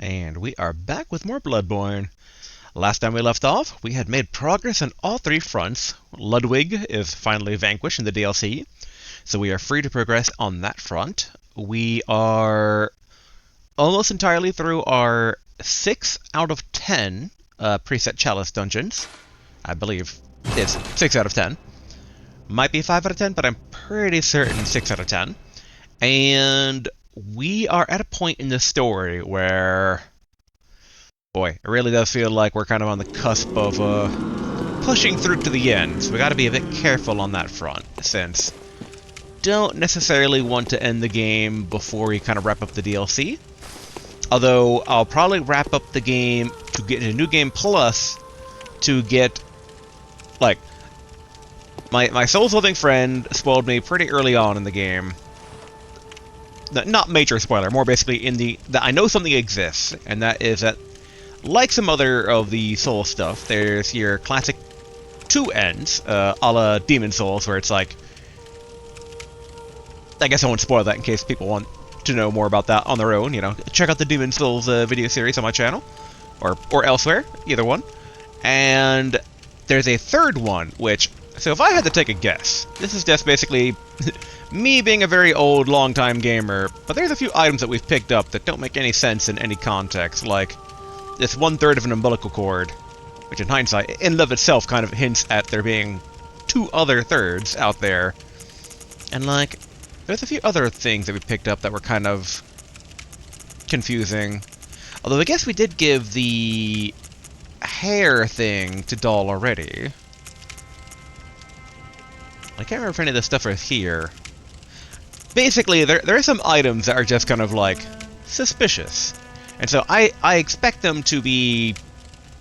And we are back with more Bloodborne. Last time we left off, we had made progress on all three fronts. Ludwig is finally vanquished in the DLC, so we are free to progress on that front. We are almost entirely through our 6 out of 10 Preset Chalice Dungeons. I believe it's 6 out of 10. Might be 5 out of 10, but I'm pretty certain 6 out of 10. And we are at a point in the story where, boy, it really does feel like we're kind of on the cusp of pushing through to the end. So we got to be a bit careful on that front, since don't necessarily want to end the game before we kind of wrap up the DLC. Although I'll probably wrap up the game to get into New Game Plus to get, like, my soul-loving friend spoiled me pretty early on in the game. Not major spoiler, more basically in that I know something exists, and that is that, like some other of the Soul stuff, there's your classic two ends, a la Demon Souls, where it's like, I guess I won't spoil that in case people want to know more about that on their own, you know, check out the Demon Souls video series on my channel, or elsewhere, either one. And there's a third one, which, so if I had to take a guess, this is just basically me being a very old, long-time gamer, but there's a few items that we've picked up that don't make any sense in any context, like this 1/3 of an umbilical cord, which in hindsight, in and of itself, kind of hints at there being two other thirds out there. And like, there's a few other things that we picked up that were kind of confusing. Although I guess we did give the hair thing to Doll already. I can't remember if any of this stuff is here. Basically, there are some items that are just kind of, like, suspicious. And so I expect them to be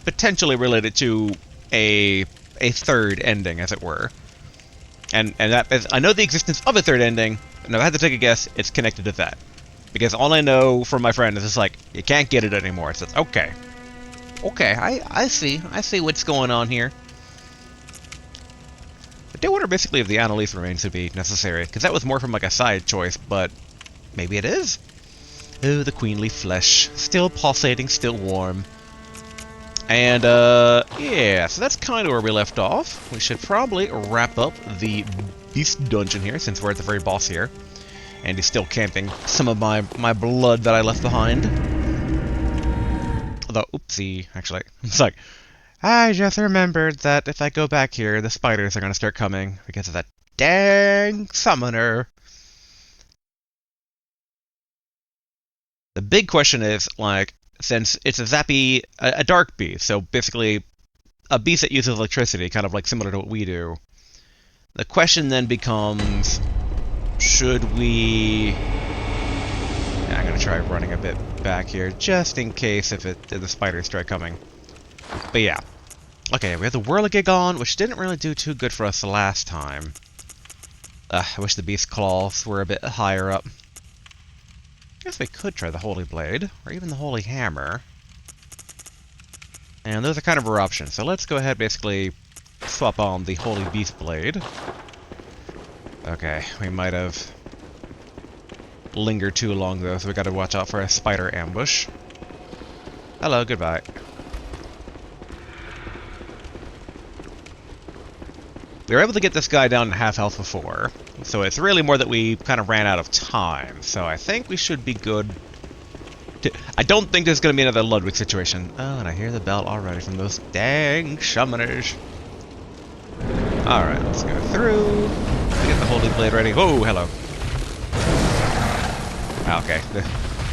potentially related to a third ending, as it were. And that is, I know the existence of a third ending, and if I had to take a guess, it's connected to that. Because all I know from my friend is it's like, you can't get it anymore. So it's okay. Okay, I see what's going on here. I do wonder basically if the Annalise remains to be necessary, because that was more from like a side choice, but maybe it is. Oh, the queenly flesh. Still pulsating, still warm. And, yeah, so that's kind of where we left off. We should probably wrap up the Beast Dungeon here, since we're at the very boss here. And he's still camping some of my blood that I left behind. Although, oopsie, actually. It's like, I just remembered that if I go back here, the spiders are going to start coming because of that dang summoner. The big question is, like, since it's a dark beast, so basically a beast that uses electricity, kind of like similar to what we do, the question then becomes, should we... Yeah, I'm going to try running a bit back here, just in case if the spiders start coming. But yeah. Okay, we have the Whirligig on, which didn't really do too good for us the last time. I wish the Beast Claws were a bit higher up. Guess we could try the Holy Blade, or even the Holy Hammer. And those are kind of our options, so let's go ahead basically swap on the Holy Beast Blade. Okay, we might have lingered too long though, so we gotta watch out for a spider ambush. Hello, goodbye. We were able to get this guy down to half health before, so it's really more that we kind of ran out of time, so I think we should be good. I don't think there's going to be another Ludwig situation. Oh, and I hear the bell already from those dang summoners. Alright, let's go through. Get the Holy Blade ready. Whoa, hello. Okay,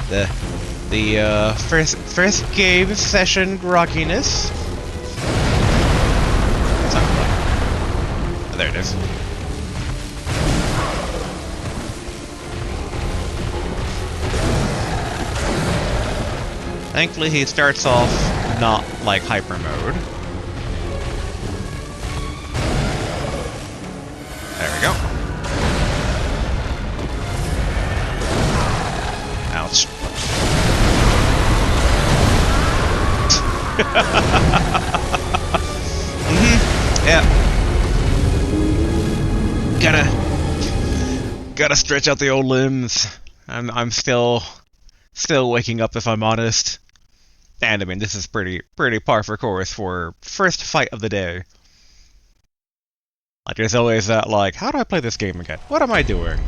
the first game session grogginess. There it is. Thankfully, he starts off not like hyper mode. There we go. Ouch. Yeah. Gotta stretch out the old limbs. I'm still waking up, if I'm honest. And I mean, this is pretty par for course for first fight of the day. Like, there's always that, like, how do I play this game again? What am I doing?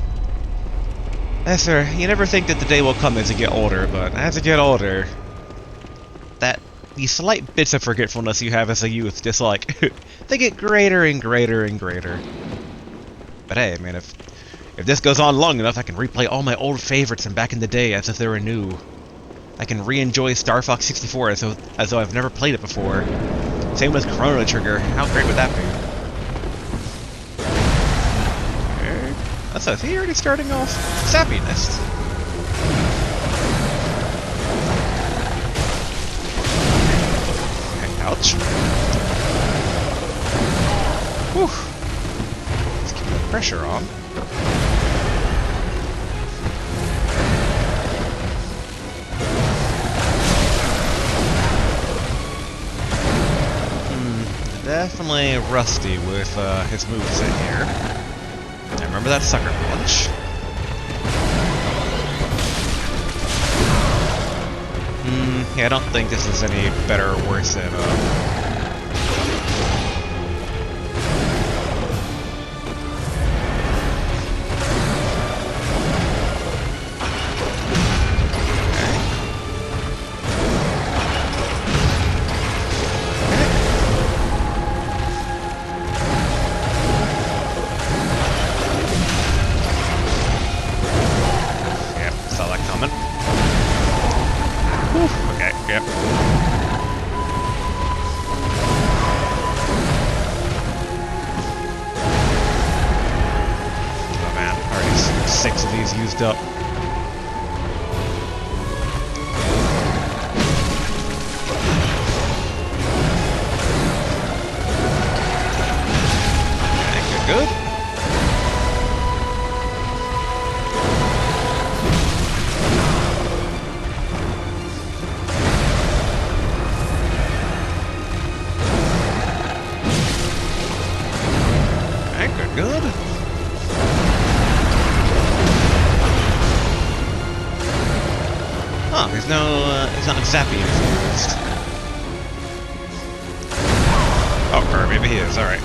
Yes, sir, you never think that the day will come as you get older, but as you get older, these slight bits of forgetfulness you have as a youth, just like, they get greater and greater and greater. But hey, I mean, if this goes on long enough, I can replay all my old favorites from back in the day as if they were new. I can re-enjoy Star Fox 64 as though I've never played it before. Same with Chrono Trigger. How great would that be? Okay. So is he already starting off? Sappiness. Okay, ouch. Whew. Let's keep the pressure on. Definitely rusty with his moves in here. I remember that sucker punch. Yeah, I don't think this is any better or worse than used up. Okay, good. Okay, good. Huh, there's no, it's not zappy infused. Oh, or maybe he is, alright.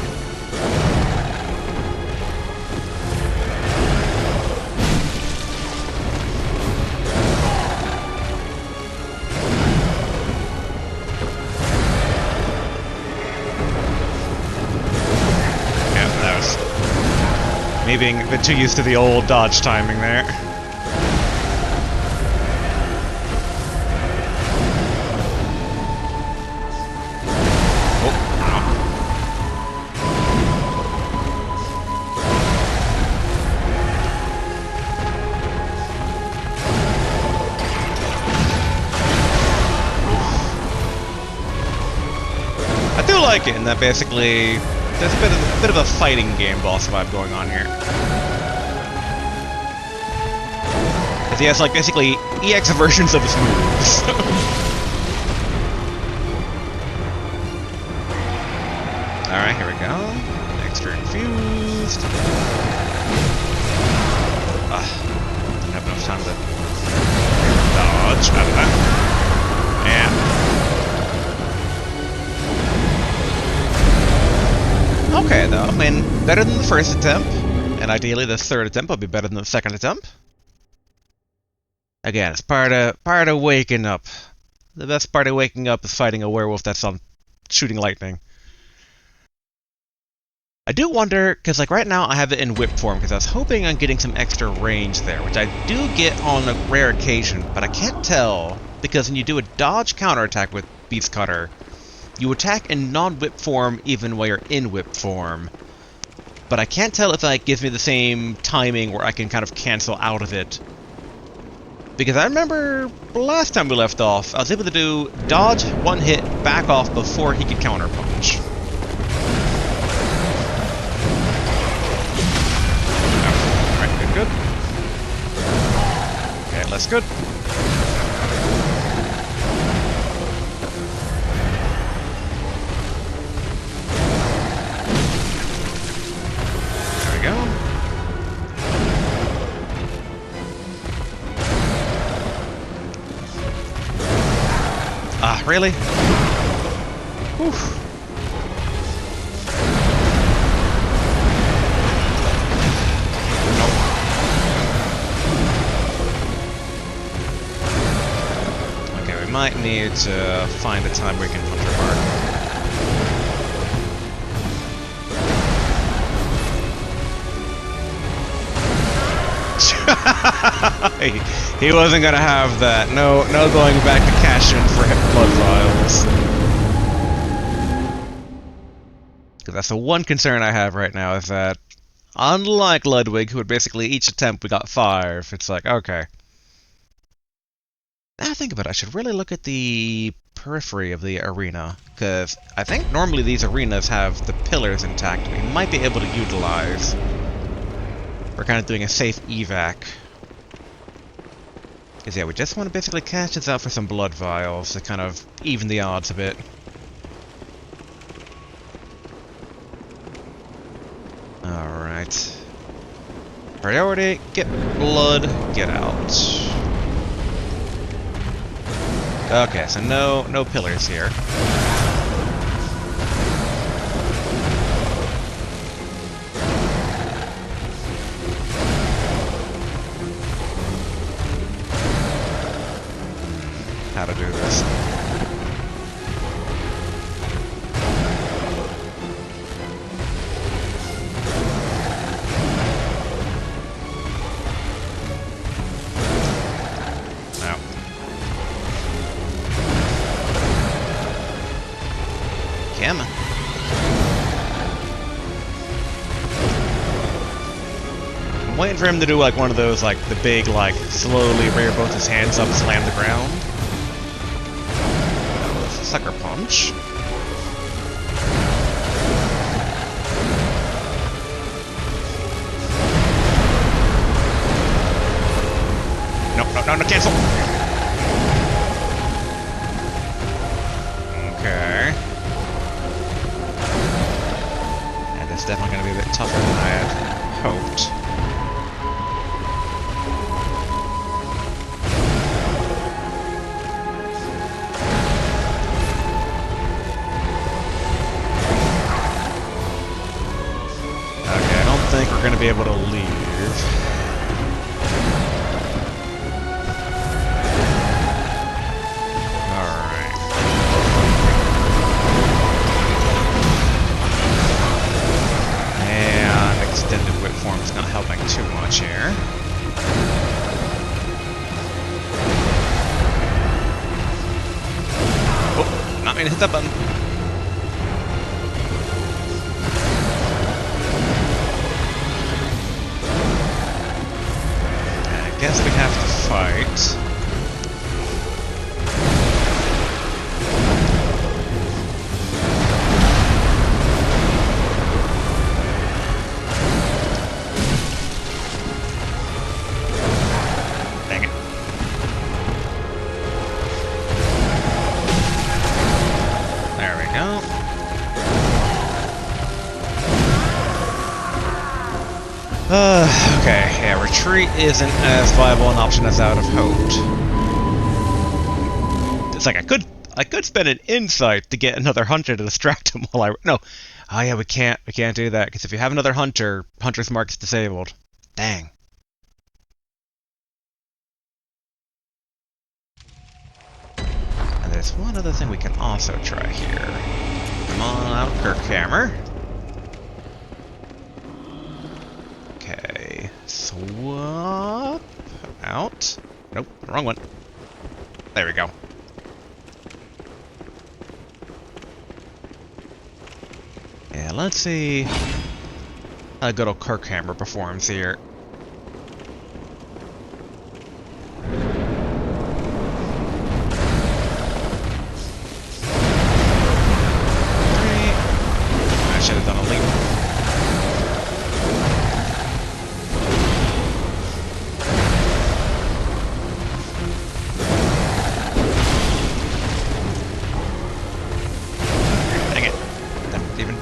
Yeah, that was me being a bit too used to the old dodge timing there. Like it, and that basically there's a bit of a fighting game boss vibe going on here. Because he has like basically EX versions of his moves. Alright, here we go. Extra infused. Didn't have enough time to dodge out of that. Yeah. Okay, though. I mean, better than the first attempt, and ideally the third attempt will be better than the second attempt. Again, it's part of waking up. The best part of waking up is fighting a werewolf that's on shooting lightning. I do wonder, because like right now I have it in whip form, because I was hoping on getting some extra range there, which I do get on a rare occasion, but I can't tell, because when you do a dodge counterattack with Beast Cutter, you attack in non-whip form even while you're in whip form. But I can't tell if that gives me the same timing where I can kind of cancel out of it. Because I remember last time we left off, I was able to do dodge, one hit, back off before he could counter punch. Alright, good. Okay, less good. Go. Ah, really? Whew. Nope. Okay, we might need to find a time we can hunter mark. he wasn't gonna have that. No going back to cash in for blood vials. Because that's the one concern I have right now, is that unlike Ludwig, who would basically each attempt we got 5, it's like, okay. Now I think about it, I should really look at the periphery of the arena, because I think normally these arenas have the pillars intact we might be able to utilize. We're kind of doing a safe evac. Because yeah, we just want to basically cash this out for some blood vials to kind of even the odds a bit. Alright. Priority, get blood, get out. Okay, so no pillars here. How to do this. Now. Come on. I'm waiting for him to do like one of those, like the big, like slowly rear both his hands up, slam the ground. Sucker punch. No, cancel! Okay. And it's definitely going to be a bit tougher than I had hoped. I think we're going to be able to leave. Alright. And extended whip form is not helping too much here. Oh, not meaning to hit that button. I guess we have to fight. Dang it. There we go. Okay, yeah, retreat isn't as viable an option as I would have hoped. It's like I could spend an insight to get another hunter to distract him while no. Oh yeah, we can't do that, because if you have another hunter, Hunter's Mark is disabled. Dang. And there's one other thing we can also try here. Come on out, Kirkhammer. Okay, swap out. Nope, wrong one. There we go. Yeah, let's see how good old Kirkhammer performs here. I should have done a leap.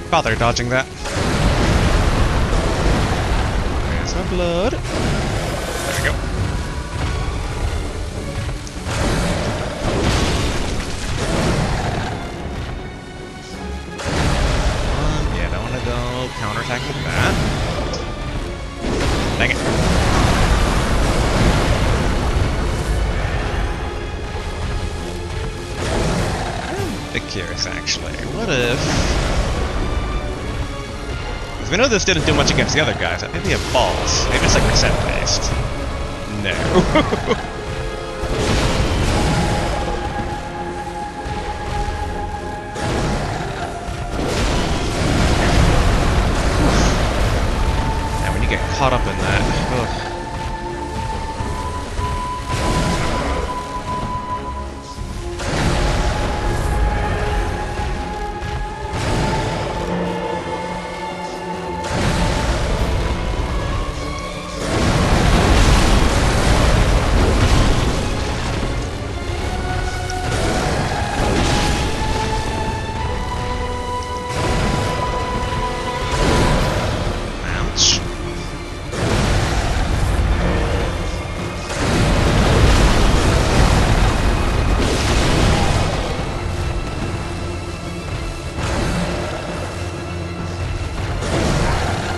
Bother dodging that. There's my blood. There we go. this, actually. What if... Because we know this didn't do much against the other guys. Maybe a balls. Maybe it's like percent-based. No. Caught up in that. Ugh.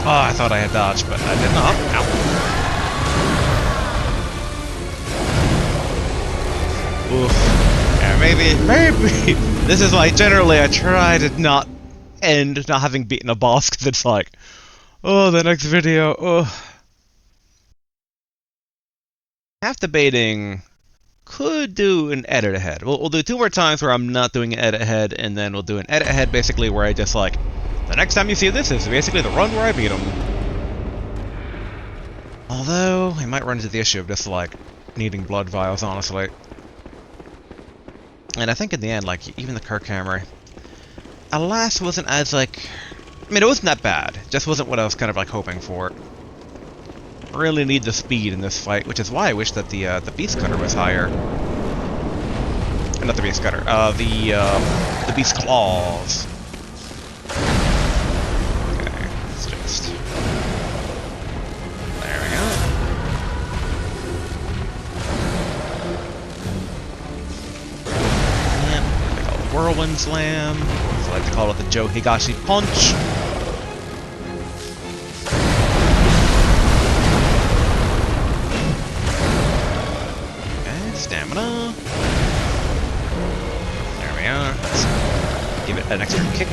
Oh, I thought I had dodged, but I did not. Ow. Oof. Yeah, maybe. This is why generally I try to not end not having beaten a boss, because it's like, oh, the next video, oh. Half debating, could do an edit ahead. We'll do 2 more times where I'm not doing an edit ahead, and then we'll do an edit ahead basically where I just like, the next time you see this is basically the run where I beat him. Although, I might run into the issue of just, like, needing blood vials, honestly. And I think in the end, like, even the Kirk Hammer, alas, wasn't as, like... I mean, it wasn't that bad. Just wasn't what I was kind of, like, hoping for. Really need the speed in this fight, which is why I wish that the Beast Cutter was higher. Not the Beast Cutter, the Beast Claws. Whirlwind Slam, as I like to call it, the Joe Higashi Punch. Okay, stamina. There we are. Let's give it an extra kick.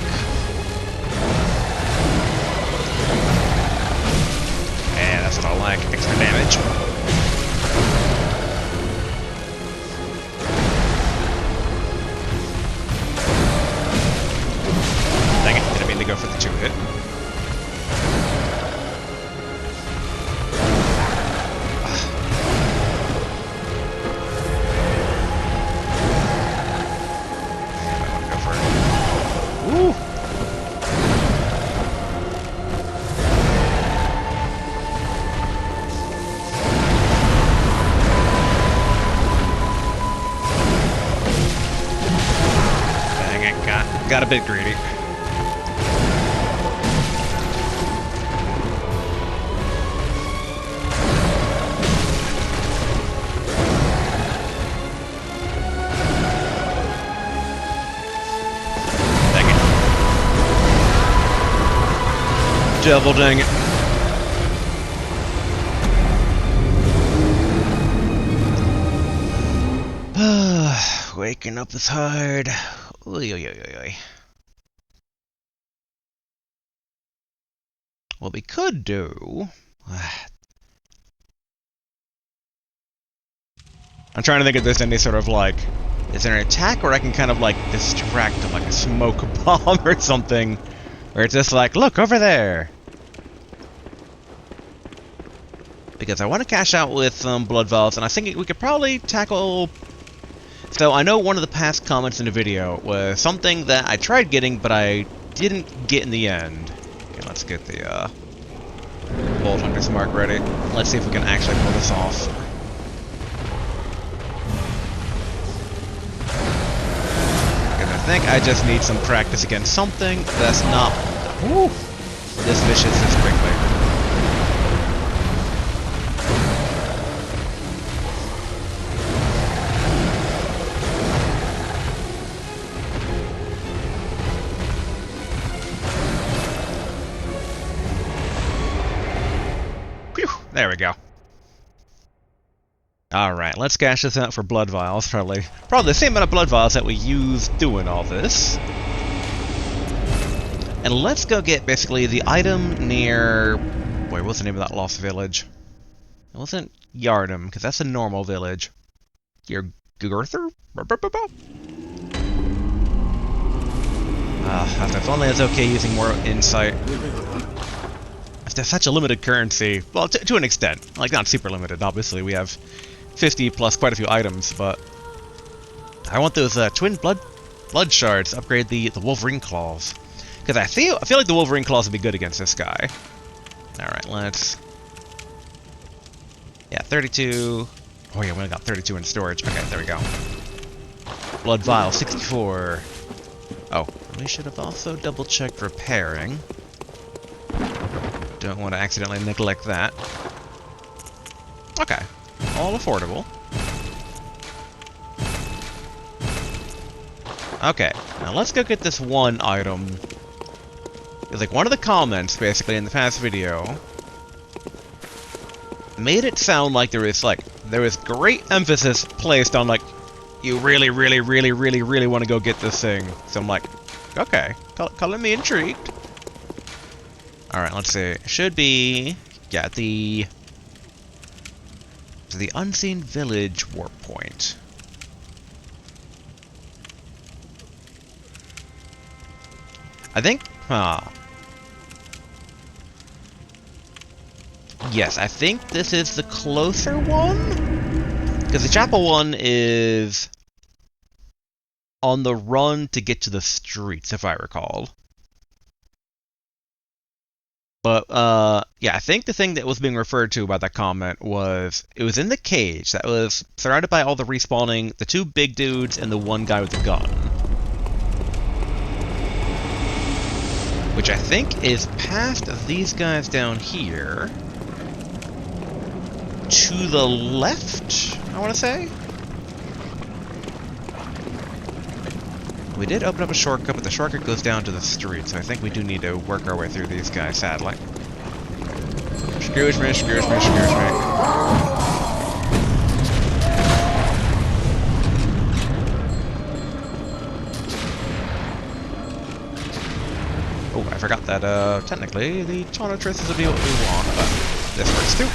And that's what I like, extra damage. Go for the 2-hit. Go for it. Woo! Dang it, got a bit greedy. Devil, dang it. Waking up is hard. Oy, oy, oy, oy. What we could do... I'm trying to think if there's any sort of like... Is there an attack where I can kind of like distract them, like a smoke bomb or something? Where it's just like, look, over there! Because I want to cash out with blood vials, and I think we could probably tackle... So I know one of the past comments in the video was something that I tried getting, but I didn't get in the end. Okay, let's get the Bolt Hunter's Mark ready. Let's see if we can actually pull this off. Because I think I just need some practice against something that's not this vicious this quickly. There we go. Alright, let's cash this out for blood vials. Probably the same amount of blood vials that we used doing all this. And let's go get basically the item near... Wait, what's the name of that lost village? It wasn't Yardum, because that's a normal village. Your Gurther? If only it's okay using more insight. There's such a limited currency. Well, to an extent. Like, not super limited, obviously. We have 50 plus quite a few items, but... I want those twin blood shards to upgrade the Wolverine Claws. Because I feel like the Wolverine Claws would be good against this guy. Alright, let's... Yeah, 32... Oh yeah, we only got 32 in storage. Okay, there we go. Blood Vial, 64. Oh, we should have also double-checked repairing. Don't want to accidentally neglect that. Okay, all affordable. Okay, now let's go get this one item. It's like one of the comments, basically, in the past video made it sound like there was great emphasis placed on, like, you really want to go get this thing. So I'm like, okay, calling me intrigued. Alright, let's see. It should be, yeah, the Unseen Village warp point. I think, yes, I think this is the closer one? Because the chapel one is on the run to get to the streets, if I recall. But, yeah, I think the thing that was being referred to by that comment was, it was in the cage that was surrounded by all the respawning, the two big dudes, and the one guy with the gun. Which I think is past these guys down here. To the left, I want to say? We did open up a shortcut, but the shortcut goes down to the street, so I think we do need to work our way through these guys, sadly. Excuse me. Oh, I forgot that, technically, the Tonatrices will be what we want, but this works too.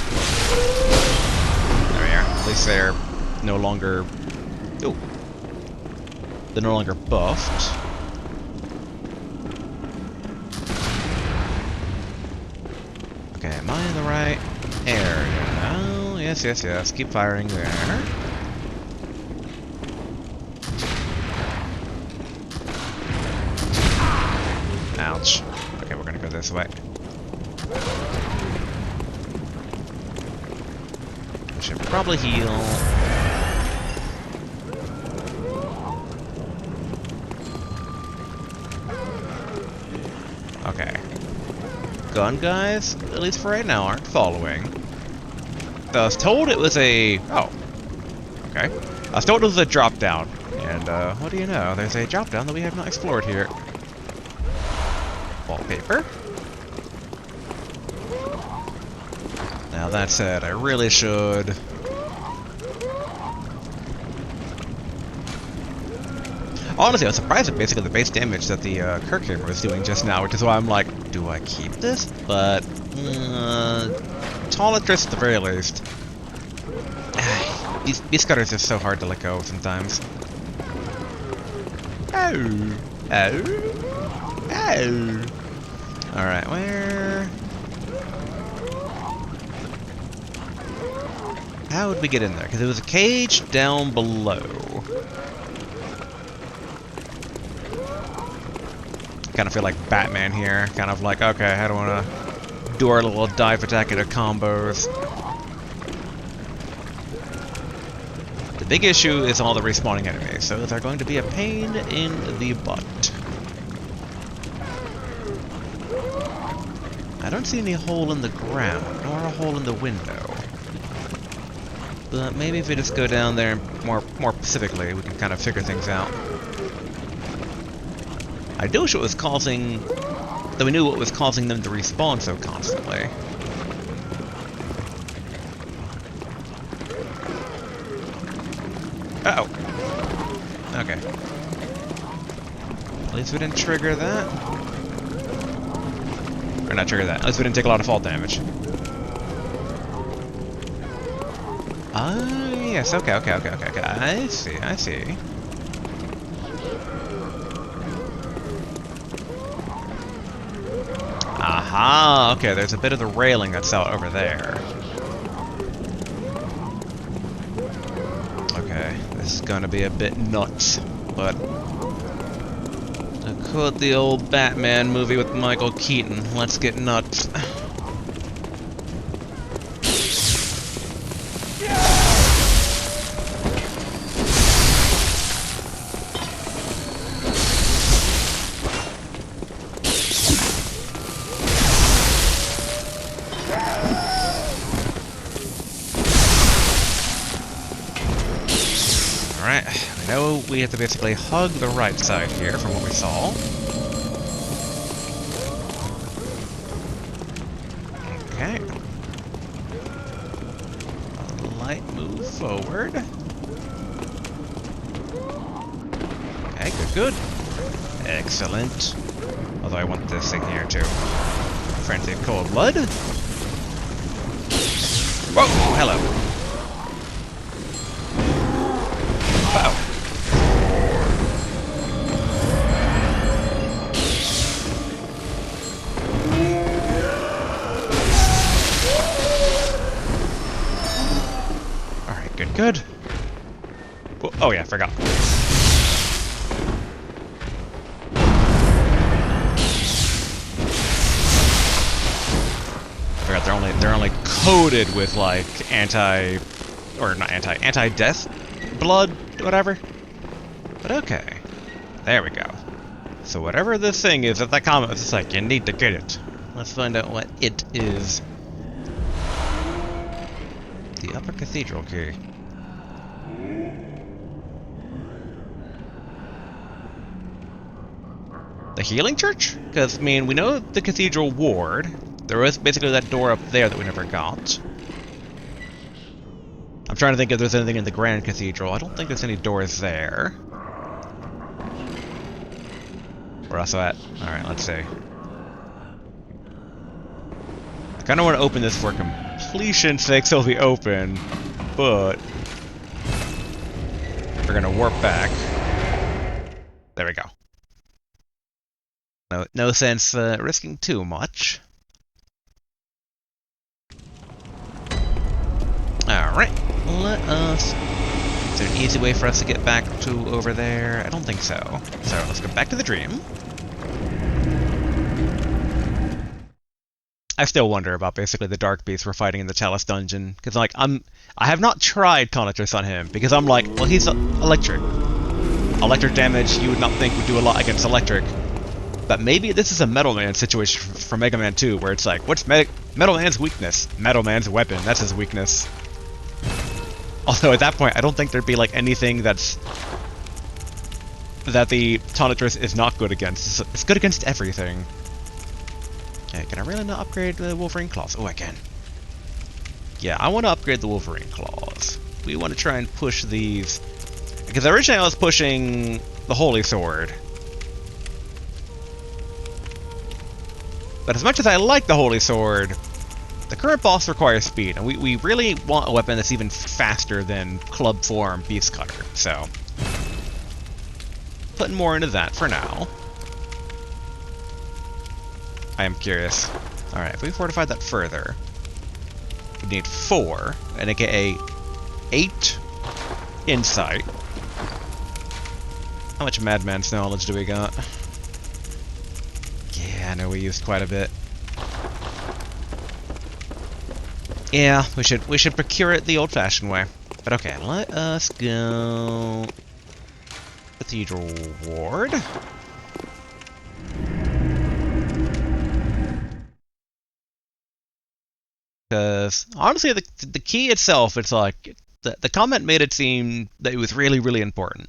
There we are. At least they're no longer... Oh. They're no longer buffed. Okay, am I in the right area now? Yes. Keep firing there. Ouch. Okay, we're gonna go this way. We should probably heal. Okay. Gun guys, at least for right now, aren't following. I was told it was a... Oh. Okay. I was told it was a drop-down. And, what do you know? There's a drop-down that we have not explored here. Wallpaper. Now that said, I really should... Honestly, I was surprised at basically the base damage that the Kirk hammer was doing just now, which is why I'm like, do I keep this? But, Tonatress at the very least. These cutters are so hard to let go of sometimes. Oh. Alright, where... How would we get in there? Because it was a cage down below. Kind of feel like Batman here. Kind of like, okay, I don't want to do our little dive attack into combos. The big issue is all the respawning enemies, so they're going to be a pain in the butt. I don't see any hole in the ground, nor a hole in the window. But maybe if we just go down there more specifically, we can kind of figure things out. I do wish it was causing... that we knew what was causing them to respawn so constantly. Uh-oh. Okay. At least we didn't trigger that. Or not trigger that. At least we didn't take a lot of fall damage. Ah, yes. Okay. I see. Aha! Okay, there's a bit of the railing that's out over there. Okay, this is gonna be a bit nuts, but I quote the old Batman movie with Michael Keaton, let's get nuts. Alright, we know we have to basically hug the right side here from what we saw. Okay. Light move forward. Okay, good. Excellent. Although I want this thing here too. Frenzy of Cold Blood. Whoa! Hello. Wow. Alright, good. Oh yeah, forgot. I forgot they're only coated with like anti-death blood, whatever. But okay. There we go. So whatever this thing is that that comment was just like, you need to get it. Let's find out what it is. The Upper Cathedral key. The Healing Church? Because, I mean, we know the Cathedral Ward. There was basically that door up there that we never got. I'm trying to think if there's anything in the Grand Cathedral. I don't think there's any doors there. We're also at... Alright, let's see. I kind of want to open this for completion's sake so it'll be open, but... we're going to warp back. There we go. No sense risking too much. Alright, let us... Is there an easy way for us to get back to over there? I don't think so. So let's go back to the dream. I still wonder about basically the dark beast we're fighting in the Chalice Dungeon. Because like, I have not tried Tonitrus on him. Because I'm like, well, he's electric. Electric damage you would not think would do a lot against electric. But maybe this is a Metal Man situation for Mega Man 2, where it's like, what's Metal Man's weakness? Metal Man's weapon, that's his weakness. Although at that point, I don't think there'd be like anything that the Tonitrus is not good against. It's good against everything. Okay, can I really not upgrade the Wolverine Claws? Oh, I can. Yeah, I want to upgrade the Wolverine Claws. We want to try and push these... Because originally I was pushing the Holy Sword. But as much as I like the Holy Sword, the current boss requires speed, and we really want a weapon that's even faster than Club Form Beast Cutter, so... Putting more into that for now. I am curious. Alright, if we fortified that further, we need 4, and aka 8 insight. How much Madman's knowledge do we got? Yeah, I know we used quite a bit. Yeah, we should procure it the old-fashioned way. But okay, let us go... Cathedral Ward. Because, honestly, the key itself, it's like... The comment made it seem that it was really, really important.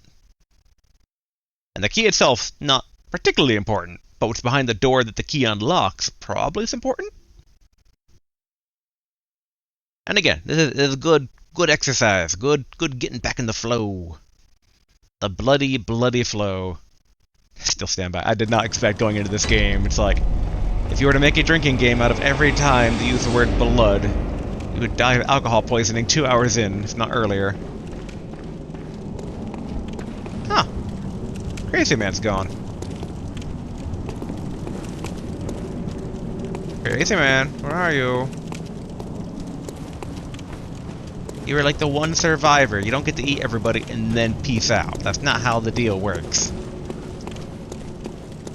And the key itself, not particularly important. But what's behind the door that the key unlocks probably is important. And again, this is good Good exercise. Good getting back in the flow. The bloody flow. Still stand by. I did not expect going into this game. It's like, if you were to make a drinking game out of every time to use the word blood, you would die of alcohol poisoning 2 hours in, if not earlier. Huh. Crazy man's gone. Crazy man, where are you? You were like the one survivor. You don't get to eat everybody and then peace out. That's not how the deal works.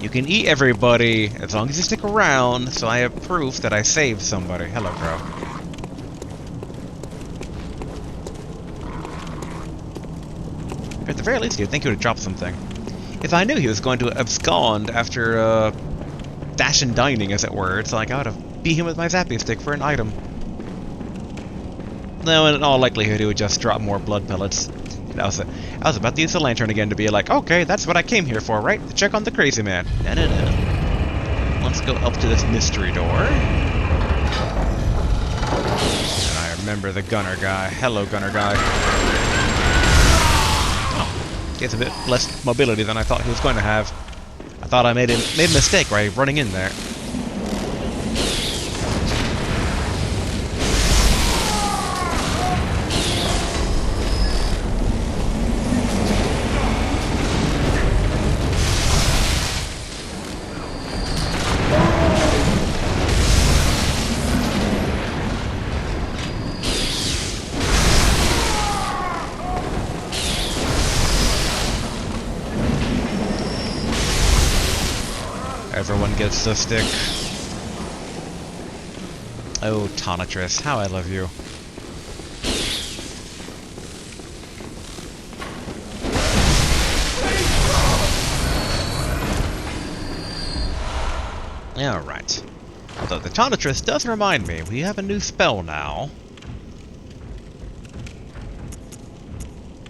You can eat everybody as long as you stick around, so I have proof that I saved somebody. Hello, bro. At the very least, you'd think he would have dropped something. If I knew he was going to abscond after, dash and dining, as it were, it's like I would have beat him with my zappy stick for an item. No, in all likelihood, he would just drop more blood pellets. I was about to use the lantern again to be like, okay, that's what I came here for, right? To check on the crazy man. No. Let's go up to this mystery door. And I remember the gunner guy. Hello, gunner guy. Oh, he has a bit less mobility than I thought he was going to have. I thought I made a mistake by running in there. Everyone gets the stick. Oh, Tonitrus, how I love you. Alright. Although the Tonitrus does remind me, we have a new spell now.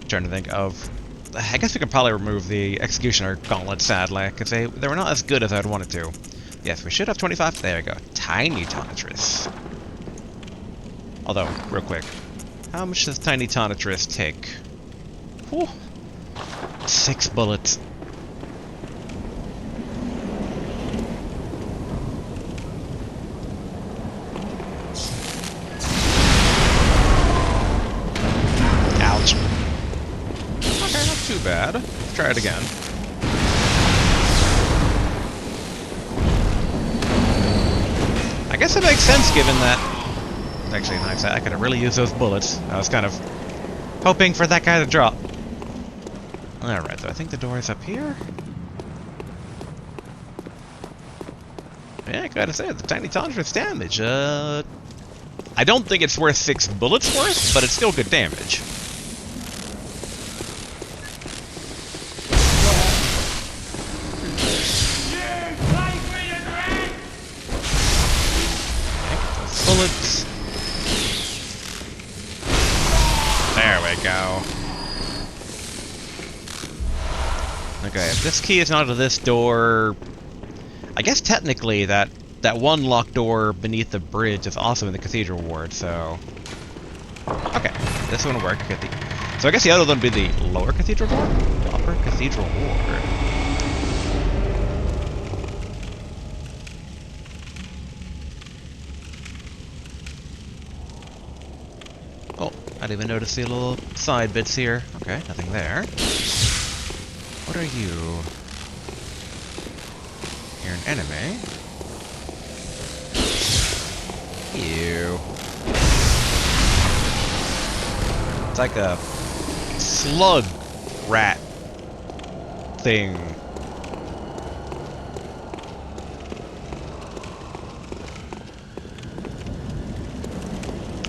I'm trying to think of... I guess we can probably remove the Executioner Gauntlet, sadly, because they were not as good as I'd wanted to. Yes, we should have 25. There we go. Tiny Tonitrus. Although, real quick, how much does Tiny Tonitrus take? Whew. 6 bullets. Ouch. Okay, not too bad. Let's try it again. I guess it makes sense given that... Actually, nice. I could have really used those bullets. I was kind of hoping for that guy to drop. Alright, so I think the door is up here. Yeah, I gotta say, the Tiny Tonitrus damage, I don't think it's worth 6 bullets worth, but it's still good damage. Bullets. There we go. Okay, if this key is not to this door... I guess technically that one locked door beneath the bridge is also in the Cathedral Ward, so... Okay, this one will work. So I guess the other one would be the lower Cathedral Ward? Upper Cathedral Ward. Oh, I didn't even notice the little side bits here. Okay, nothing there. What are you? You're an enemy. Ew. It's like a slug rat thing.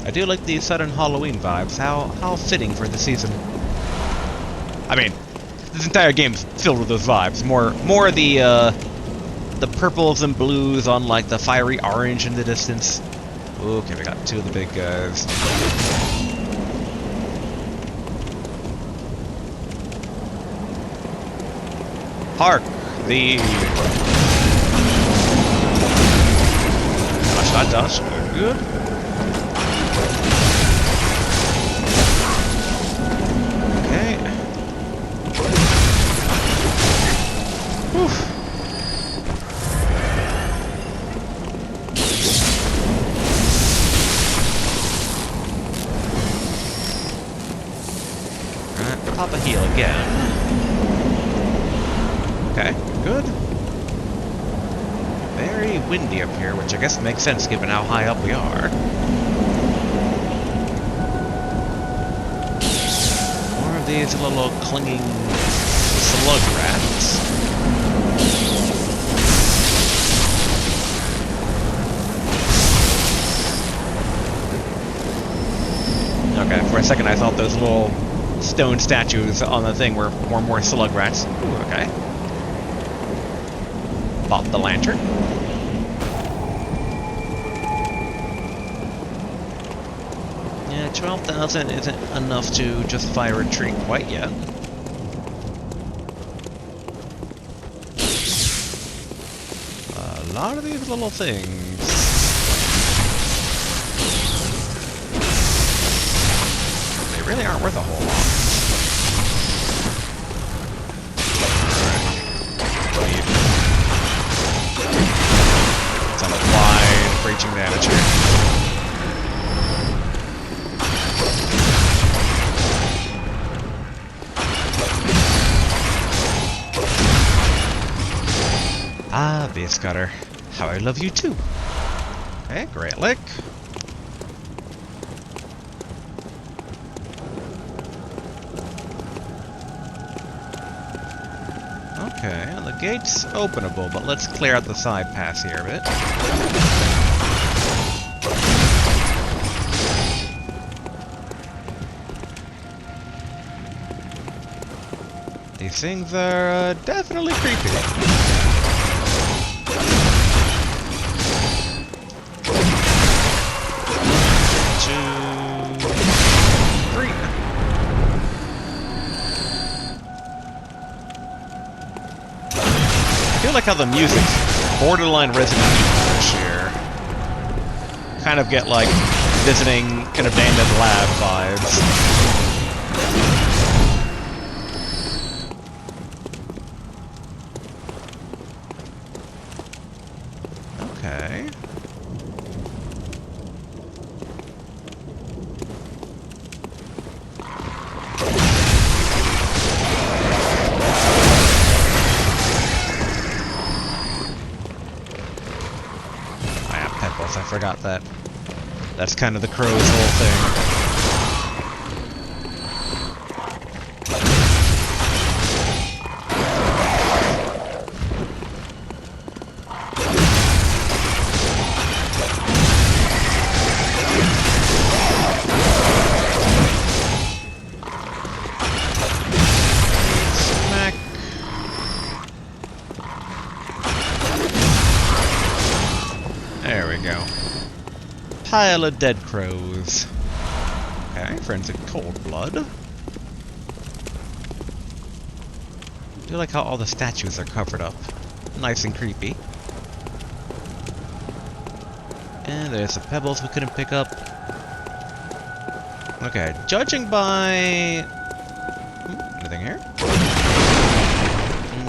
I do like the sudden Halloween vibes. How fitting for the season. I mean, this entire game is filled with those vibes. More the purples and blues on like the fiery orange in the distance. Okay, we got 2 of the big guys. Hark the dodge. Good. again. Okay, good. Very windy up here, which I guess makes sense given how high up we are. More of these little clinging slug rats. Okay, for a second I thought those little stone statues on the thing were more slug rats. Ooh, okay. Pop the lantern. Yeah, 12,000 isn't enough to justify a retreat quite yet. A lot of these little things. They really aren't worth a whole lot. Some wide-reaching damage here. Ah, Base Cutter. How I love you too. Okay, great lick. Okay, well, the gate's openable, but let's clear out the side pass here a bit. These things are definitely creepy. 2, 3. I feel like how the music's borderline Resident Evil here. Kind of get like visiting an abandoned lab vibes. Okay. I forgot that. That's kind of the crow's whole thing. Smack. There we go. Pile of dead crows. Okay, forensic cold blood. I do like how all the statues are covered up. Nice and creepy. And there's some pebbles we couldn't pick up. Okay, judging by... anything here?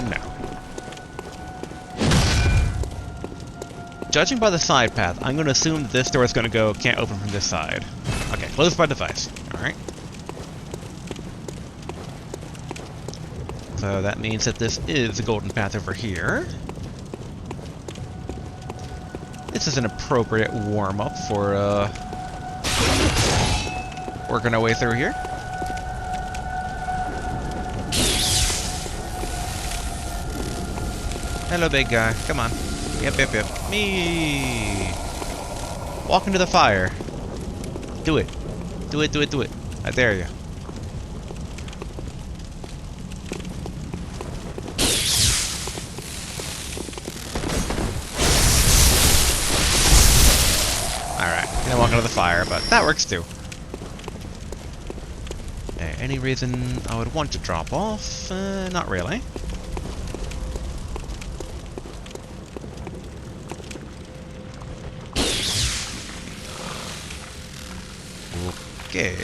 No. Judging by the side path, I'm going to assume this door is going to go, can't open from this side. Okay, closed by device. Alright. So that means that this is the golden path over here. This is an appropriate warm-up for, working our way through here. Hello, big guy. Come on. Yep. Me! Walk into the fire. Do it. Do it. I dare you. Alright, gonna walk into the fire, but that works too. Okay, any reason I would want to drop off? Not really. Okay.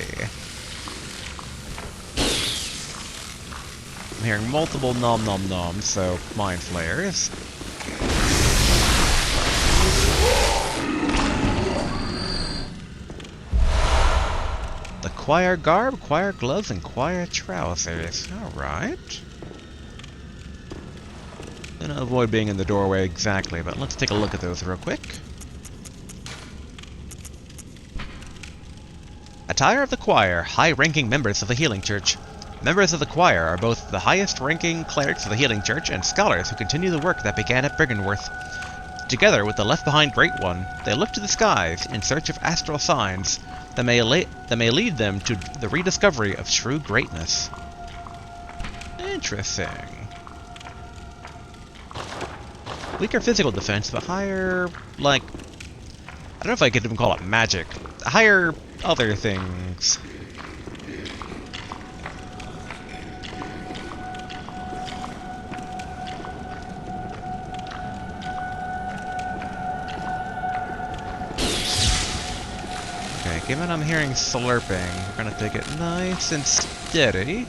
I'm hearing multiple nom, so mind flares. The choir garb, choir gloves, and choir trousers. Alright. Gonna avoid being in the doorway exactly, but let's take a look at those real quick. Attire of the choir, high-ranking members of the Healing Church. Members of the choir are both the highest-ranking clerics of the Healing Church and scholars who continue the work that began at Briggenworth. Together with the left-behind Great One, they look to the skies in search of astral signs that may lead them to the rediscovery of true greatness. Interesting. Weaker physical defense, but higher, like, I don't know if I could even call it magic. Higher other things. Okay, given I'm hearing slurping, we're gonna take it nice and steady.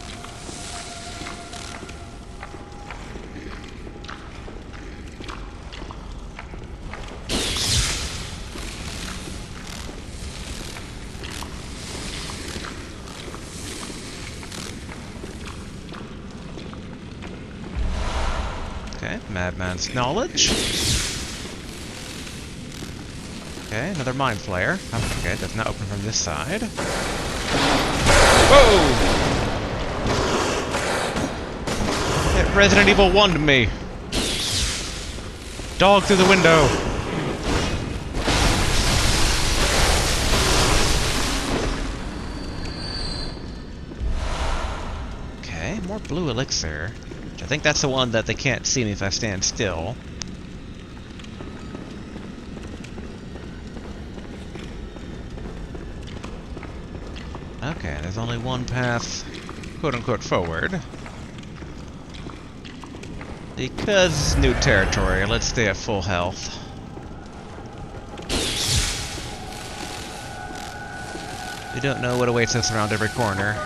Okay, Madman's Knowledge. Okay, another Mind Flayer. Oh, okay, it does not open from this side. Whoa! It Resident Evil 1'd me! Dog through the window! Okay, more blue elixir. I think that's the one that they can't see me if I stand still. Okay, there's only one path, quote-unquote, forward. Because it's new territory, let's stay at full health. We don't know what awaits us around every corner.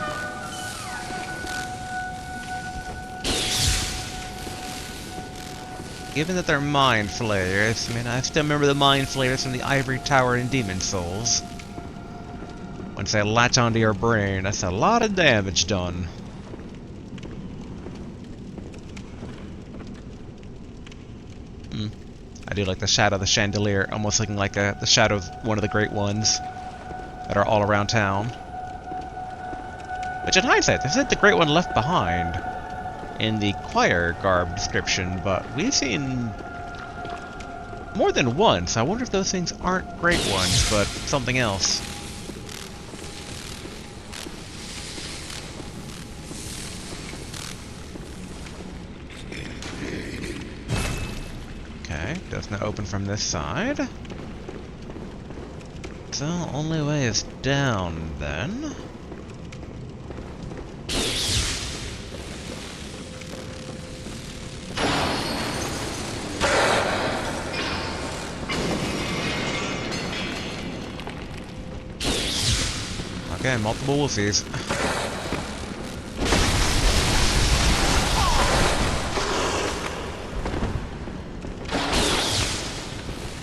Given that they're Mind Flayers, I mean, I still remember the Mind Flayers from the Ivory Tower in Demon Souls. Once they latch onto your brain, that's a lot of damage done. I do like the shadow of the chandelier, almost looking like the shadow of one of the Great Ones that are all around town. Which in hindsight, they said the Great One left behind in the choir garb description, but we've seen more than one, so I wonder if those things aren't Great Ones, but something else. Okay, does not open from this side. So, only way is down, then. Okay, multiple wolfies.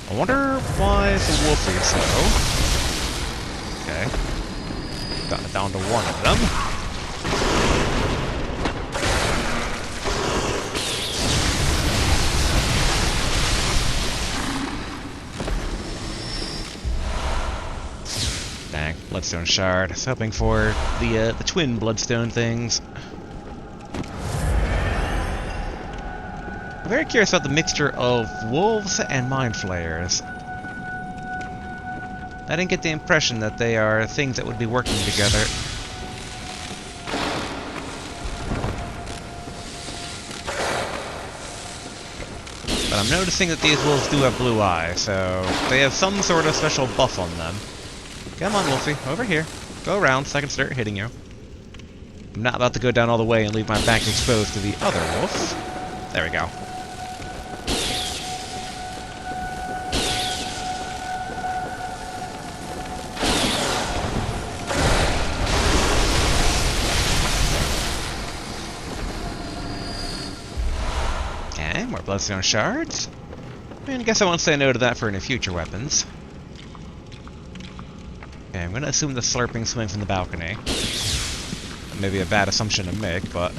I wonder why the wolfies, though. Okay. Got it down to one of them. Dang, Bloodstone Shard. I was hoping for the twin Bloodstone things. I'm very curious about the mixture of wolves and Mind Flayers. I didn't get the impression that they are things that would be working together. But I'm noticing that these wolves do have blue eyes, so they have some sort of special buff on them. Come on, Wolfie, over here. Go around so I can start hitting you. I'm not about to go down all the way and leave my back exposed to the other wolf. There we go. Okay, more Bloodstone Shards. I guess I won't say no to that for any future weapons. Okay, I'm gonna assume the slurping swing from the balcony. Maybe a bad assumption to make, but...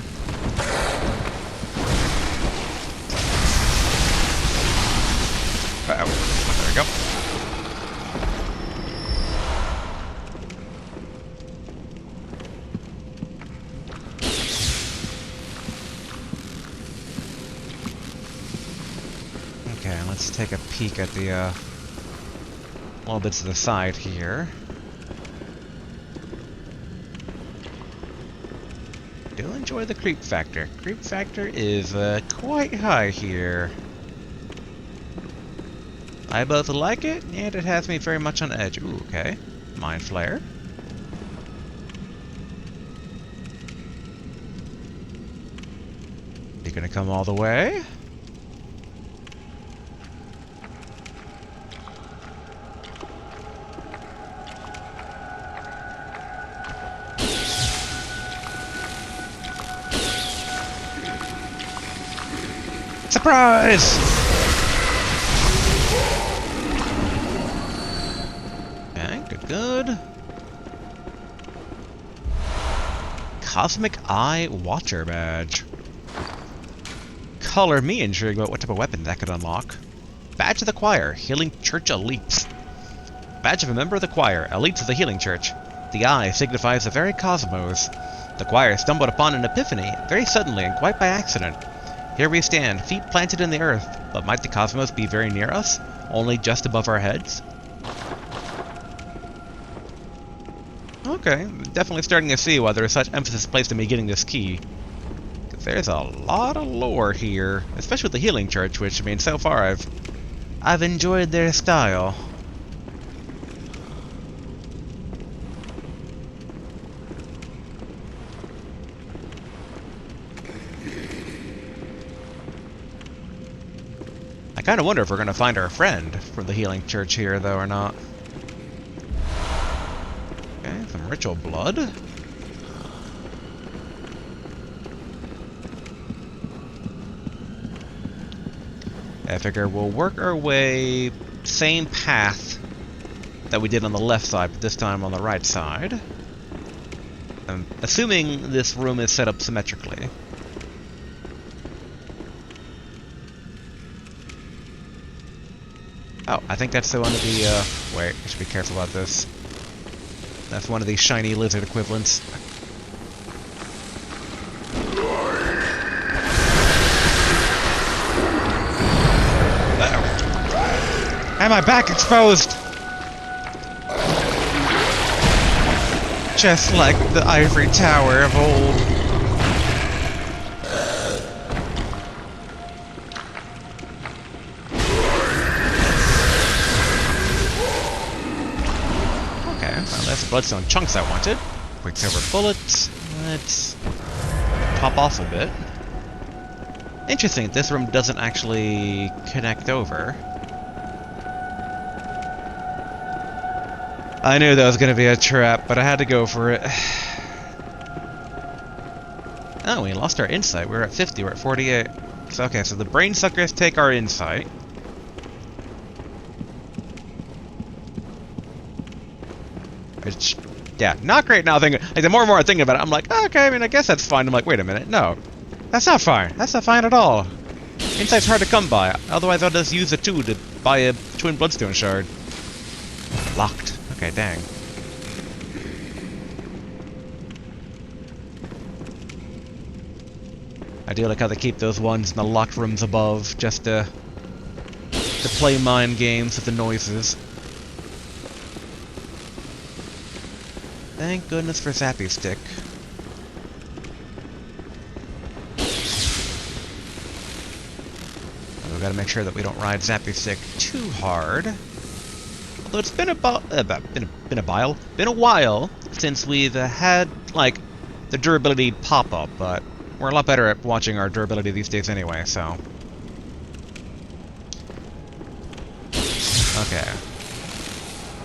Uh-oh. There we go. Okay, let's take a peek at the, little bits to the side here. Do enjoy the creep factor. Creep factor is, quite high here. I both like it, and it has me very much on edge. Ooh, okay. Mind Flare. You gonna come all the way? Surprise! Okay, good. Cosmic Eye Watcher Badge. Color me intrigued about what type of weapon that could unlock. Badge of the Choir, Healing Church Elites. Badge of a member of the choir, Elites of the Healing Church. The eye signifies the very cosmos. The choir stumbled upon an epiphany, very suddenly and quite by accident. Here we stand, feet planted in the earth, but might the cosmos be very near us? Only just above our heads? Okay, definitely starting to see why there is such emphasis placed on me getting this key. Because there's a lot of lore here, especially with the Healing Church, which, I mean, so far I've enjoyed their style. I kind of wonder if we're going to find our friend from the Healing Church here, though, or not. Okay, some ritual blood. I figure we'll work our way same path that we did on the left side, but this time on the right side. I'm assuming this room is set up symmetrically. Oh, I think that's the one of the, wait, I should be careful about this. That's one of these shiny lizard equivalents. Uh-oh. And my back exposed! Just like the ivory tower of old. Bloodstone chunks I wanted. Quicksilver bullets. Let's pop off a bit. Interesting, this room doesn't actually connect over. I knew that was going to be a trap, but I had to go for it. Oh, we lost our insight. We were at 50, we're at 48. So, okay, so the brain suckers take our insight. Which, yeah, not great now thinking, like, the more and more I'm thinking about it, I'm like, oh, okay, I mean, I guess that's fine. I'm like, wait a minute, no. That's not fine. That's not fine at all. Insight's hard to come by. Otherwise, I'll just use a 2 to buy a twin bloodstone shard. Locked. Okay, dang. I do like how they keep those ones in the locked rooms above, just to play mind games with the noises. Thank goodness for Zappy Stick. We've got to make sure that we don't ride Zappy Stick too hard. Although it's been been a while since we've had like the durability pop up, but we're a lot better at watching our durability these days anyway. So, okay.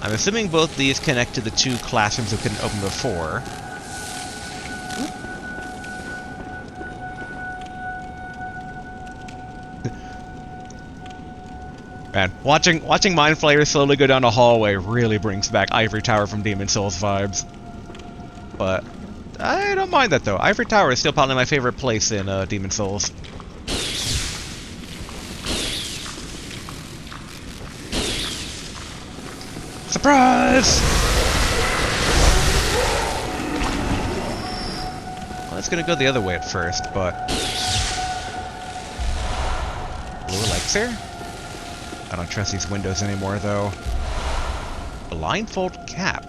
I'm assuming both these connect to the 2 classrooms we couldn't open before. Man, watching Mind Flayer slowly go down a hallway really brings back Ivory Tower from Demon Souls vibes. But I don't mind that though. Ivory Tower is still probably my favorite place in Demon Souls. Surprise! Well, it's gonna go the other way at first, but blue elixir? I don't trust these windows anymore, though. Blindfold cap.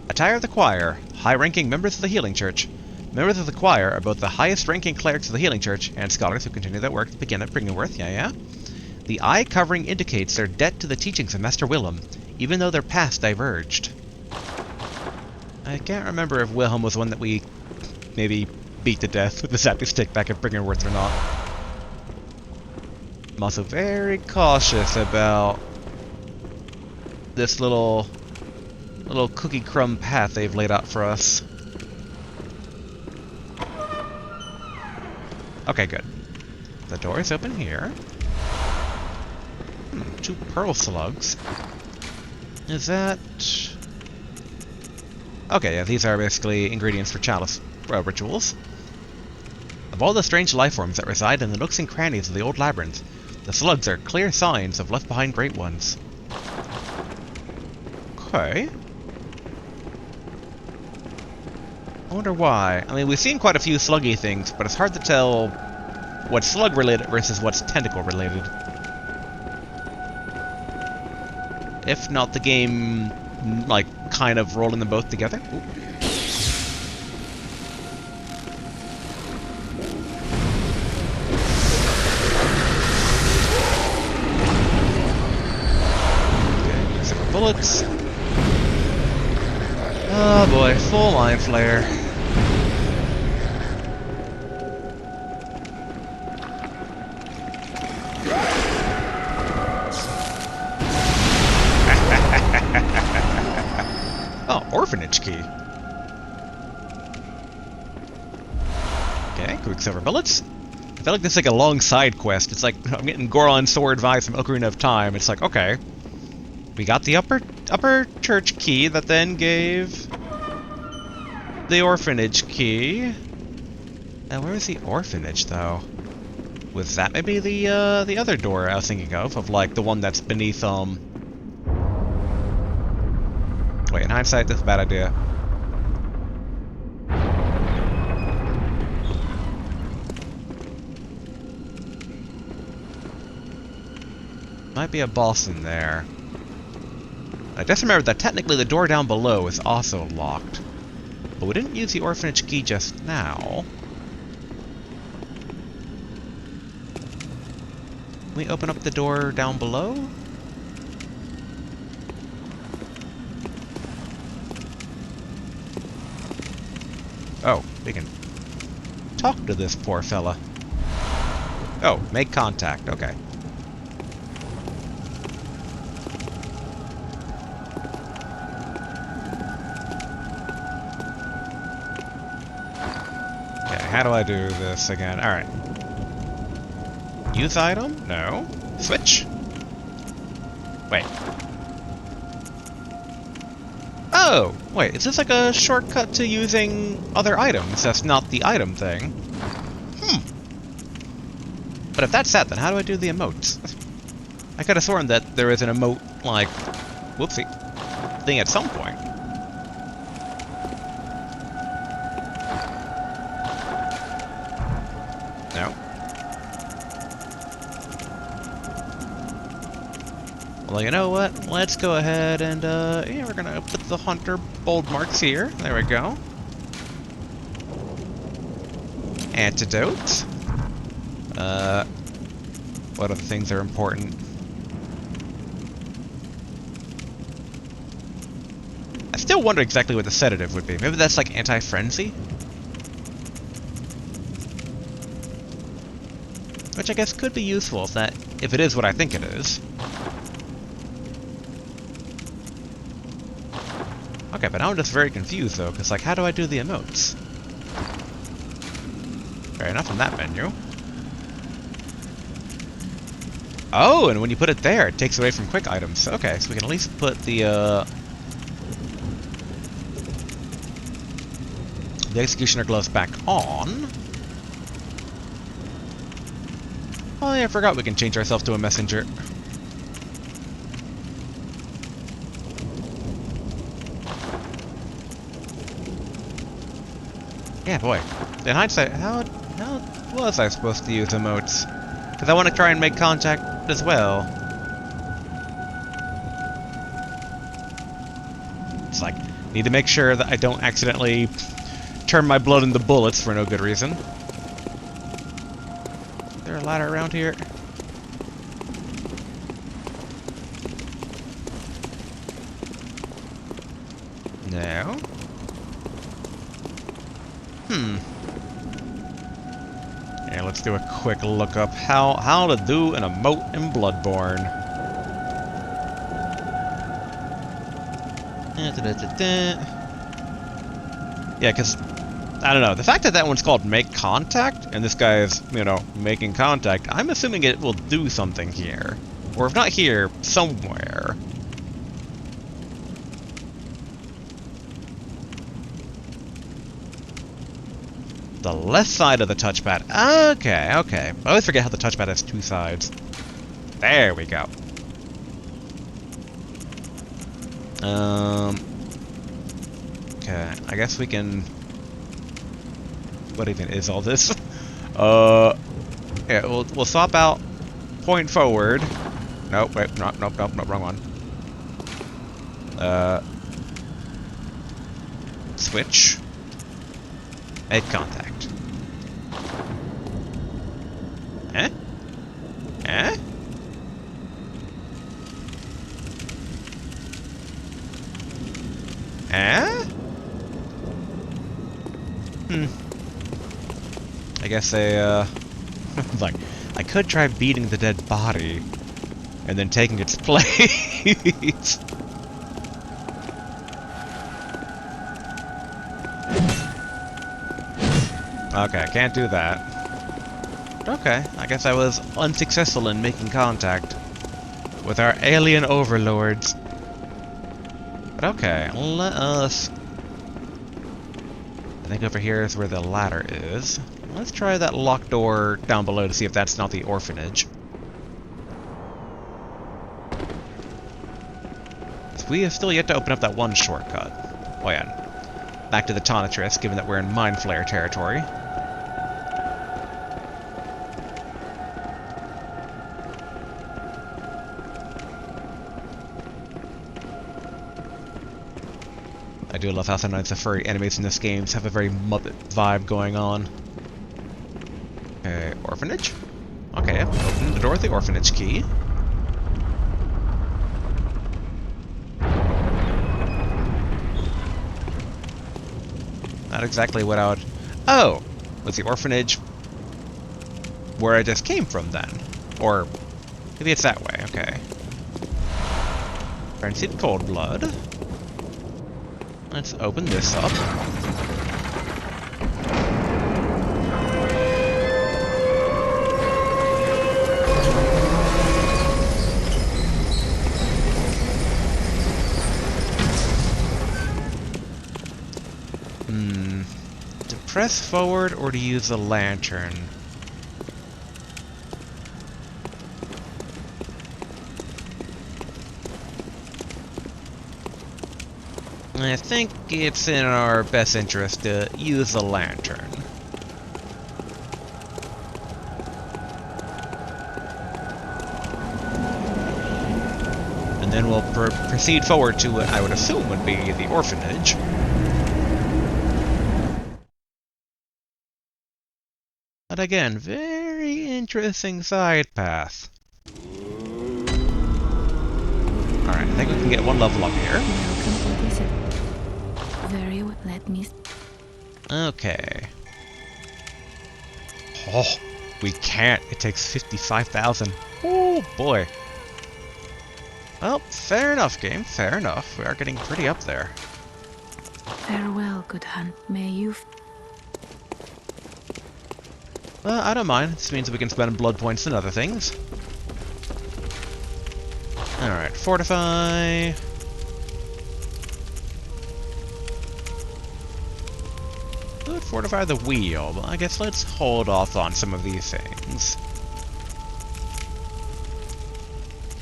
Attire of the choir. High-ranking members of the Healing Church. Members of the choir are both the highest-ranking clerics of the Healing Church and scholars who continue that work to begin at Bringingworth. Yeah. The eye covering indicates their debt to the teachings of Master Willem, even though their paths diverged. I can't remember if Wilhelm was one that we maybe beat to death with the zappy stick back at Bringingworth or not. I'm also very cautious about this little cookie crumb path they've laid out for us. Okay, good. The door is open here. 2 pearl slugs. Is that... Okay, yeah, these are basically ingredients for chalice rituals. Of all the strange life forms that reside in the nooks and crannies of the old labyrinth, the slugs are clear signs of left-behind great ones. Okay. I wonder why. I mean, we've seen quite a few sluggy things, but it's hard to tell what's slug-related versus what's tentacle-related. If not the game, like, kind of rolling them both together. Ooh. Bullets. Oh boy, full Mind Flayer. Oh, orphanage key. Okay, Quicksilver bullets. I feel like this is like a long side quest. It's like I'm getting Goron sword vibes from Ocarina of Time. It's like, okay. We got the upper church key that then gave the orphanage key. Now, where is the orphanage, though? Was that maybe the other door I was thinking of like the one that's beneath Wait, in hindsight, that's a bad idea. Might be a boss in there. I just remembered that technically the door down below is also locked. But we didn't use the orphanage key just now. Can we open up the door down below? Oh, we can talk to this poor fella. Oh, make contact, okay. How do I do this again? Alright. Use item? No. Switch? Wait. Oh! Wait, is this like a shortcut to using other items? That's not the item thing. But if that's that, then how do I do the emotes? I could have sworn that there is an emote, like, whoopsie, thing at some point. No. Well, you know what? Let's go ahead and, yeah, we're gonna put the hunter bold marks here. There we go. Antidote. What other things are important? I still wonder exactly what the sedative would be. Maybe that's like anti-frenzy? Which I guess could be useful if it is what I think it is. Okay, but now I'm just very confused though, because like, how do I do the emotes? Fair enough on that menu. Oh, and when you put it there, it takes away from quick items. Okay, so we can at least put the Executioner gloves back on. Oh yeah, I forgot we can change ourselves to a messenger. Yeah, boy. In hindsight, how was I supposed to use emotes? Because I want to try and make contact as well. It's like, need to make sure that I don't accidentally turn my blood into bullets for no good reason. Is there a ladder around here? No. Yeah, let's do a quick look up how to do an emote in Bloodborne. Yeah, because I don't know. The fact that that one's called Make Contact, and this guy is, you know, making contact, I'm assuming it will do something here. Or if not here, somewhere. The left side of the touchpad. Okay, okay. I always forget how the touchpad has two sides. There we go. Okay, I guess we can... What even is all this? Yeah, we'll swap out point forward. Nope, wait, nope, wrong one. Switch. Make contact. Eh? Eh? Eh? I guess like, I could try beating the dead body, and then taking its place. Okay, I can't do that. Okay, I guess I was unsuccessful in making contact with our alien overlords. But okay, let us... I think over here is where the ladder is. Let's try that locked door down below to see if that's not the orphanage. We have still yet to open up that one shortcut. Oh yeah. Back to the Tonitrus, given that we're in Mind Flayer territory. I do love how sometimes the furry enemies in this game have a very Muppet vibe going on. Okay, orphanage? Okay, open the door with the orphanage key. Not exactly what I would... Oh! Was the orphanage where I just came from then? Or maybe it's that way, okay. Frenzied Cold Blood. Let's open this up. To press forward or to use the lantern? I think it's in our best interest to use the lantern. And then we'll proceed forward to what I would assume would be the orphanage. But again, very interesting side path. Alright, I think we can get one level up here. Very well, let me... Okay. Oh, we can't. It takes 55,000. Oh, boy. Well, fair enough, game. Fair enough. We are getting pretty up there. Farewell, good hunt. May you... I don't mind. This means we can spend blood points and other things. Alright, fortify. Could fortify the wheel, but I guess let's hold off on some of these things.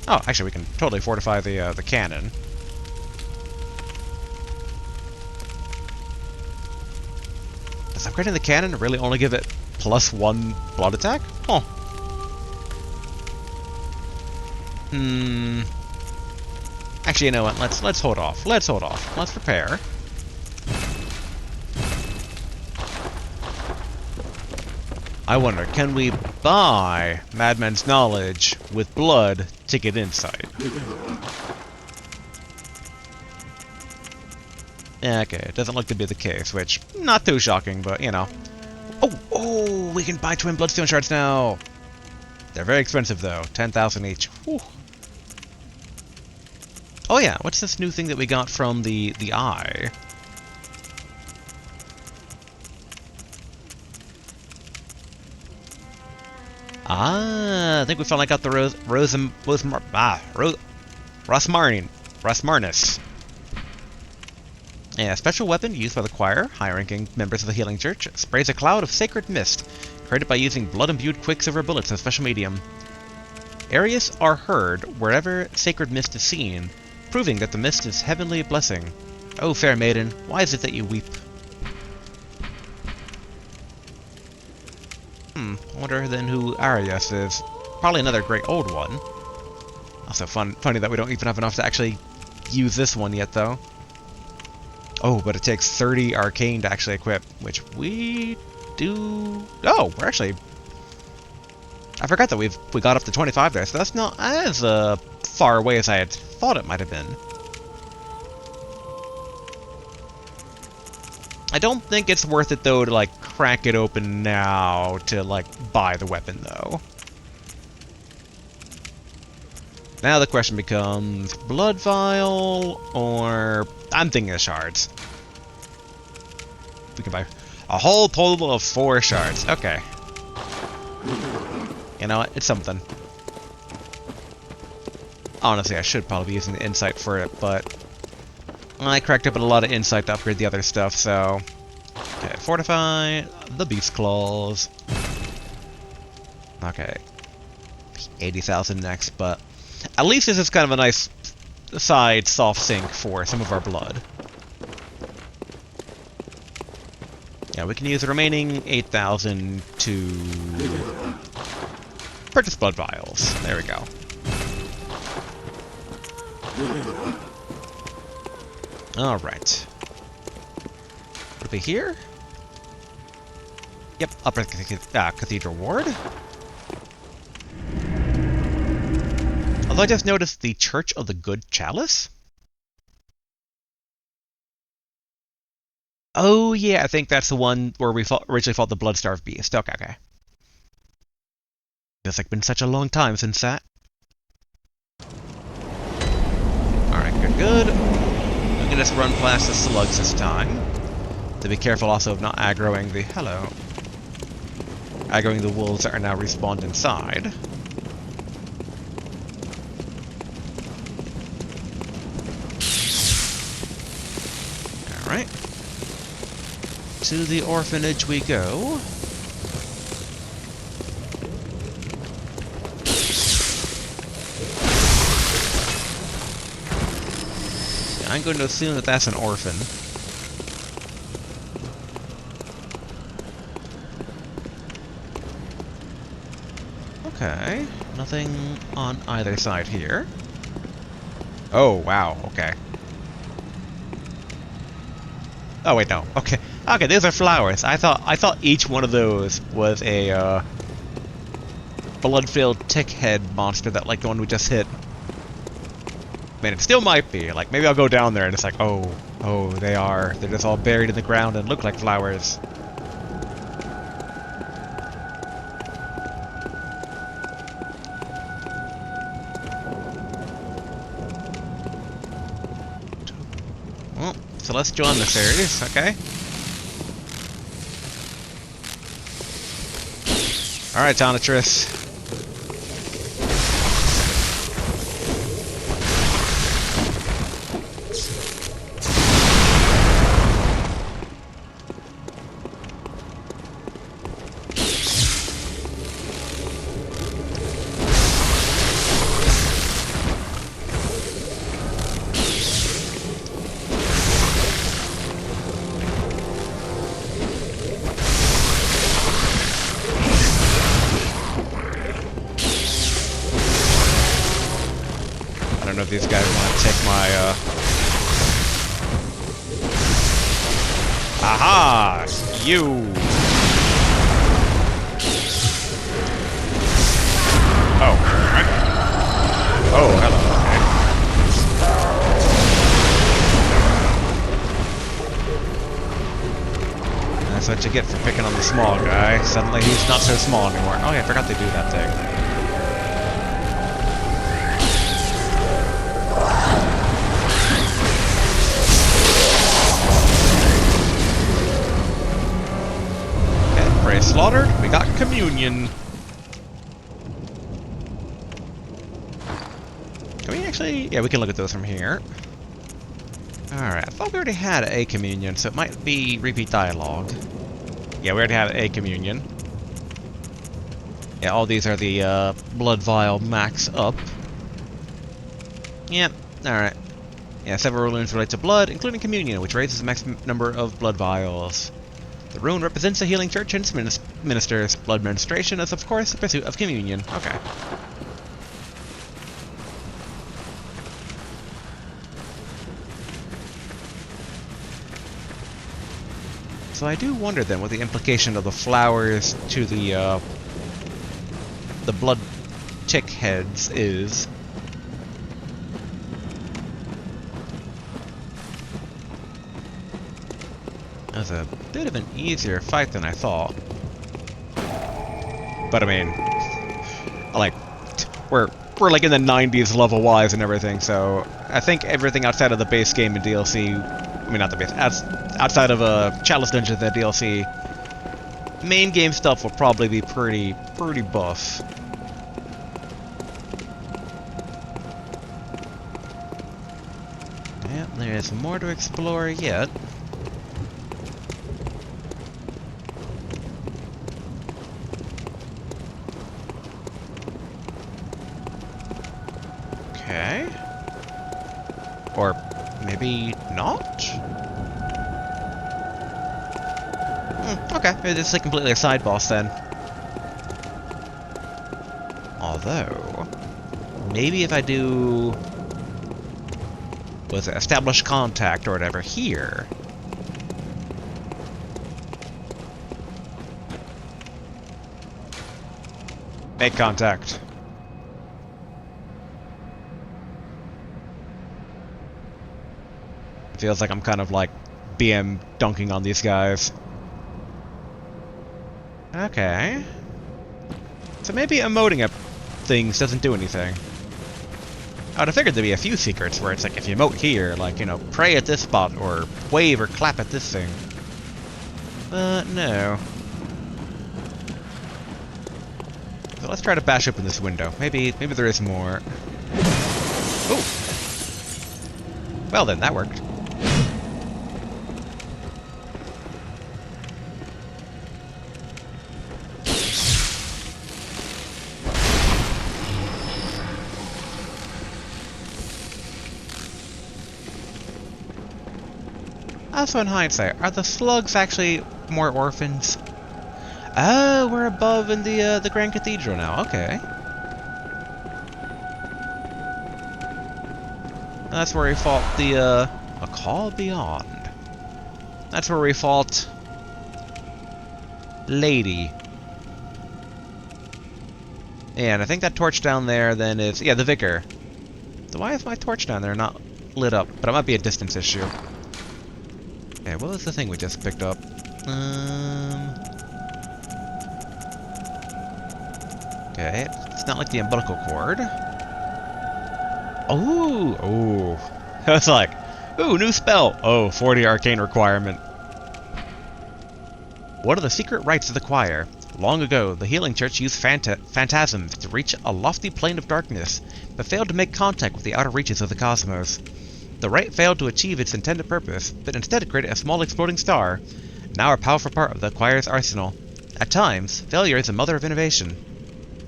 Oh, actually, we can totally fortify the cannon. Does upgrading the cannon really only give it +1 blood attack? Huh. Actually, you know what? Let's hold off. Let's hold off. Let's prepare. I wonder, can we buy Madman's Knowledge with blood to get insight? Yeah, okay, it doesn't look to be the case, which, not too shocking, but, you know. Oh, we can buy twin bloodstone shards now! They're very expensive, though. 10,000 each. Whew. Oh yeah, what's this new thing that we got from the eye? Ah, I think we finally got the Rosmarnis. A special weapon used by the choir, high-ranking members of the Healing Church, sprays a cloud of sacred mist, created by using blood-imbued Quicksilver bullets as a special medium. Areas are heard wherever sacred mist is seen, proving that the mist is heavenly blessing. Oh, fair maiden, why is it that you weep? I wonder then who Arias is. Probably another great old one. Also funny that we don't even have enough to actually use this one yet, though. Oh, but it takes 30 arcane to actually equip, which we do... Oh, we're actually... I forgot that we got up to 25 there, so that's not as far away as I had thought it might have been. I don't think it's worth it, though, to, like, crack it open now to, like, buy the weapon, though. Now the question becomes, blood vial, or... I'm thinking of shards. We can buy a whole total of 4 shards. Okay. You know what? It's something. Honestly, I should probably be using the insight for it, but... I cracked open a lot of insight to upgrade the other stuff, so... Okay, fortify the beast claws. Okay. 80,000 next, but... At least this is kind of a nice side soft sink for some of our blood. Yeah, we can use the remaining 8,000 to... purchase blood vials. There we go. Alright. Would it be here? Yep, upper Cathedral Ward. Although I just noticed the Church of the Good Chalice? Oh yeah, I think that's the one where we originally fought the Bloodstarved Beast. Okay, okay. It's like been such a long time since that. Alright, good. We can just run past the slugs this time. To be careful also of not aggroing the... Hello. Aggroing the wolves that are now respawned inside. Alright. To the orphanage we go. I'm going to assume that that's an orphan. Okay, nothing on either side here. Oh, wow, okay. Oh wait, no. Okay. Okay, those are flowers. I thought each one of those was a blood-filled tick head monster that like the one we just hit. I mean, it still might be. Like, maybe I'll go down there and it's like, oh, they are. They're just all buried in the ground and look like flowers. Well, Celestial Emissaries, okay. Alright, Tonatress. these guys want to take my, Aha! You! Oh, alright. Oh, hello. Okay. That's what you get for picking on the small guy. Suddenly he's not so small anymore. Oh yeah, I forgot to do that thing. Slaughtered, we got communion. Can we actually... Yeah, we can look at those from here. Alright, I thought we already had a communion, so it might be repeat dialogue. Yeah, we already have a communion. Yeah, all these are the blood vial max up. Yep, alright. Yeah, several runes relate to blood, including communion, which raises the max number of blood vials. The rune represents the healing church and its ministers. Blood ministration is, of course, the pursuit of communion. Okay. So I do wonder then what the implication of the flowers to the blood tick heads is. That was a bit of an easier fight than I thought. But I mean, like, we're like in the 90s level-wise and everything, so I think everything outside of the base game and DLC, I mean not the base, outside of Chalice Dungeon and the DLC, main game stuff will probably be pretty buff. Yeah, there's more to explore yet. Okay. Or maybe not? Okay, maybe this is like completely a side boss then. Although, maybe if I do... was it establish contact or whatever here? Make contact. Feels like I'm kind of like BM dunking on these guys. Okay. So maybe emoting at things doesn't do anything. I would have figured there'd be a few secrets where it's like if you emote here, like, you know, pray at this spot or wave or clap at this thing. But no. So let's try to bash open this window. Maybe there is more. Ooh. Well then, that worked. Also, in hindsight, are the slugs actually more orphans? Oh, we're above in the Grand Cathedral now. Okay. That's where we fought the a call beyond. That's where we fought Lady. And I think that torch down there then is the Vicar. So why is my torch down there not lit up? But it might be a distance issue. Okay, what was the thing we just picked up? Okay, it's not like the umbilical cord. Oh, oh. It's like, ooh, new spell. Oh, 40 arcane requirement. What are the secret rites of the choir? Long ago, the healing church used phantasms to reach a lofty plane of darkness, but failed to make contact with the outer reaches of the cosmos. The rite failed to achieve its intended purpose, but instead created a small exploding star, now a powerful part of the choir's arsenal. At times, failure is the mother of innovation.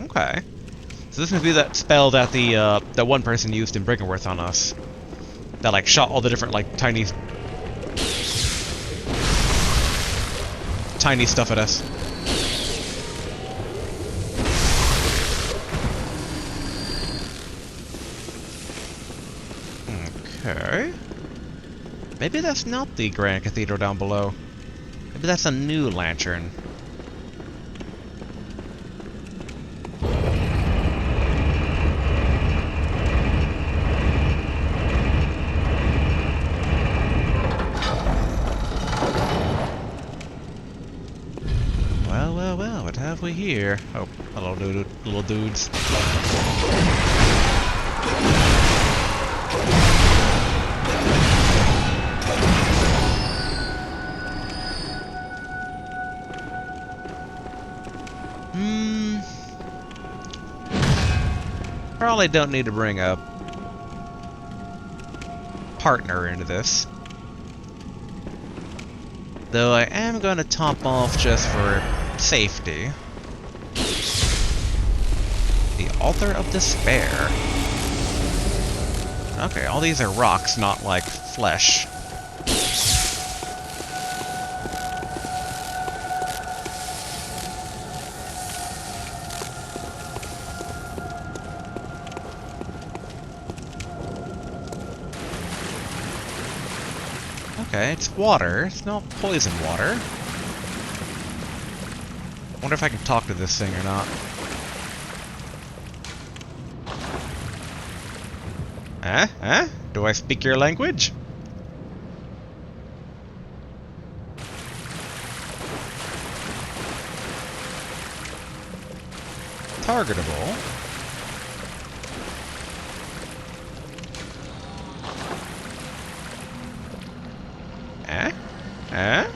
Okay. So this must be that spell that that one person used in Briggenworth on us. That like shot all the different like tiny stuff at us. Okay. Maybe that's not the Grand Cathedral down below. Maybe that's a new lantern. Well, well, well, what have we here? Oh, hello, little dudes. Probably don't need to bring a partner into this. Though I am going to top off just for safety. The Altar of Despair. Okay, all these are rocks, not like flesh. Okay, it's water. It's not poison water. Wonder if I can talk to this thing or not. Huh? Huh? Do I speak your language? Targetable. Eh? Eh?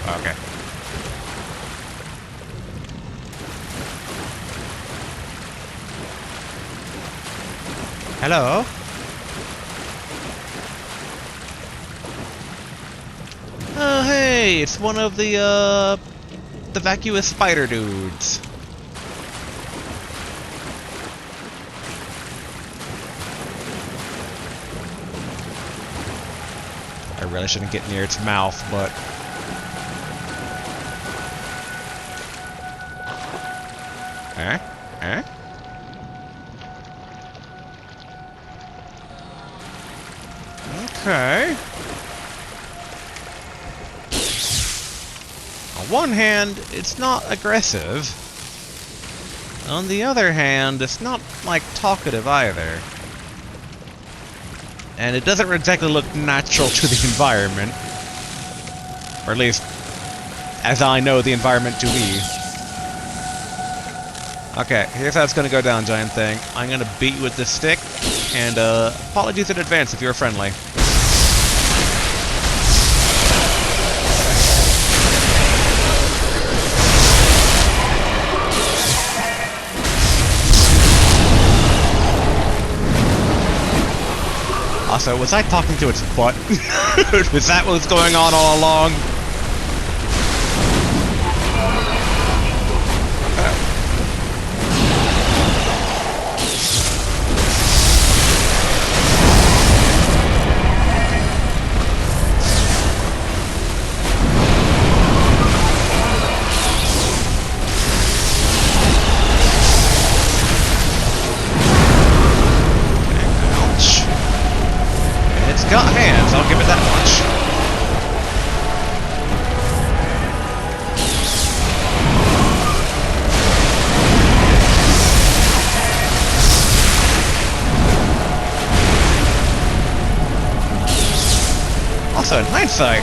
Okay. Hello? Oh, hey, it's one of the vacuous spider dudes. I really shouldn't get near its mouth, but... Eh? Eh? Okay. On one hand, it's not aggressive. On the other hand, it's not, like, talkative either. And it doesn't exactly look natural to the environment. Or at least, as I know the environment to be. Okay, here's how it's gonna go down, giant thing. I'm gonna beat you with this stick, and apologies in advance if you're friendly. Also, was I talking to its butt? Was that what was going on all along? Got hands, I'll give it that much. Also, in hindsight,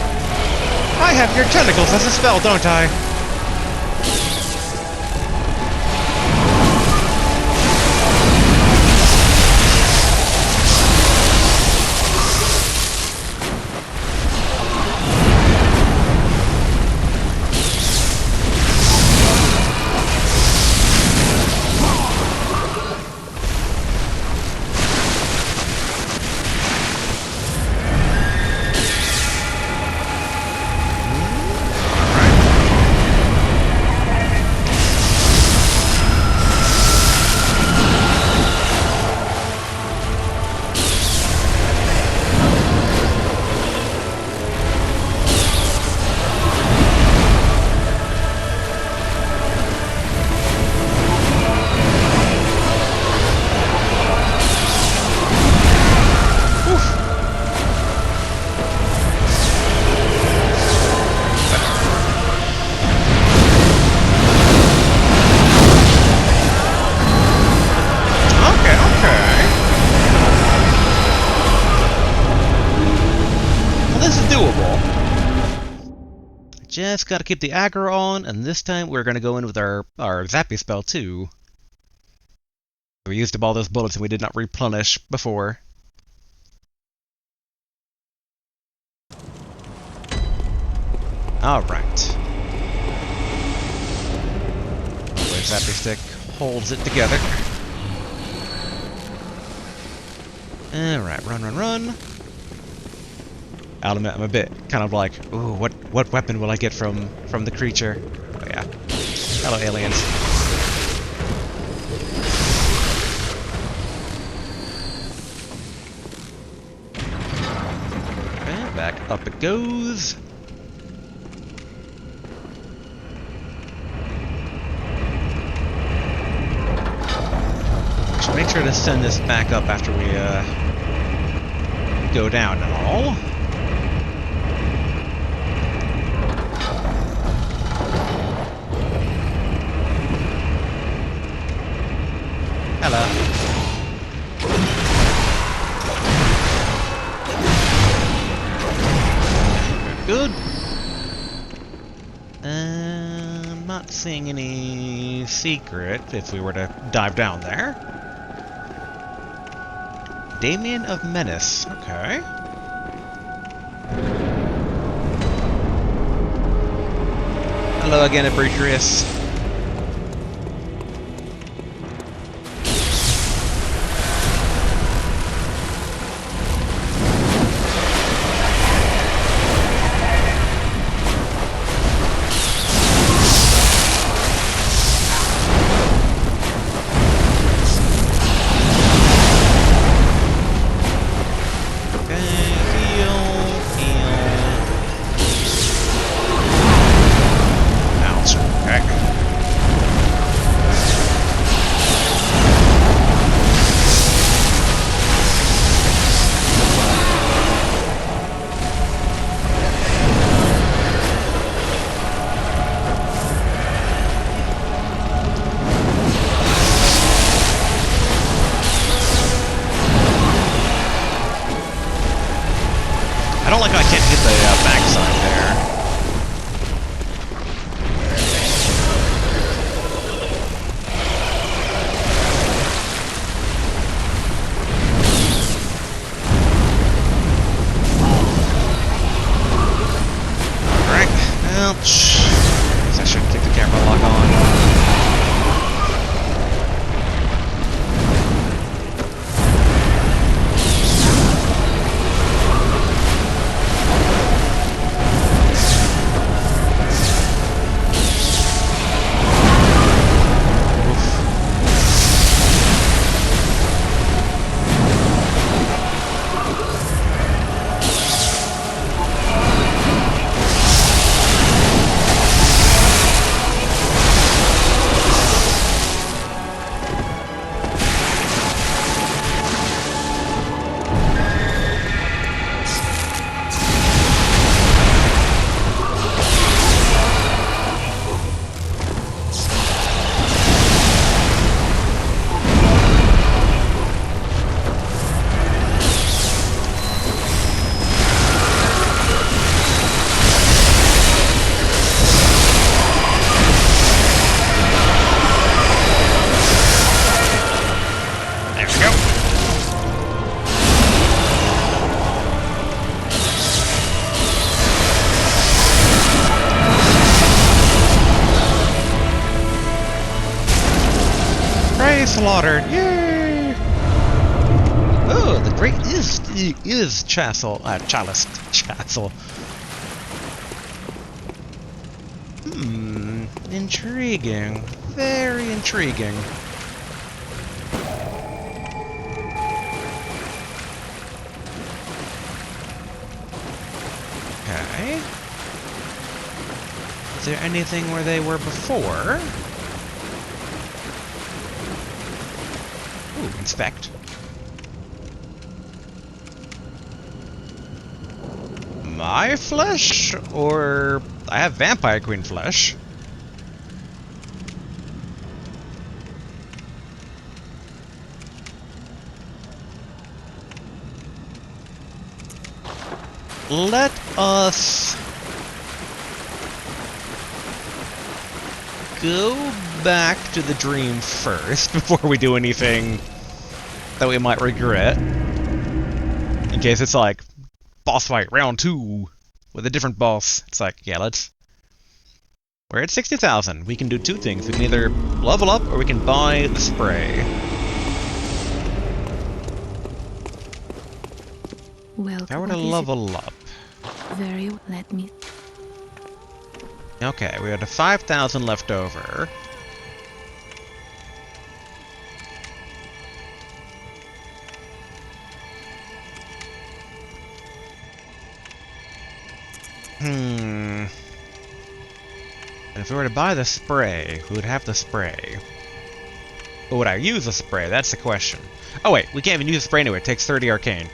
I have your tentacles as a spell, don't I? this is doable. Just gotta keep the aggro on, and this time we're gonna go in with our zappy spell too. We used up all those bullets and we did not replenish before. Alright. The zappy stick holds it together. Alright, run, run, run. I'll admit, I'm a bit kind of like, ooh, what weapon will I get from the creature? Oh yeah. Hello, aliens. Okay, back up it goes. Should make sure to send this back up after we go down and all. Hello. Good. I'm not seeing any secret if we were to dive down there. Damien of Menace. Okay. Hello again, Abritrius. I don't like how I can't hit the backside there. Alright, ouch. Guess I should keep the camera lock on. Slaughtered! Yay! Oh, the great is Chalice. Intriguing. Very intriguing. Okay. Is there anything where they were before? Ooh, inspect. My flesh? Or I have Vampire Queen flesh. let us go back to the dream first before we do anything that we might regret. In case it's like, boss fight, round 2, with a different boss. It's like, yeah, let's... We're at 60,000. We can do two things. We can either level up, or we can buy the spray. Welcome. If I were to level up... Very well. Let me... Okay, we had a 5,000 left over. And if we were to buy the spray, who would have the spray? Or would I use the spray? That's the question. Oh wait, we can't even use the spray anyway. It takes 30 arcane.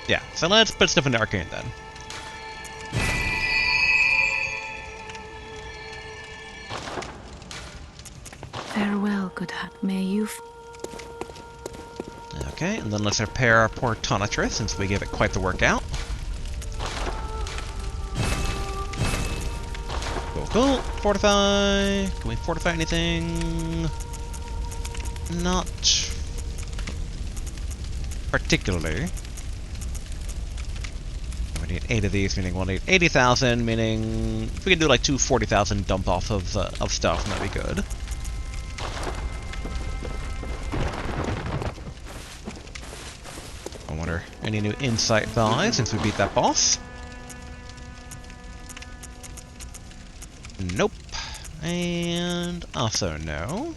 Yeah, so let's put stuff into arcane then. Farewell, good hunt. May you... Okay, and then let's repair our poor Tonitress, since we gave it quite the workout. Cool. Fortify. Can we fortify anything? Not particularly. We need 8 of these, meaning we'll need 80,000, meaning if we can do like 240,000 dump off of stuff, that'd be good. I wonder, any new insight buys since we beat that boss? Nope. And also no.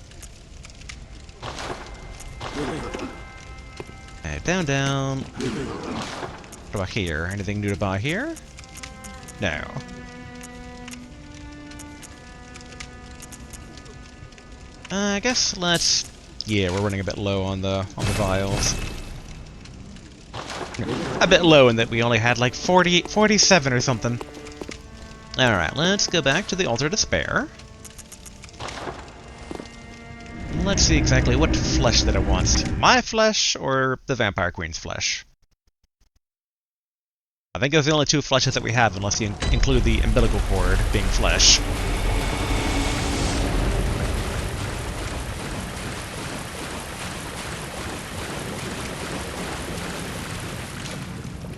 And down. What about here? Anything new to buy here? No. I guess let's... Yeah, we're running a bit low on the vials. A bit low in that we only had like 47 or something. Alright, let's go back to the Altar of Despair. Let's see exactly what flesh that it wants. My flesh or the Vampire Queen's flesh? I think those are the only two fleshes that we have, unless you include the umbilical cord being flesh.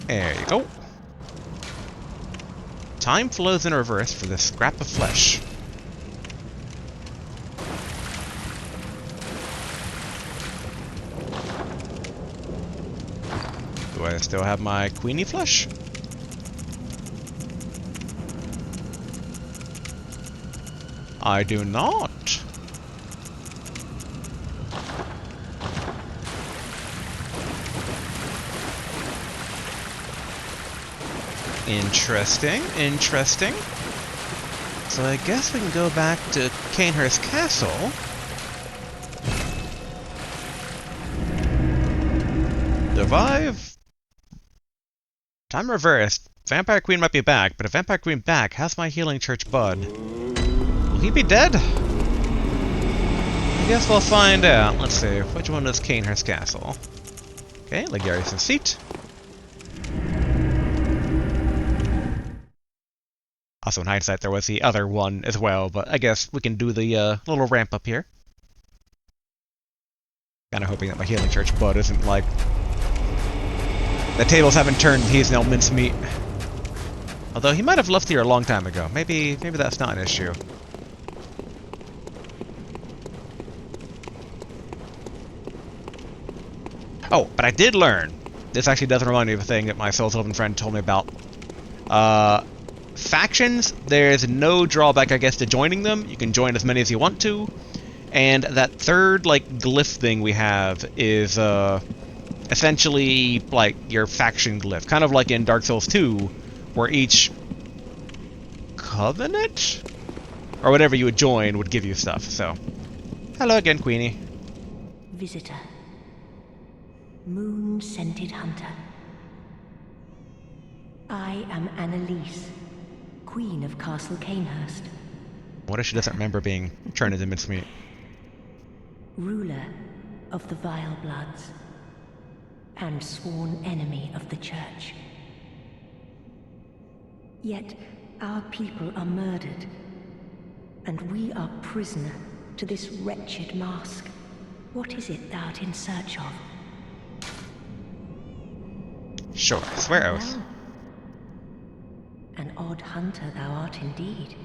There you go. Time flows in reverse for this scrap of flesh. Do I still have my Queenie flesh? I do not. Interesting, interesting. So I guess we can go back to Canehurst Castle. Revive. Time reversed. Vampire Queen might be back, but if Vampire Queen back, how's my Healing Church bud? Will he be dead? I guess we'll find out. Let's see, which one is Canehurst Castle? Okay, Legarius' seat. Also, in hindsight, there was the other one as well, but I guess we can do the little ramp up here. Kinda hoping that my Healing Church bud isn't like... The tables haven't turned, he's now mincemeat. Although he might have left here a long time ago. Maybe that's not an issue. Oh, but I did learn. This actually does remind me of a thing that my Souls 11 friend told me about. Factions, there's no drawback, I guess, to joining them. You can join as many as you want to. And that third, like, glyph thing we have is, essentially, like, your faction glyph. Kind of like in Dark Souls 2, where each covenant? Or whatever you would join would give you stuff, so... Hello again, Queenie. Visitor. Moon-scented hunter. I am Annalise, Queen of Castle Canehurst. What if she doesn't remember being turned into mincemeat? Ruler of the Vile Bloods. and sworn enemy of the Church. Yet our people are murdered, and we are prisoner to this wretched mask. What is it thou art in search of? Sure, swear oath. Well, an odd hunter thou art indeed.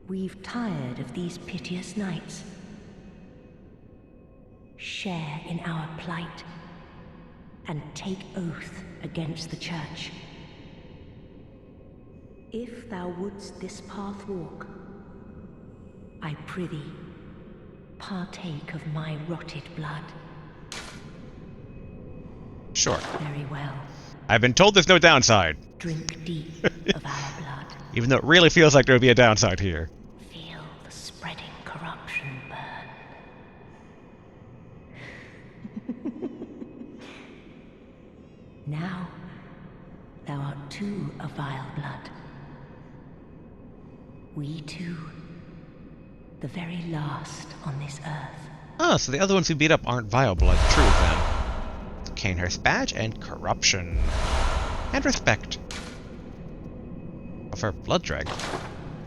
We've tired of these piteous nights. Share in our plight, and take oath against the Church. If thou wouldst this path walk, I prithee, partake of my rotted blood. Sure. Very well. I've been told there's no downside. Drink deep of our blood. Even though it really feels like there would be a downside here. Feel the spreading corruption burn. Now, thou art too a vile blood. We two, the very last on this earth. Oh, so the other ones who beat up aren't vile blood. True, then. Canehurst badge and corruption. And respect. For blood drag.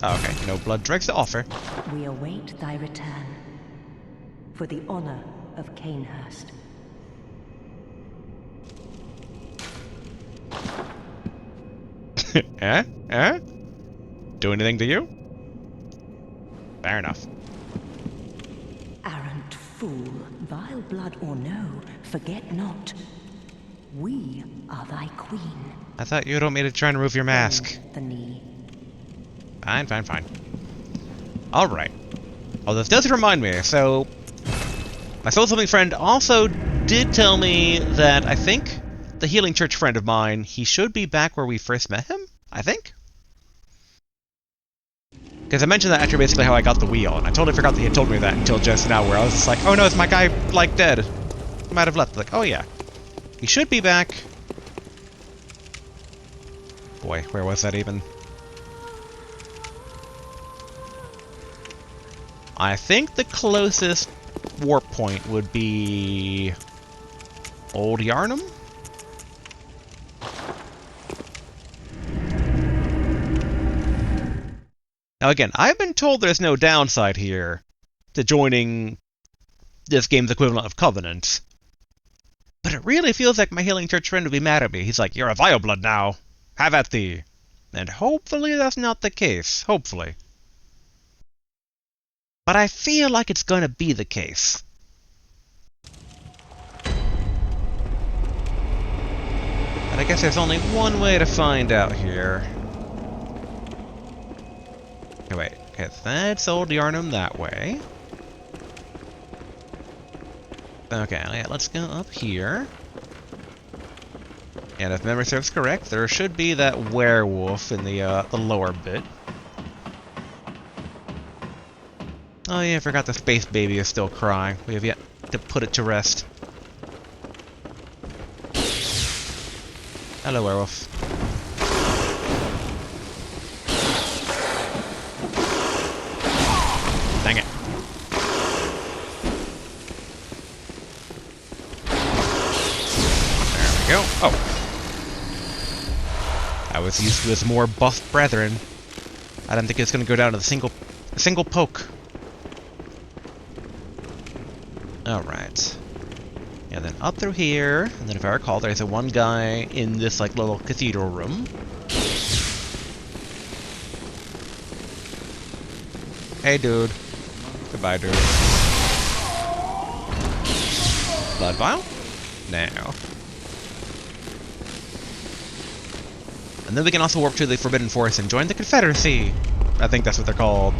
Oh, okay, no blood dregs to offer. We await thy return, for the honor of Canehurst. Eh? Do anything to you? Fair enough. Arrant fool, vile blood or no, forget not. We are thy queen. I thought you told me to try and remove your mask. Bend the knee. Fine. Alright. Oh, this does remind me, so... my soul something friend also did tell me that I think the Healing Church friend of mine, he should be back where we first met him, I think? Because I mentioned that after basically how I got the wheel, and I totally forgot that he had told me that until just now, where I was just like, oh no, is my guy, like, dead? He might have left. Like, oh yeah. He should be back. Boy, where was that even? I think the closest warp point would be... Old Yarnum? Now again, I've been told there's no downside here to joining this game's equivalent of Covenant. But it really feels like my Healing Church friend would be mad at me. He's like, you're a vile blood now. Have at thee. And hopefully that's not the case. Hopefully. But I feel like it's gonna be the case. But I guess there's only one way to find out here. Okay, wait. Okay, that's Old Yarnum that way. Okay, yeah, let's go up here. And if memory serves correct, there should be that werewolf in the lower bit. Oh yeah, I forgot the space baby is still crying. We have yet to put it to rest. Hello, werewolf. Dang it. There we go. Oh. I was used to his more buff brethren. I didn't think it was going to go down to the single poke. Alright. Yeah, then up through here, and then if I recall, there's a one guy in this, like, little cathedral room. Hey, dude. Goodbye, dude. Blood vial? Now. And then we can also warp to the Forbidden Forest and join the Confederacy! I think that's what they're called.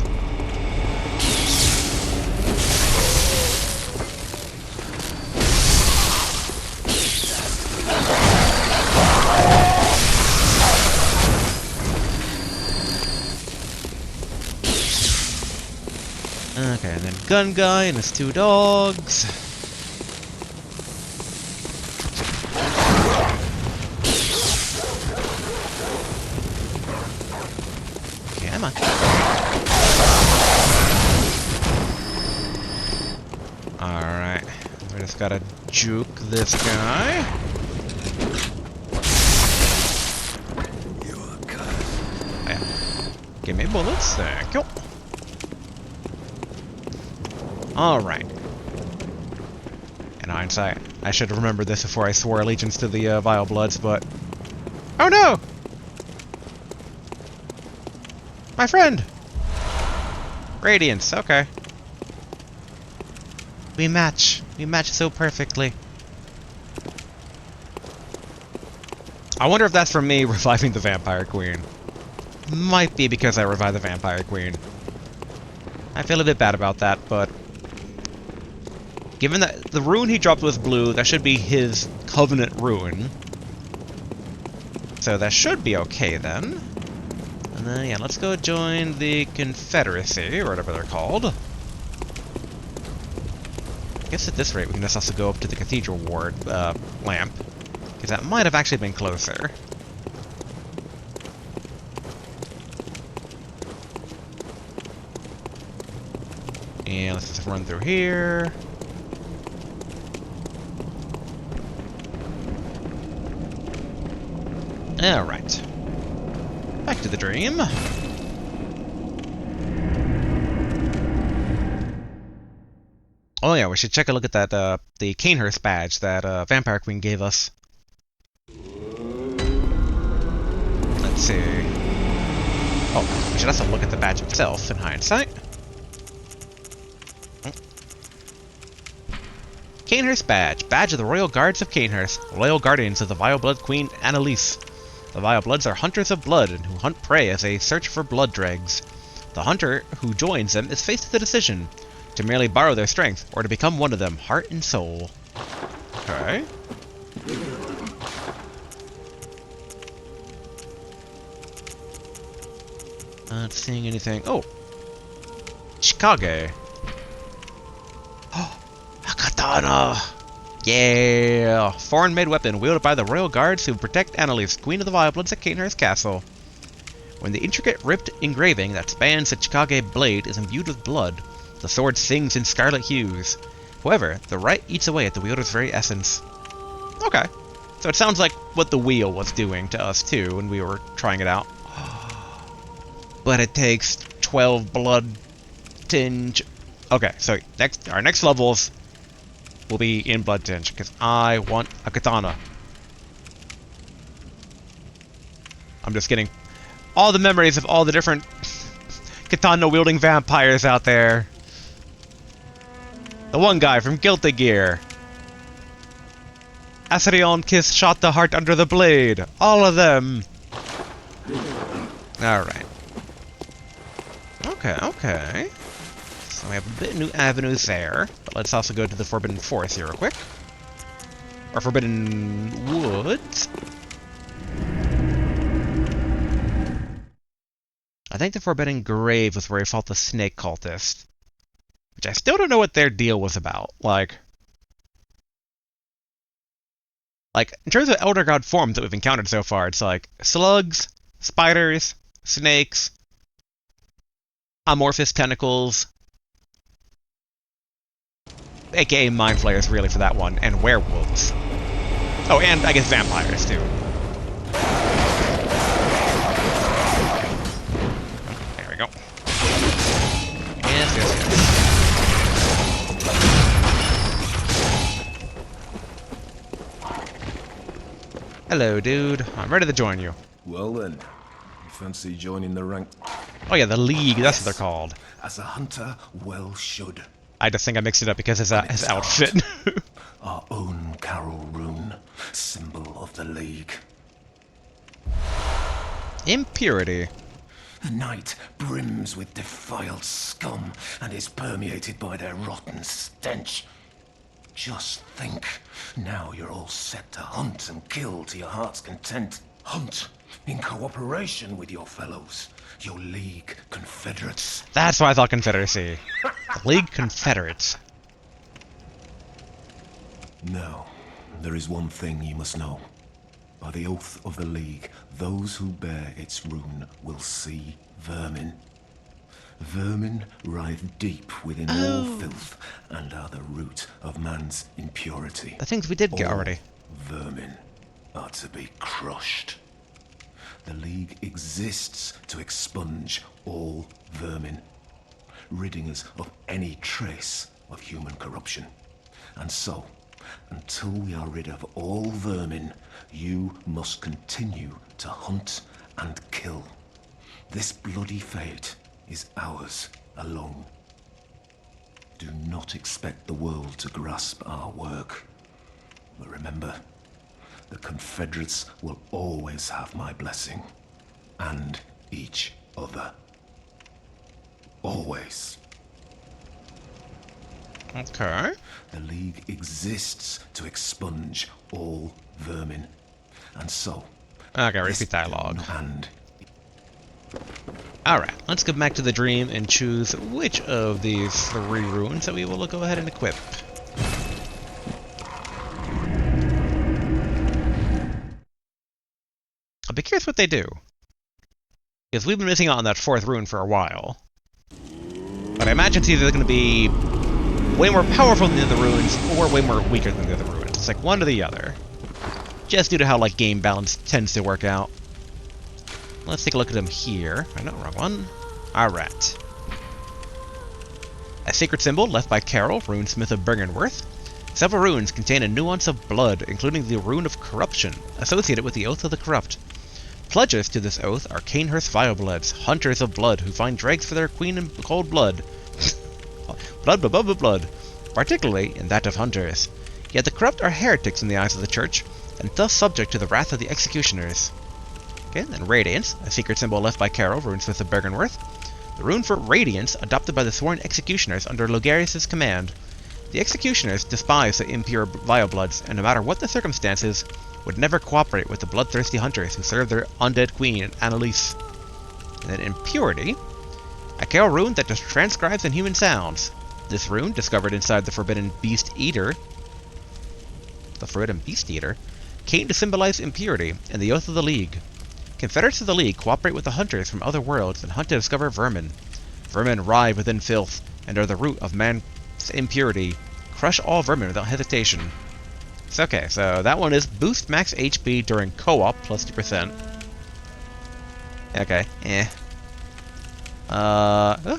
Okay, and then gun guy and his two dogs. Okay, come on. Just gotta juke this guy. You are cursed. Yeah. Give me bullets. Thank you. Alright. In hindsight, I should have remembered this before I swore allegiance to the Vile Bloods, but... Oh no! My friend! Radiance, okay. We match. We match so perfectly. I wonder if that's from me reviving the Vampire Queen. Might be because I revived the Vampire Queen. I feel a bit bad about that, but... Given that the rune he dropped was blue, that should be his Covenant rune. So that should be okay then. And then, yeah, let's go join the Confederacy, or whatever they're called. I guess at this rate we can just also go up to the Cathedral Ward lamp. Because that might have actually been closer. And let's just run through here. Alright. Back to the dream. Oh yeah, we should check a look at that, the Canehurst badge that Vampire Queen gave us. Let's see. Oh, we should also look at the badge itself in hindsight. Canehurst badge. Badge of the Royal Guards of Canehurst. Loyal guardians of the Vile Blood Queen Annalise. The Vile Bloods are hunters of blood and who hunt prey as they search for blood dregs. The hunter who joins them is faced with the decision to merely borrow their strength or to become one of them, heart and soul. Okay. Not seeing anything. Oh! Chicago. Oh! A katana! Yeah! Foreign-made weapon wielded by the Royal Guards who protect Annalise, Queen of the Vile Bloods at Canehurst Castle. When the intricate ripped engraving that spans the Chicago blade is imbued with blood, the sword sings in scarlet hues. However, the rite eats away at the wielder's very essence. Okay. So it sounds like what the wheel was doing to us too when we were trying it out. But it takes 12 blood tinge. Okay, so our next levels will be in blood tinge, because I want a katana. I'm just getting all the memories of all the different katana-wielding vampires out there. The one guy from Guilty Gear. Asrion Kiss shot the heart under the blade. All of them. Alright. Okay. So we have a bit new avenues there. But let's also go to the Forbidden Forest here real quick. Or Forbidden Woods. I think the Forbidden Grave was where we fought the Snake Cultist. Which I still don't know what their deal was about. Like, in terms of Elder God forms that we've encountered so far, it's like slugs, spiders, snakes, amorphous tentacles, aka mind flayers really for that one, and werewolves. Oh, and I guess vampires too. There we go. Yes. Hello, dude. I'm ready to join you. Well then, you fancy joining the rank? Oh yeah, the League. That's what they're called. As a hunter, well should. I just think I mixed it up because his outfit. Our own Carol rune, symbol of the League. Impurity. The night brims with defiled scum and is permeated by their rotten stench. Just think, now you're all set to hunt and kill to your heart's content. Hunt in cooperation with your fellows, your League Confederates. That's why I thought Confederacy. The League Confederates. Now, there is one thing you must know. By the oath of the League, those who bear its rune will see vermin. Vermin writhe deep within all filth and are the root of man's impurity. The things we did get All already. vermin are to be crushed. The League exists to expunge all vermin, ridding us of any trace of human corruption. And so, until we are rid of all vermin, you must continue to hunt and kill. This bloody fate is ours alone. Do not expect the world to grasp our work. But remember, the Confederates will always have my blessing. And each other. Always. Okay. The League exists to expunge all vermin. And so... Okay, repeat dialogue. And Alright, let's go back to the dream and choose which of these 3 runes that we will go ahead and equip. I'll be curious what they do. Because we've been missing out on that 4th rune for a while. But I imagine it's either going to be way more powerful than the other runes, or way more weaker than the other runes. It's like one or the other. Just due to how like game balance tends to work out. Let's take a look at them here. I know, wrong one. Alright. A secret symbol left by Carol, runesmith of Bergenworth. Several runes contain a nuance of blood, including the rune of corruption, associated with the Oath of the Corrupt. Pledges to this oath are Canehurst Vilebloods, hunters of blood who find dregs for their queen in cold blood. blood, particularly in that of hunters. Yet the corrupt are heretics in the eyes of the church, and thus subject to the wrath of the executioners. Okay, then Radiance, a secret symbol left by Carol, runesmith of Bergenworth. The rune for Radiance, adopted by the sworn executioners under Logarius' command. The executioners despise the impure Vilebloods, and no matter what the circumstances, would never cooperate with the bloodthirsty hunters who serve their undead queen, Annalise. And then Impurity, a Carol rune that just transcribes inhuman sounds. This rune, discovered inside the Forbidden Beast Eater, came to symbolize impurity and the Oath of the League. Confederates of the League cooperate with the hunters from other worlds and hunt to discover vermin. Vermin writhe within filth, and are the root of man's impurity. Crush all vermin without hesitation. So, okay, so that one is boost max HP during co-op, plus 2%. Okay,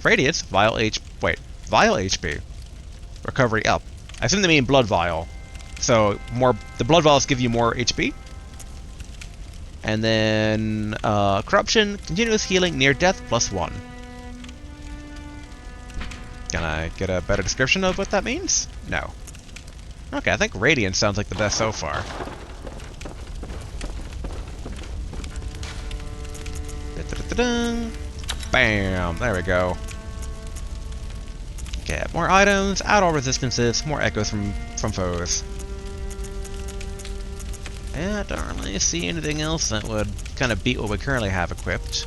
Radiance, Vile HP. Recovery up. I assume they mean Blood Vial. So, the Blood Vials give you more HP. And then, Corruption, continuous healing near death, plus 1. Can I get a better description of what that means? No. Okay, I think Radiance sounds like the best so far. Bam! There we go. Okay, more items, add all resistances, more echoes from foes. Yeah, I don't really see anything else that would kind of beat what we currently have equipped.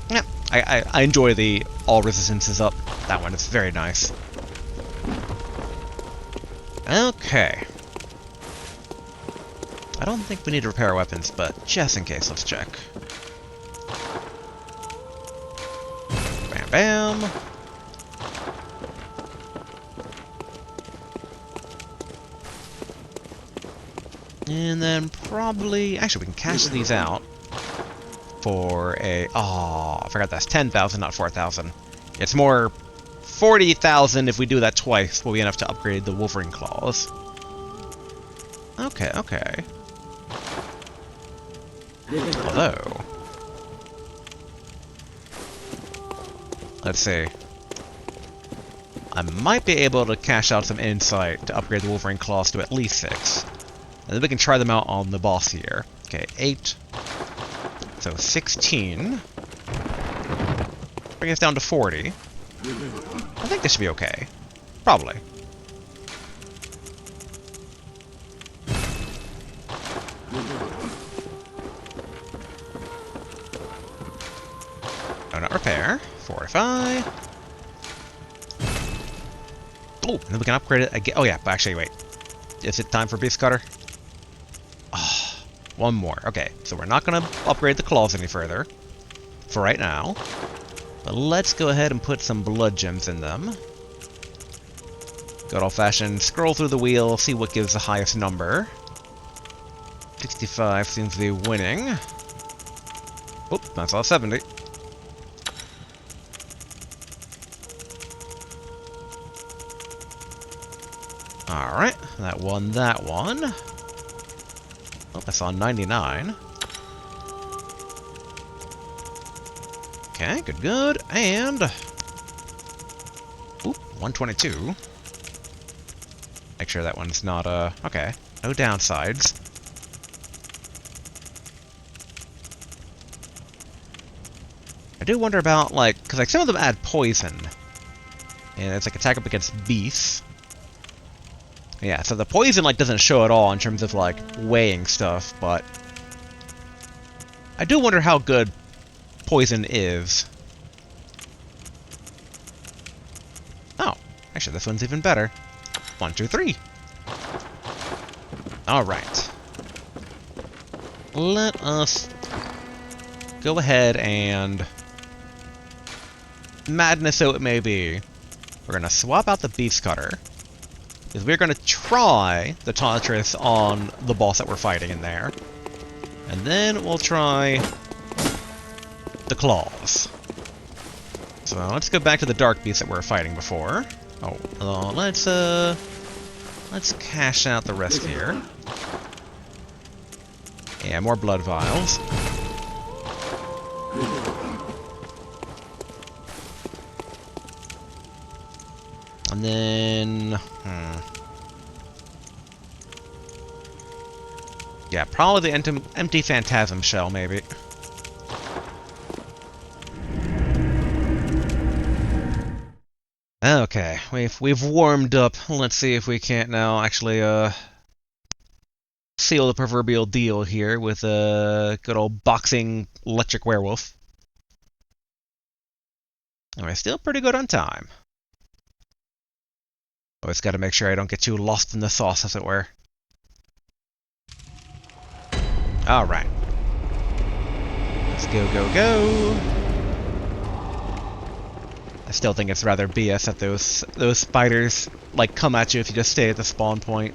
Yeah, I enjoy the all resistances up. That one is very nice. Okay. I don't think we need to repair our weapons, but just in case, let's check. Bam, bam. And then probably... Actually, we can cash these out for a... Oh, I forgot that's 10,000, not 4,000. It's more 40,000 if we do that twice. We'll be enough to upgrade the Wolverine Claws. Okay, okay. Although... Let's see. I might be able to cash out some insight to upgrade the Wolverine Claws to at least 6. And then we can try them out on the boss here. Okay, 8. So 16. Bring us down to 40. I think this should be okay. Probably. No, not repair. Fortify. Oh, and then we can upgrade it again. Oh yeah, but actually, wait. Is it time for Beast Cutter? Oh. One more. Okay, so we're not going to upgrade the claws any further for right now. But let's go ahead and put some blood gems in them. Good old-fashioned scroll through the wheel, see what gives the highest number. 65 seems to be winning. Oop, that's all 70. Alright, that won that one. Oh, I saw 99. Okay, good, good. And... oop, 122. Make sure that one's not, okay. No downsides. I do wonder about, like, because, like, some of them add poison. And it's, like, attack up against beasts. Yeah, so the poison, like, doesn't show at all in terms of, like, weighing stuff, but... I do wonder how good poison is. Oh, actually, this one's even better. 1, 2, 3. Alright. Let us go ahead and... madness so it may be. We're going to swap out the Beast Cutter. Because we're going to try the Tauntress on the boss that we're fighting in there. And then we'll try the Claws. So let's go back to the Dark Beast that we were fighting before. Oh, let's cash out the rest here. Yeah, more blood vials. And then... yeah, probably the empty Phantasm Shell, maybe. Okay, we've warmed up. Let's see if we can't now actually seal the proverbial deal here with a good old boxing electric werewolf. And we're still pretty good on time. Always got to make sure I don't get too lost in the sauce, as it were. Alright. Let's go, go, go! I still think it's rather BS that those spiders, like, come at you if you just stay at the spawn point.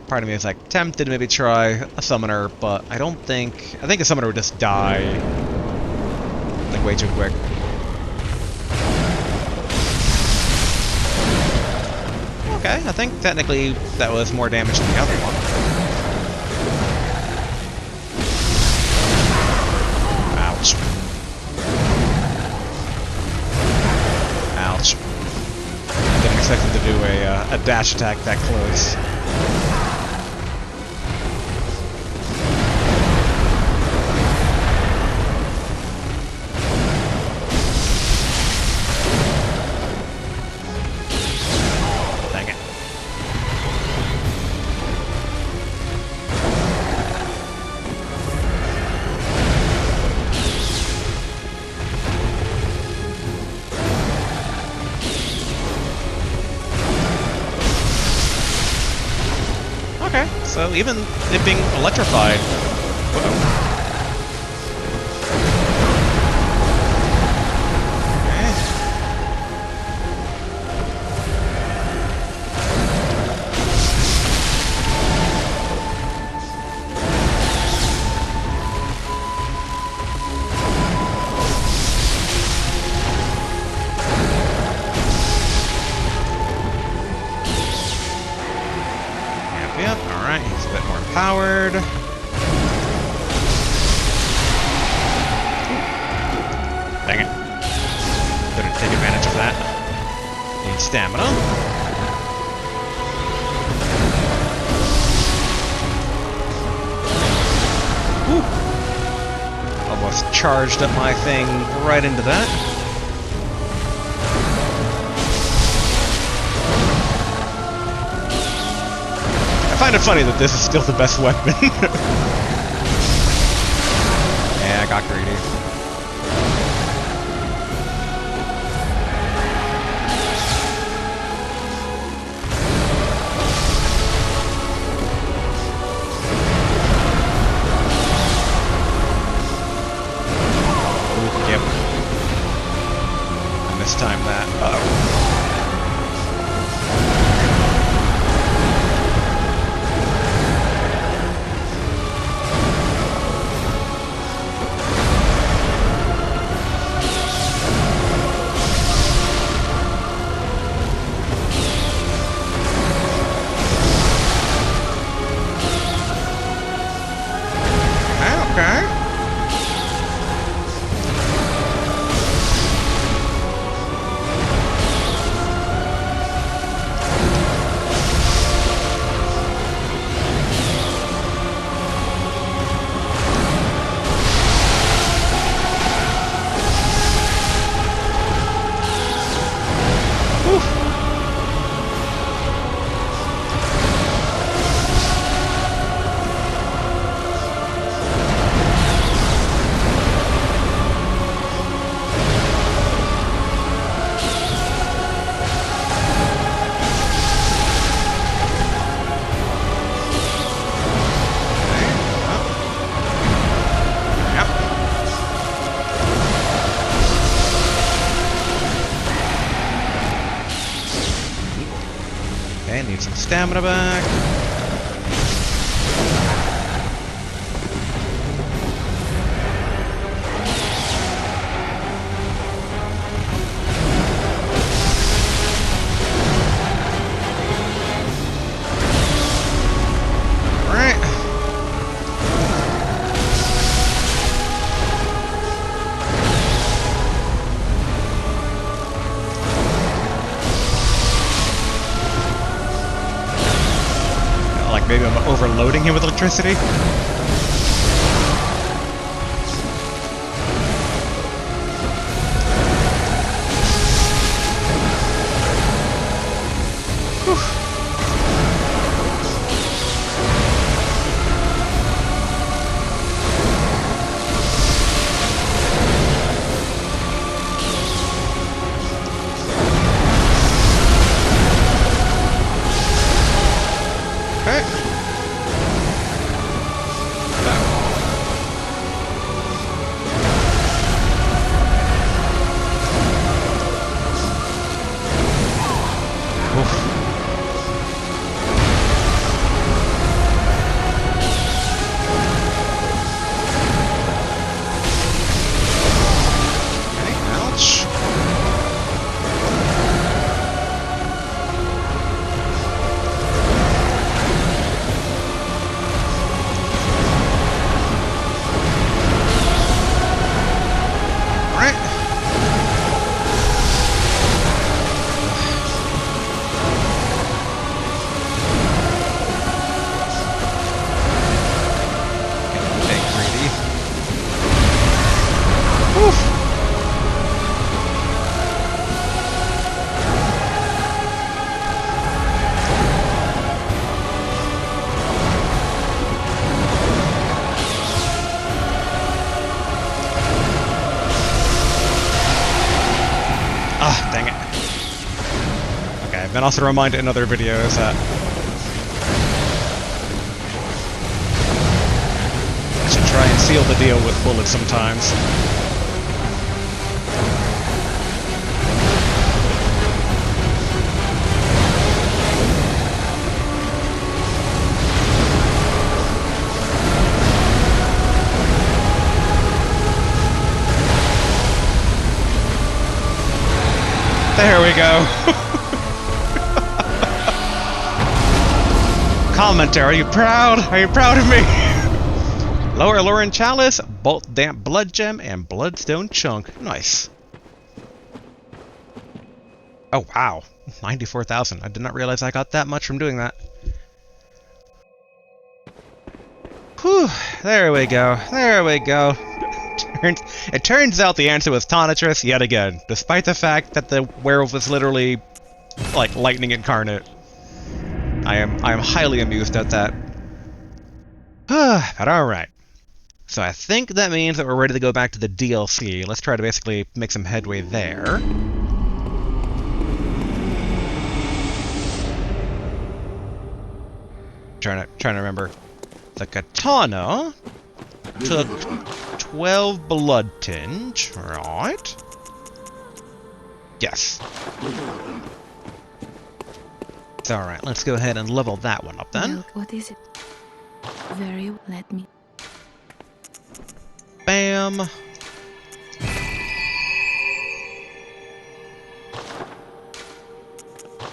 Part of me is, like, tempted to maybe try a summoner, but I don't think... I think a summoner would just die, like, way too quick. Okay, I think technically that was more damage than the other one. Ouch. Ouch. I didn't expect him to do a dash attack that close. So even it being electrified... Yep, alright, he's a bit more empowered. Dang it. Couldn't take advantage of that. Need stamina. Woo. Almost charged up my thing right into that. I find it funny that this is still the best weapon. Yeah, I got greedy. mistime that. Uh-oh. Okay, need some stamina back. Alright. Like maybe I'm overloading him with electricity. Ah, dang it. Okay, I've been also reminded in other videos that I should try and seal the deal with bullets sometimes. There we go. Commenter, are you proud? Are you proud of me? Lower Lauren Chalice, Bolt Damp Blood Gem, and Bloodstone Chunk. Nice. Oh wow, 94,000. I did not realize I got that much from doing that. Whew, there we go. There we go. It turns out the answer was Tonitrus yet again, despite the fact that the werewolf was literally like lightning incarnate. I am highly amused at that. But alright. So I think that means that we're ready to go back to the DLC. Let's try to basically make some headway there. Trying to remember. The katana took 12 blood tinge, right? Yes. It's alright, let's go ahead and level that one up then. Well, what is it? Let me. Bam!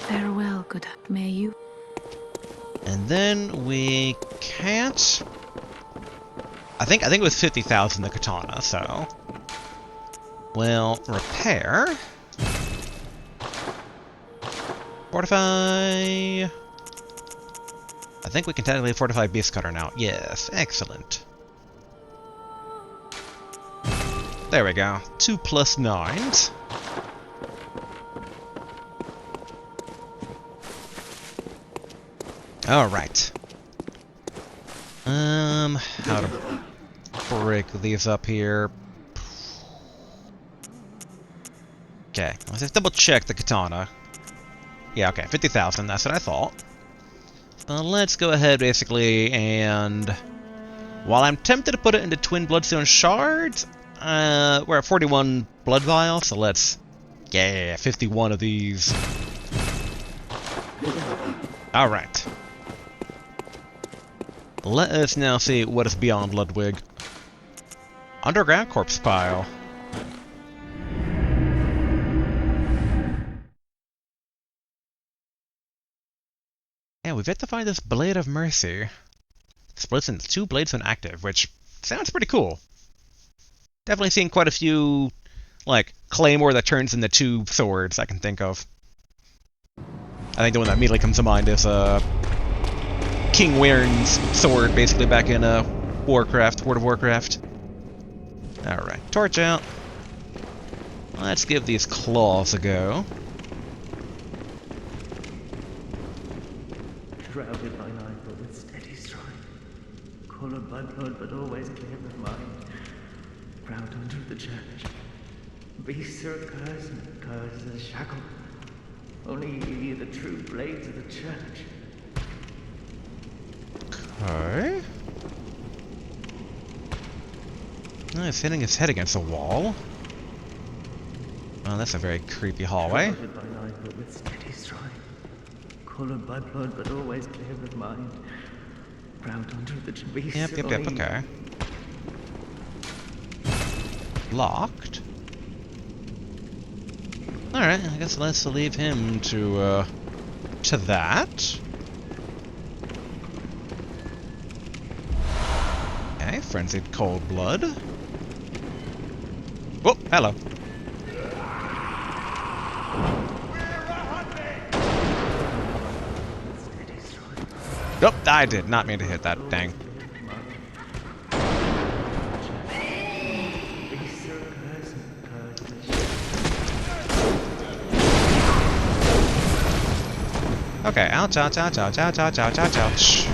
Farewell, good. May you. And then we can't... I think it was 50,000 the katana, so... We'll repair. Fortify... I think we can technically fortify Beast Cutter now. Yes, excellent. There we go. 2 plus 9s. Alright. How to break these up here. Okay, let's just double check the katana. Yeah, okay, 50,000, that's what I thought. Let's go ahead, basically, and... While I'm tempted to put it into Twin Bloodstone Shards, we're at 41 Blood Vials, so let's... Yeah, 51 of these. Alright. Let us now see what is beyond Ludwig. Underground Corpse Pile. Yeah, we've yet to find this Blade of Mercy. Splits into 2 blades when active, which sounds pretty cool. Definitely seen quite a few, like, Claymore that turns into 2 swords I can think of. I think the one that immediately comes to mind is, King Wyrn's sword, basically, back in, Warcraft, World of Warcraft. Alright, torch out. Let's give these claws a go. Shrouded by night, but with steady stride. Colored by blood, but always clear of mind. Proud under the church. Beasts are a curse, and curse is a shackle. Only ye, the true blades of the church. Okay. Oh, he's hitting his head against a wall. Well, that's a very creepy hallway. Shrouded by night, but with steady stride. Colored by blood, but always clear of mind. Proud under the beasts. Yep, okay. Locked. Alright, I guess let's leave him to that. Okay, frenzied cold blood. Oh, hello. Nope, I did not mean to hit that, dang. Okay, ouch, ouch, ouch, ouch, ouch, ouch, ouch, ouch, ouch.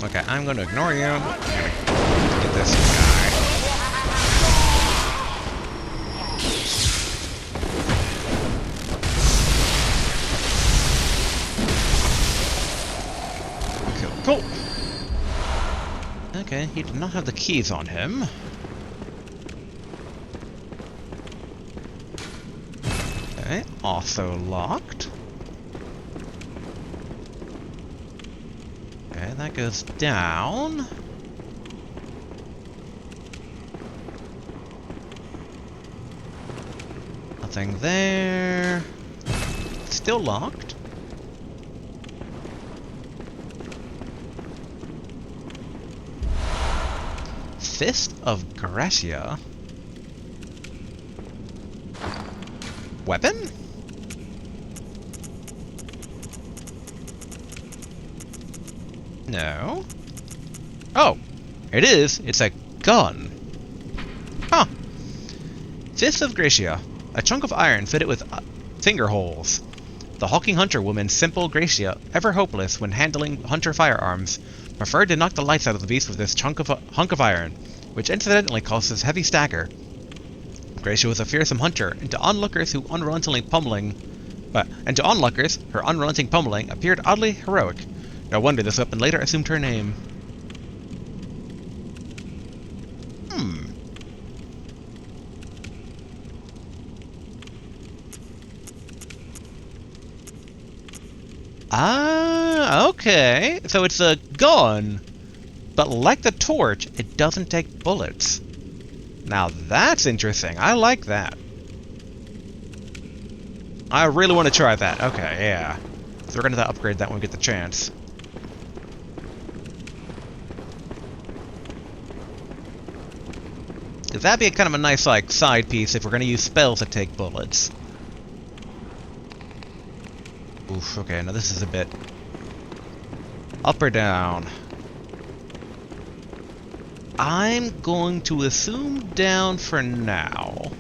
Okay, I'm gonna ignore you. I'm gonna get this guy. Cool. Okay, he did not have the keys on him. Okay, also locked. Okay, that goes down. Nothing there. Still locked. Fist of Gracia. Weapon? No. Oh, it is. It's a gun. Huh. Fist of Gracia. A chunk of iron fitted with finger holes. The hawking hunter woman, Simple Gracia, ever hopeless when handling hunter firearms, preferred to knock the lights out of the beast with this hunk of iron, which incidentally causes heavy stagger. Gracia was a fearsome hunter, and to onlookers, her unrelenting pummeling appeared oddly heroic. No wonder this weapon later assumed her name. Ah, okay. So it's a gun, but like the torch, it doesn't take bullets. Now that's interesting. I like that. I really want to try that. Okay, yeah. So we're going to upgrade that when we get the chance. Because that'd be kind of a nice, like, side piece if we're going to use spells that take bullets. Oof, okay, now this is a bit... Up or down? I'm going to assume down for now.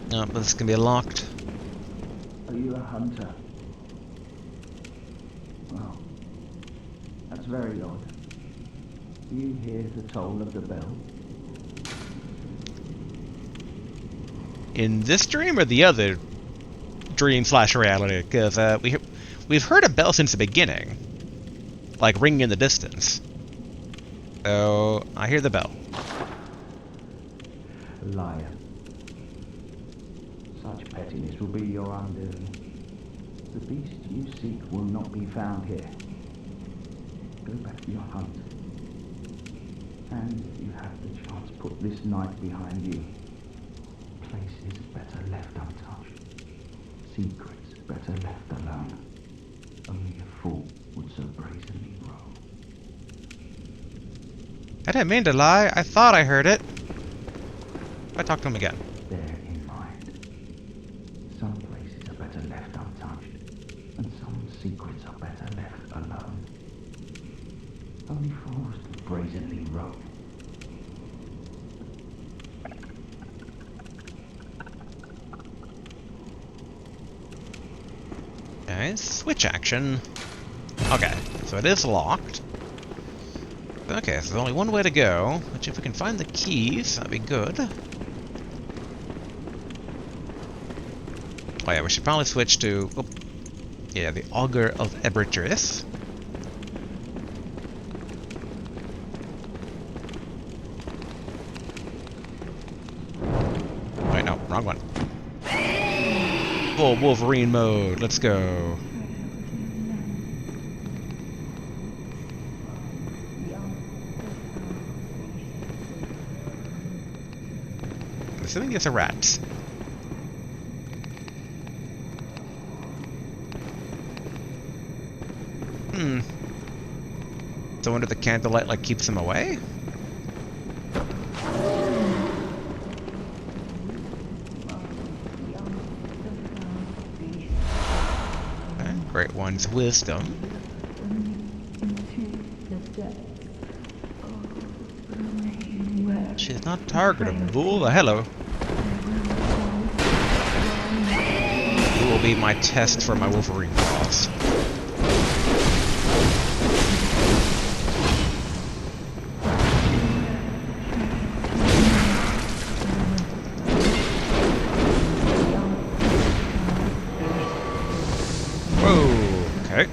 No, but this is going to be locked. Are you a hunter? Well, that's very odd. Do you hear the toll of the bell? In this dream or the other dream slash reality? Because we've heard a bell since the beginning, like ringing in the distance. So I hear the bell. Liar. Such pettiness will be your undoing. The beast you seek will not be found here. Go back to your hunt. And if you have the chance, put this night behind you. Places better left untouched. Secrets better left alone. Only a fool would so brazenly roam. I didn't mean to lie. I thought I heard it. I talked to him again. Bear in mind, some places are better left untouched, and some secrets are better left alone. Only fools do brazenly roam. Okay, switch action. Okay, so it is locked. Okay, so there's only one way to go, which if we can find the keys, that'd be good. Oh yeah, we should probably switch to... Oh, yeah, the Augur of Ebertrith. Wait, no, wrong one. Full Wolverine mode, let's go. I'm assuming it's a rat. So under the candlelight, like, keeps him away? Okay, Great One's wisdom. She's not targetable. Hello. You will be my test for my Wolverine claws. Okay.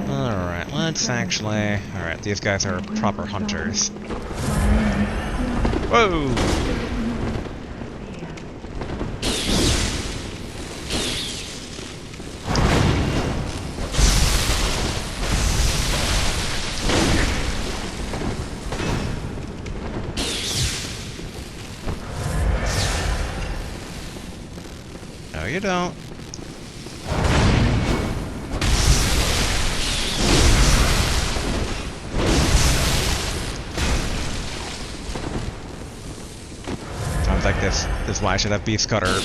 Alright, let's actually... Alright, these guys are proper hunters. Whoa! No, you don't. Sounds like this is why I should have Beast Cutter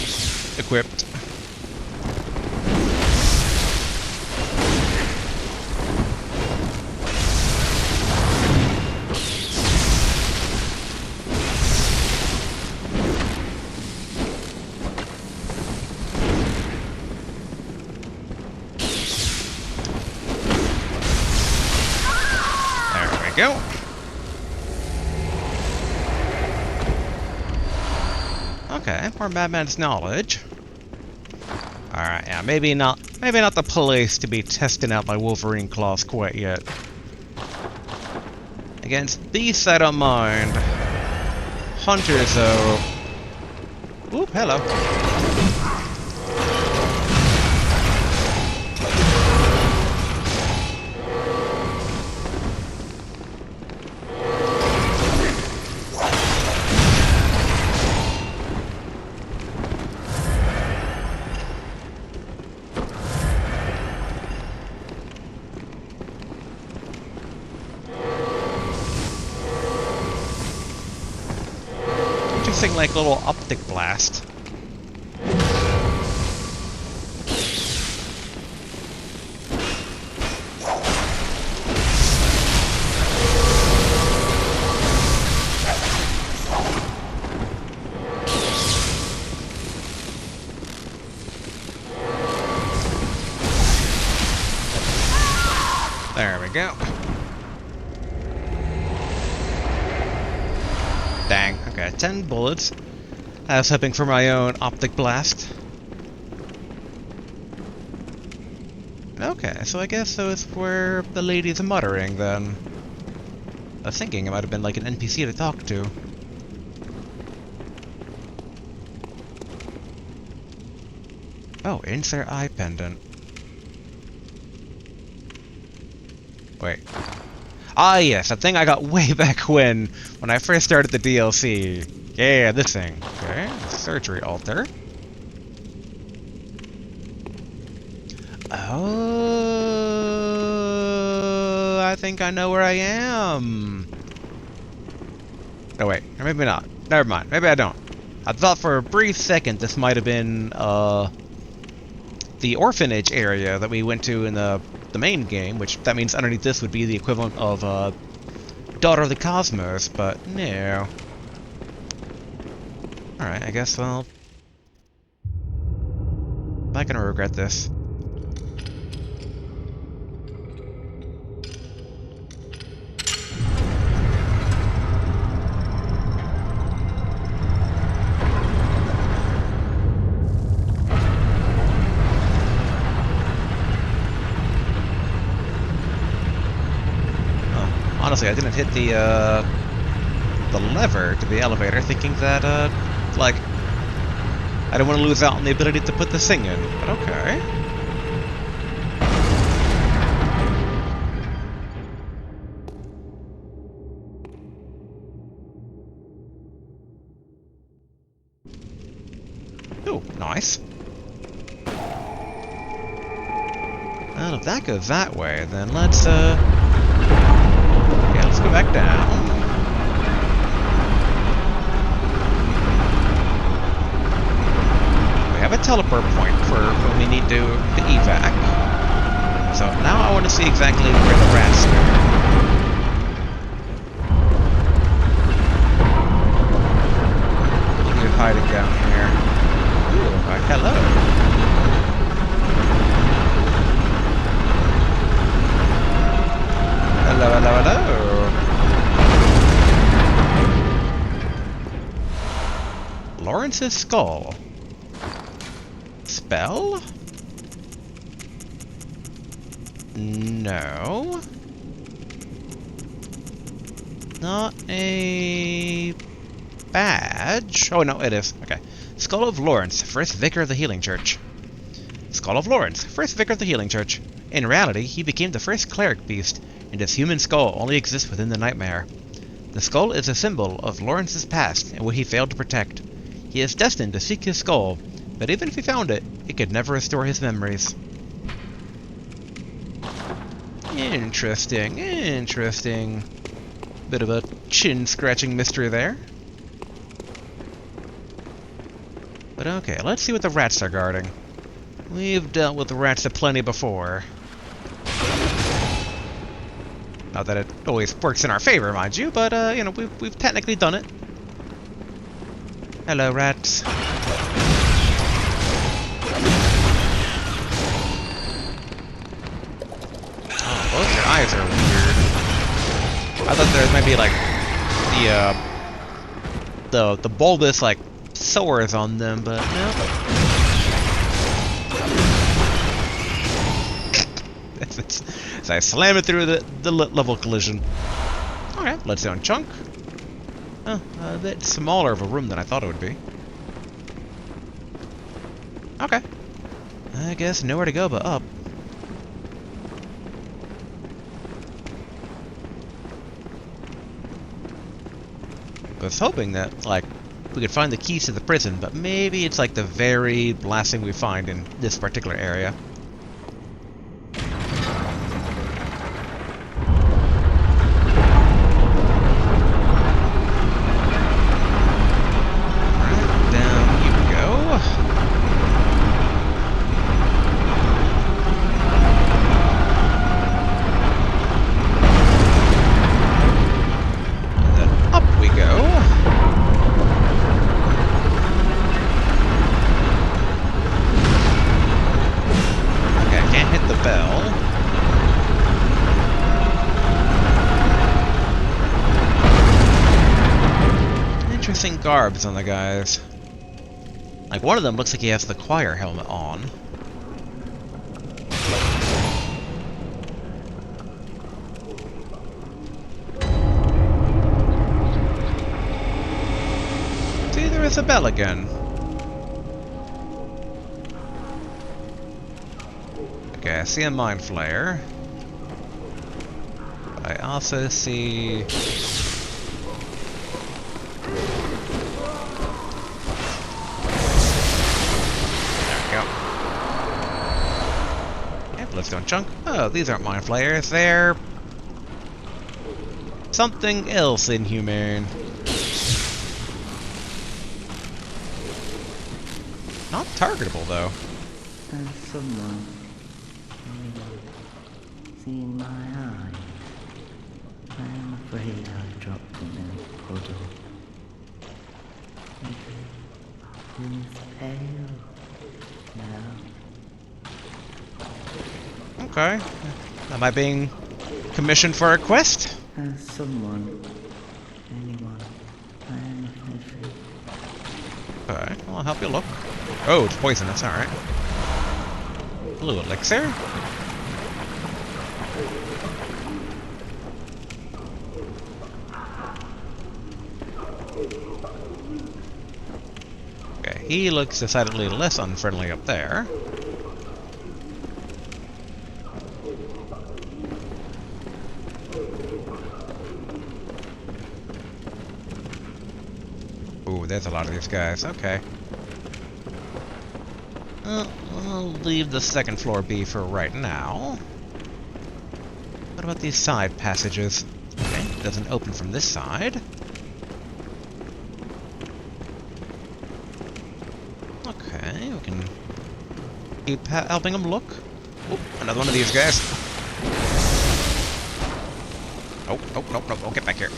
equipped. Go. Okay, more Madman's knowledge. Alright, yeah, maybe not maybe not the place to be testing out my Wolverine claws quite yet. Against beasts, I don't mind. Hunters, though. Oop, hello. Interesting, like, little optic blast. There we go. Dang. Okay, 10 bullets. I was hoping for my own optic blast. Okay, so I guess those were the ladies muttering then. I was thinking it might have been like an NPC to talk to. Oh, insert eye pendant. Wait. Ah, yes, that thing I got way back when I first started the DLC. Yeah, this thing. Okay, surgery altar. Oh, I think I know where I am. Oh wait, or maybe not. Never mind. Maybe I don't. I thought for a brief second this might have been the orphanage area that we went to in the main game, which that means underneath this would be the equivalent of Daughter of the Cosmos, but no. Alright, I guess, well, I'm not gonna regret this. Honestly, I didn't hit the lever to the elevator, thinking that, like, I don't want to lose out on the ability to put this thing in, but okay. Ooh, nice. Well, if that goes that way, then let's go back down. We have a teleport point for when we need to evac. So now I want to see exactly where the rats are. Look at hiding down here. Ooh, hello. Hello, hello, hello. Lawrence's skull. Spell? No. Not a badge. Oh, no, it is. Okay. Skull of Lawrence, first vicar of the Healing Church. Skull of Lawrence, first vicar of the Healing Church. In reality, he became the first cleric beast, and his human skull only exists within the nightmare. The skull is a symbol of Lawrence's past and what he failed to protect. He is destined to seek his skull, but even if he found it, it could never restore his memories. Interesting, interesting. Bit of a chin-scratching mystery there. But okay, let's see what the rats are guarding. We've dealt with the rats aplenty before. Not that it always works in our favor, mind you, but, you know, we've technically done it. Hello, rats. Oh, both your eyes are weird. I thought there might be, like, the bulbous, like, sores on them, but no. As I slam it through the level collision. Okay, Bloodstone chunk. Oh, a bit smaller of a room than I thought it would be. Okay. I guess nowhere to go but up. I was hoping that, like, we could find the keys to the prison, but maybe it's like the very last thing we find in this particular area. Alright, down you go. And then up we go. The bell. Interesting garbs on the guys. Like, one of them looks like he has the choir helmet on. See, there is a bell again. Okay, I see a mind flayer. But I also see... There we go. Yep, let's go and chunk. Oh, these aren't mind flayers, they're... something else inhumane. Not targetable, though. And someone seen my eyes. I am afraid I've dropped them in a puddle. Who's pale now? Okay. Am I being commissioned for a quest? Has someone, anyone, I am afraid. Okay, well, I'll help you look. Oh, it's poisonous, alright. Blue elixir. Okay, he looks decidedly less unfriendly up there. Ooh, there's a lot of these guys. Okay. I'll leave the second floor be for right now. What about these side passages? Okay, it doesn't open from this side. Okay, we can keep helping them look. Oh, another one of these guys. Oh, oh, no, no, oh, get back here.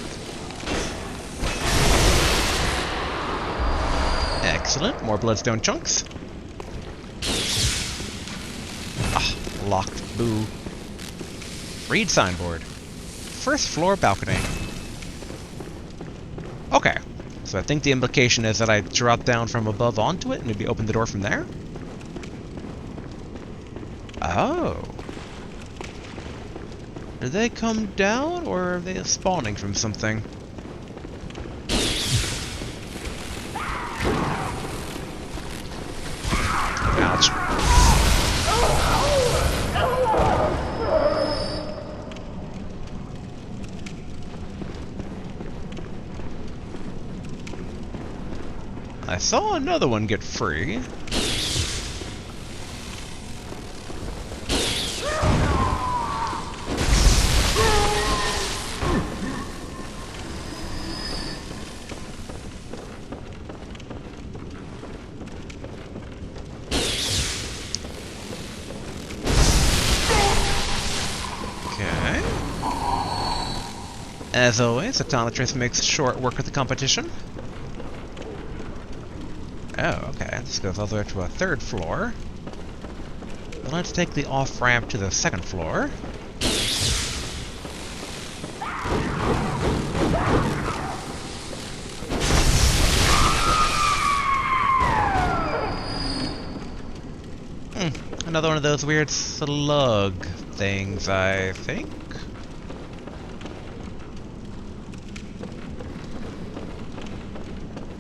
Excellent, more bloodstone chunks. Ah, locked, boo. Read signboard. First floor balcony. Okay, so I think the implication is that I drop down from above onto it and maybe open the door from there? Oh. Do they come down, or are they spawning from something? Ouch. I saw another one get free. Okay. As always, Optometrist makes short work of the competition. Oh, okay. This goes all the way to a third floor. Well, let's take the off-ramp to the second floor. Another one of those weird slug things, I think.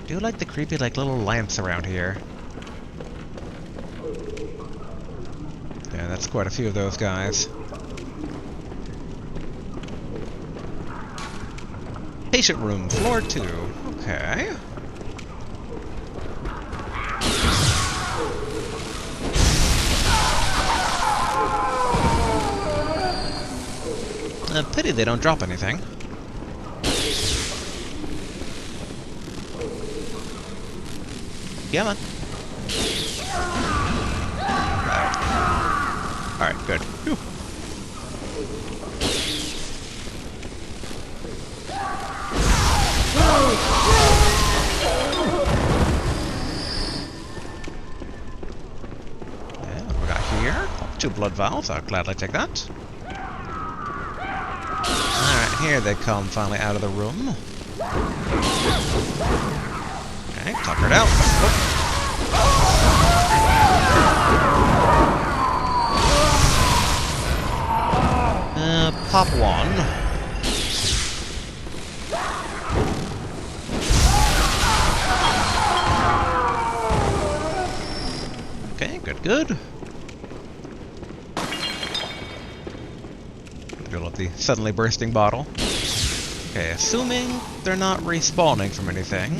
Do like the creepy, like, little lamps around here. Yeah, that's quite a few of those guys. Patient room, floor 2. Okay. Pity they don't drop anything. Come on. Alright, good. Whew. Yeah, what we got here? 2 blood vials, I'll gladly take that. Alright, here they come finally out of the room. Okay, tuckered out. Oh. Pop one. Okay, good. I love the suddenly bursting bottle. Okay, assuming they're not respawning from anything.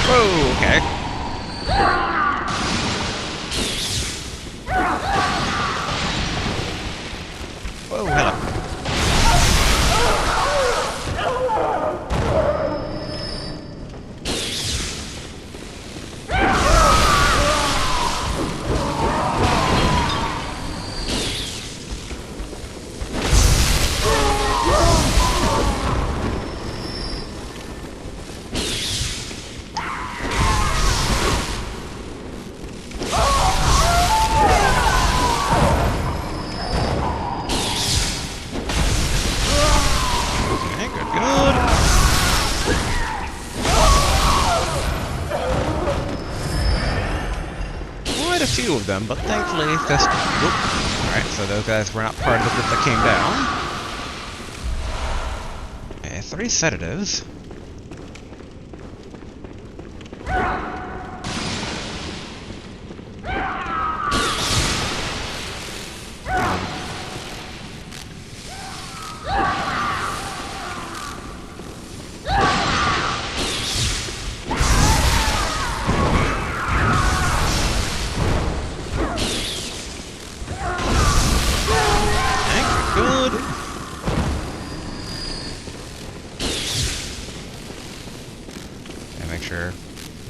Whoa, okay. Whoa, hello. Few of them, but thankfully this... Alright, so those guys were not part of the group that came down. Okay, 3 sedatives. Sure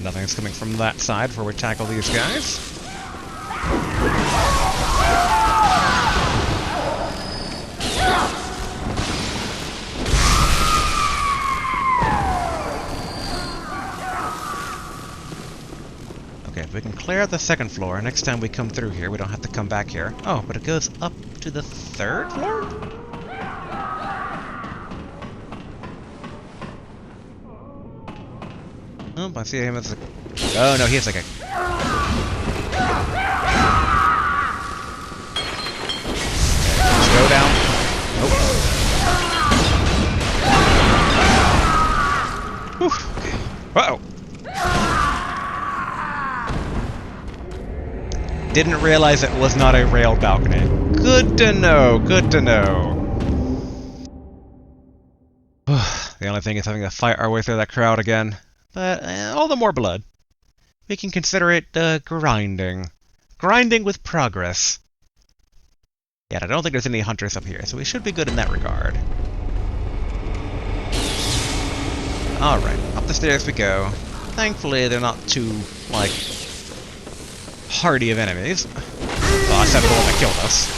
nothing's coming from that side before we tackle these guys. Okay, if we can clear out the 2nd floor, next time we come through here, we don't have to come back here. Oh, but it goes up to the 3rd floor? Oh, I see him as a... Oh, no, he has like a... Okay, let's go down. Nope. Whew, okay. Uh-oh. Didn't realize it was not a rail balcony. Good to know, good to know. The only thing is having to fight our way through that crowd again. But all the more blood. We can consider it grinding. Grinding with progress. Yeah, I don't think there's any hunters up here, so we should be good in that regard. Alright, up the stairs we go. Thankfully, they're not too, like, hardy of enemies. Well, except for the one that killed us.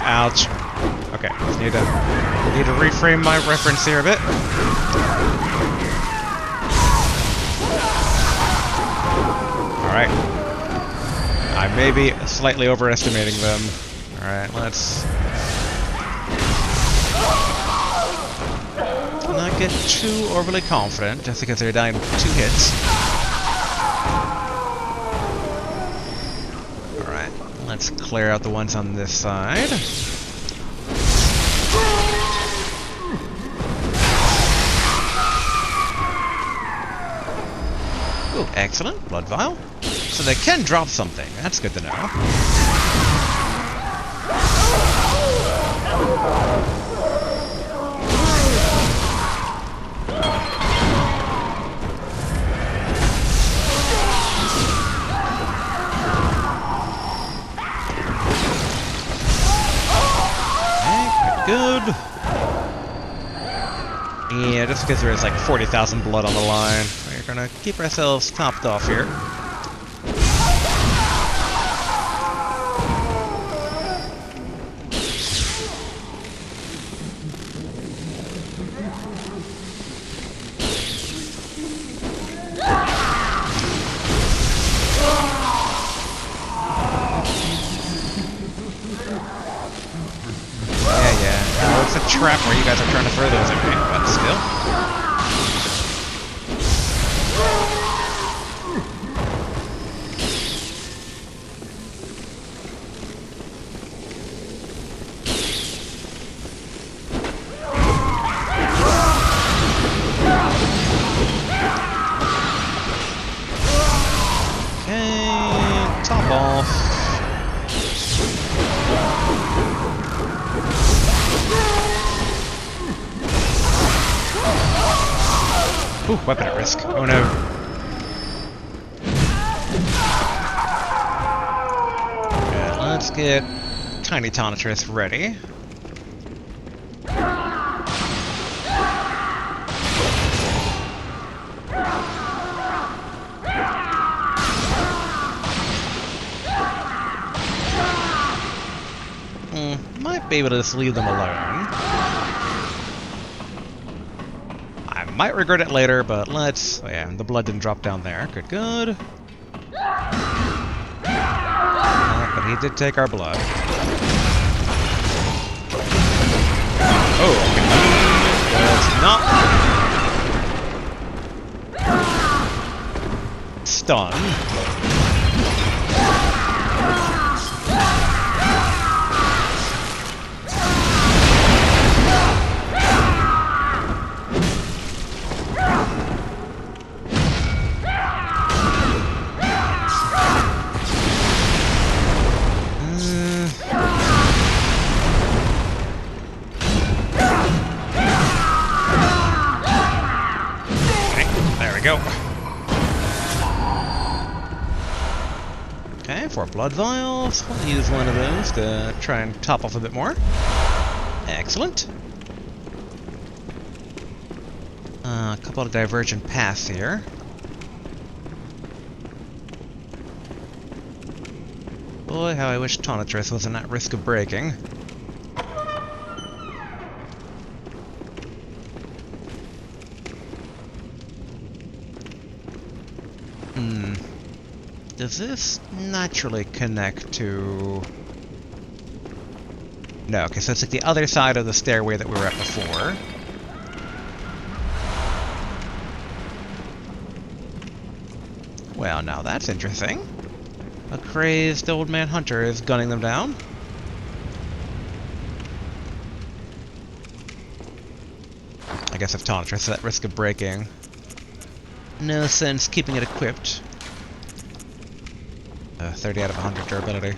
Ouch. Okay, need to reframe my reference here a bit. Alright. I may be slightly overestimating them. Alright, let's not get too overly confident, just because they're dying 2 hits. Alright, let's clear out the ones on this side. Ooh, excellent. Blood vial. So they can drop something. That's good to know. Good. Yeah, just because there's like 40,000 blood on the line, we're gonna keep ourselves topped off here. It's a trap where you guys are trying to throw those at me, but still. Okay, top off. Ooh, weapon at risk. Oh no. Okay, let's get Tiny Tonitrus ready. Might be able to just leave them alone. Might regret it later, but let's... Oh yeah, the blood didn't drop down there. Good, good. But he did take our blood. Oh, okay. Let's not... Stun. Go. Okay, 4 blood vials. We'll use one of those to try and top off a bit more. Excellent. A couple of divergent paths here. Boy, how I wish Tonitrus wasn't at risk of breaking. Does this naturally connect to... No, okay, so it's like the other side of the stairway that we were at before. Well, now that's interesting. A crazed old man hunter is gunning them down. I guess if Tonitrus is at risk of breaking, no sense keeping it equipped. 30 out of 100 durability.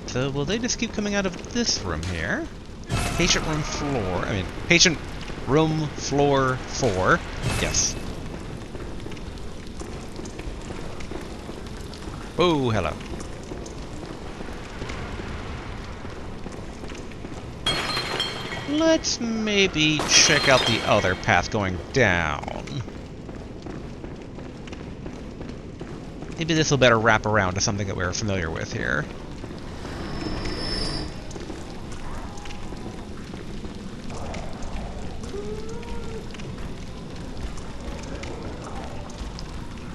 So will they just keep coming out of this room here? Patient room floor. I mean, patient room floor 4. Yes. Oh, hello. Let's maybe check out the other path going down. Maybe this will better wrap around to something that we're familiar with here.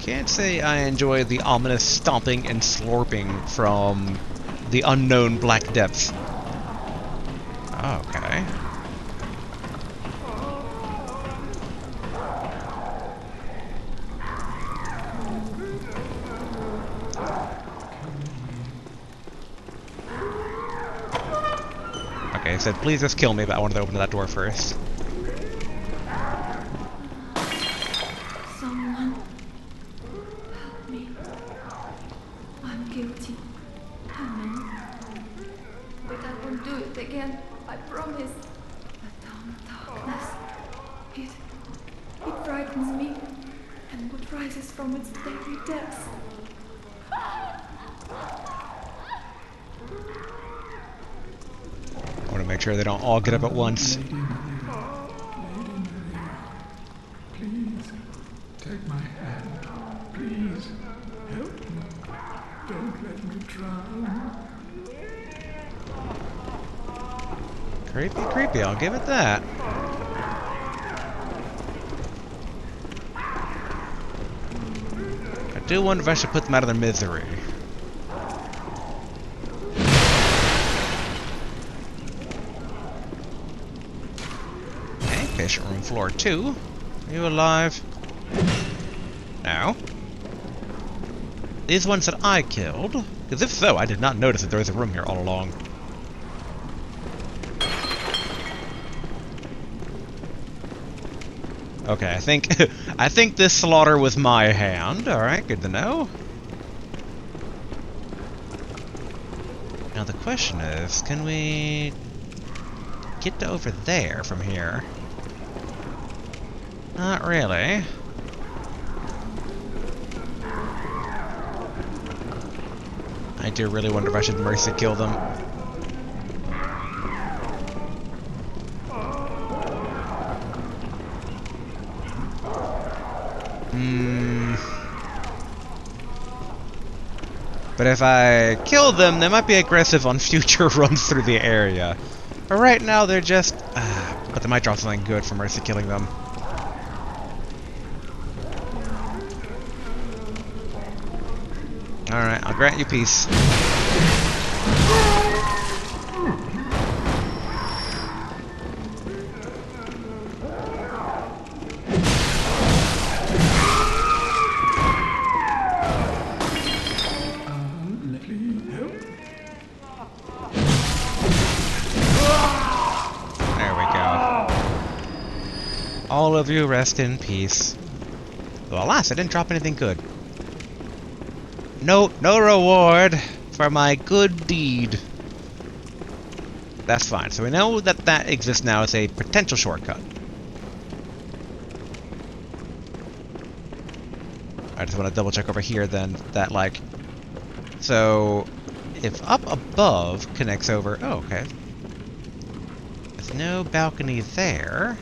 Can't say I enjoy the ominous stomping and slurping from the unknown black depths. Okay. Okay, it said please just kill me, but I wanted to open that door first. Someone help me. I'm guilty. I know. But I won't do it again. I promise. The darkness. It frightens me. And what rises from its very depths. I want to make sure they don't all get up at once. Lady Maria, please take my hand. Please help me. Don't let me drown. Creepy, creepy, I'll give it that. I do wonder if I should put them out of their misery. Okay, patient room floor 2. Are you alive? No. These ones that I killed? Because if so, I did not notice that there was a room here all along. Okay, I think I think this slaughter was my hand. Alright, good to know. Now the question is, can we get to over there from here? Not really. I do really wonder if I should mercy kill them. But if I kill them, they might be aggressive on future runs through the area. But right now, they're just... but they might drop something good for mercy killing them. Alright, I'll grant you peace. There we go. All of you rest in peace. Well, alas, I didn't drop anything good. No reward for my good deed. That's fine. So we know that that exists now as a potential shortcut. I just want to double check over here then that, like... So, if up above connects over... Oh, okay. There's no balcony there.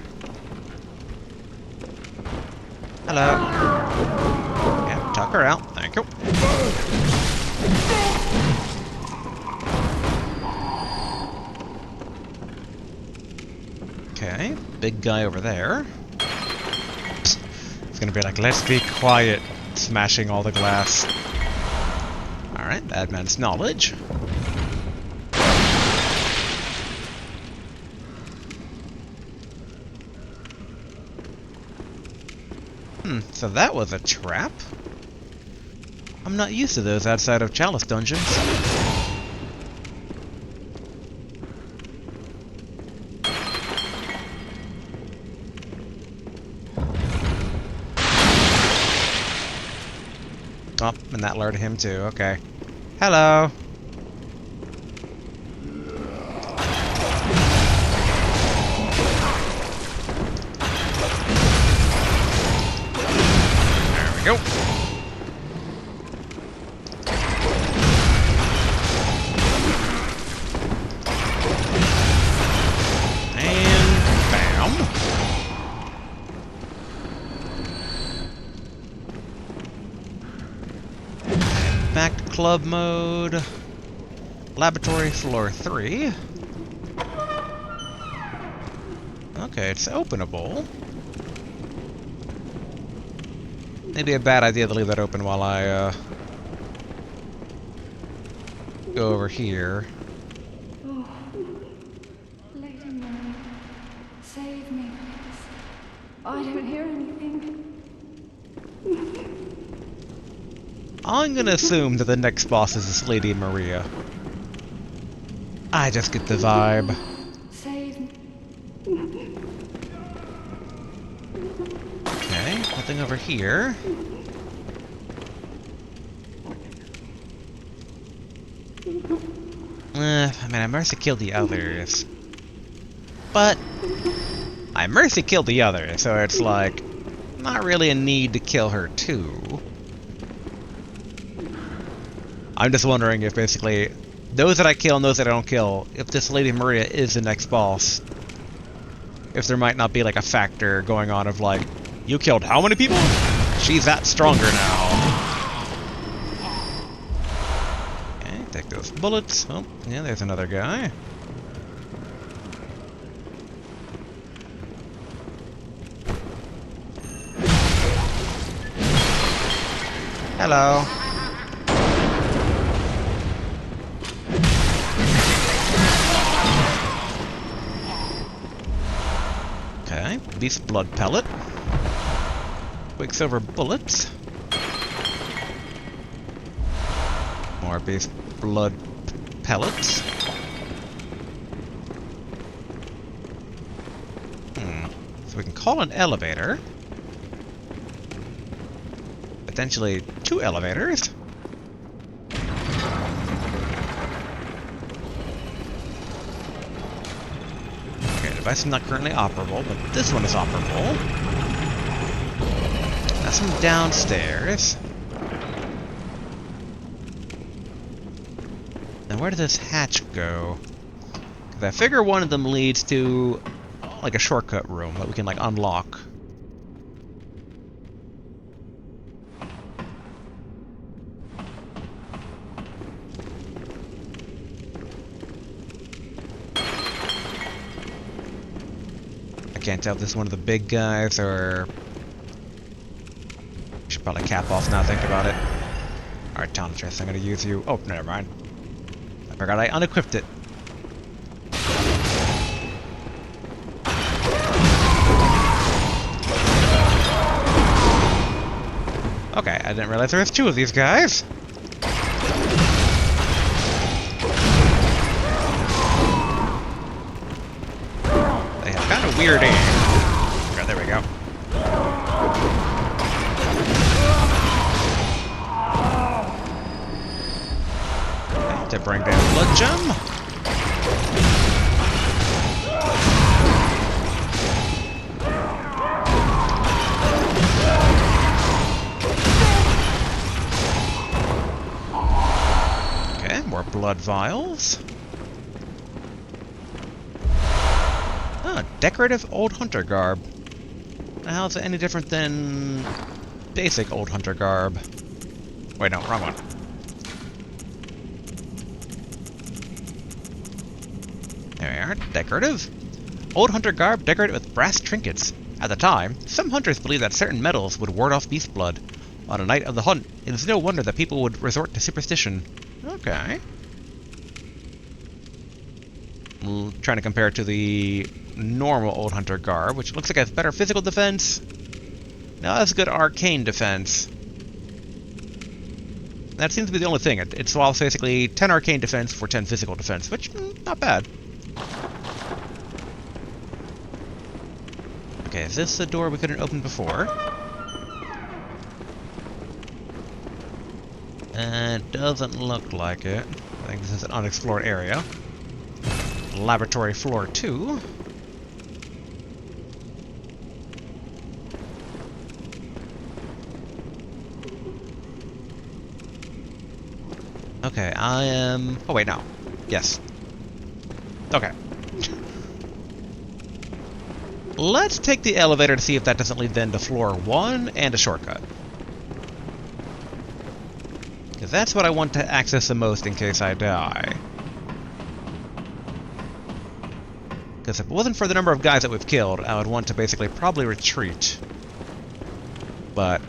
Hello. Yeah, tuck her out. Thank you. Okay, big guy over there. Psst. It's gonna be like, let's be quiet, smashing all the glass. Alright, bad man's knowledge. So that was a trap? I'm not used to those outside of Chalice Dungeons. Oh, and that alerted him too, okay. Hello! There we go. Back to club mode. Laboratory floor 3. Okay, it's openable. maybe a bad idea to leave that open while I go over here. Oh, Lady Mary, save me, please. I don't hear anything. I'm gonna assume that the next boss is this Lady Maria. I just get the vibe. Save me. Okay, nothing over here. I mean, I mercy killed the others. But I mercy killed the others, so it's like not really a need to kill her too. I'm just wondering if basically those that I kill and those that I don't kill, if this Lady Maria is the next boss, if there might not be like a factor going on of like, you killed how many people? She's that stronger now. Okay, take those bullets. Oh, yeah, there's another guy. Hello. Okay, beast blood pellet. Quicksilver bullets. More beast blood pellets. So we can call an elevator. Potentially 2 elevators. Okay, device is not currently operable, but this one is operable. That's from downstairs. Now where does this hatch go? Because I figure one of them leads to like a shortcut room that we can like unlock. I can't tell if this is one of the big guys or... Should probably cap off now, think about it. Alright, Towntress, I'm gonna use you. Oh, never mind. I forgot I unequipped it. Okay, I didn't realize there was 2 of these guys. They have kind of weird aim. Oh, there we go. Okay, to bring down Blood Gem. More blood vials. Ah, decorative old hunter garb. How is it any different than basic old hunter garb? Wait, no, wrong one. There we are, decorative. Old hunter garb decorated with brass trinkets. At the time, some hunters believed that certain metals would ward off beast blood. On a night of the hunt, it is no wonder that people would resort to superstition. Okay. Trying to compare it to the normal old hunter garb, which looks like it has better physical defense. No, that's good arcane defense. That seems to be the only thing. It swallows basically 10 arcane defense for 10 physical defense, which, not bad. Okay, is this the door we couldn't open before? It doesn't look like it. I think this is an unexplored area. Laboratory floor 2. Okay, I am... Oh wait, no. Yes. Okay. Let's take the elevator to see if that doesn't lead then to floor 1 and a shortcut. Because that's what I want to access the most in case I die. Because if it wasn't for the number of guys that we've killed, I would want to basically probably retreat. But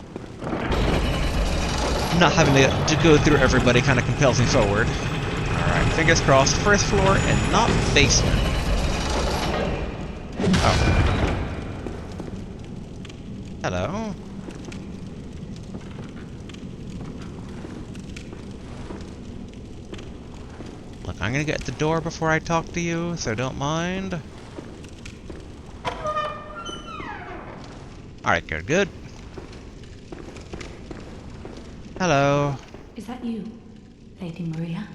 not having to go through everybody kind of compels me forward. Alright, fingers crossed. First floor and not basement. Oh. Hello. Look, I'm gonna get the door before I talk to you, so don't mind. Alright, good. Hello. Is that you, Lady Maria?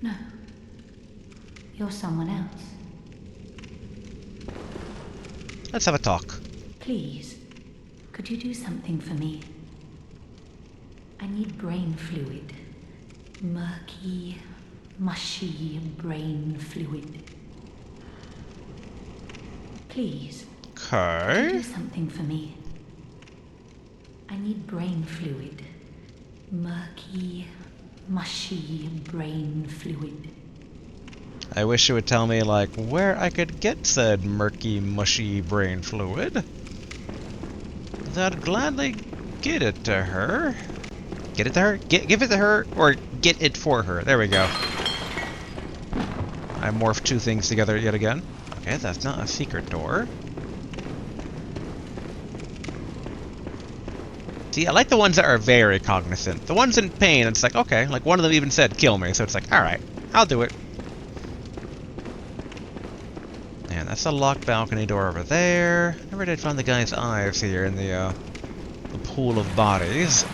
No. You're someone else. Let's have a talk. Please, could you do something for me? I need brain fluid. Murky, mushy brain fluid. Please, could you Okay. do something for me? I need brain fluid. Murky, mushy brain fluid. I wish you would tell me, like, where I could get said murky, mushy brain fluid. I'd gladly get it to her. Get it to her? Give it to her, or get it for her. There we go. I morphed two things together yet again. Okay, that's not a secret door. See, I like the ones that are very cognizant. The ones in pain, it's like, okay, like one of them even said, kill me, so it's like, alright, I'll do it. And that's a locked balcony door over there. Never did find the guy's eyes here in the pool of bodies.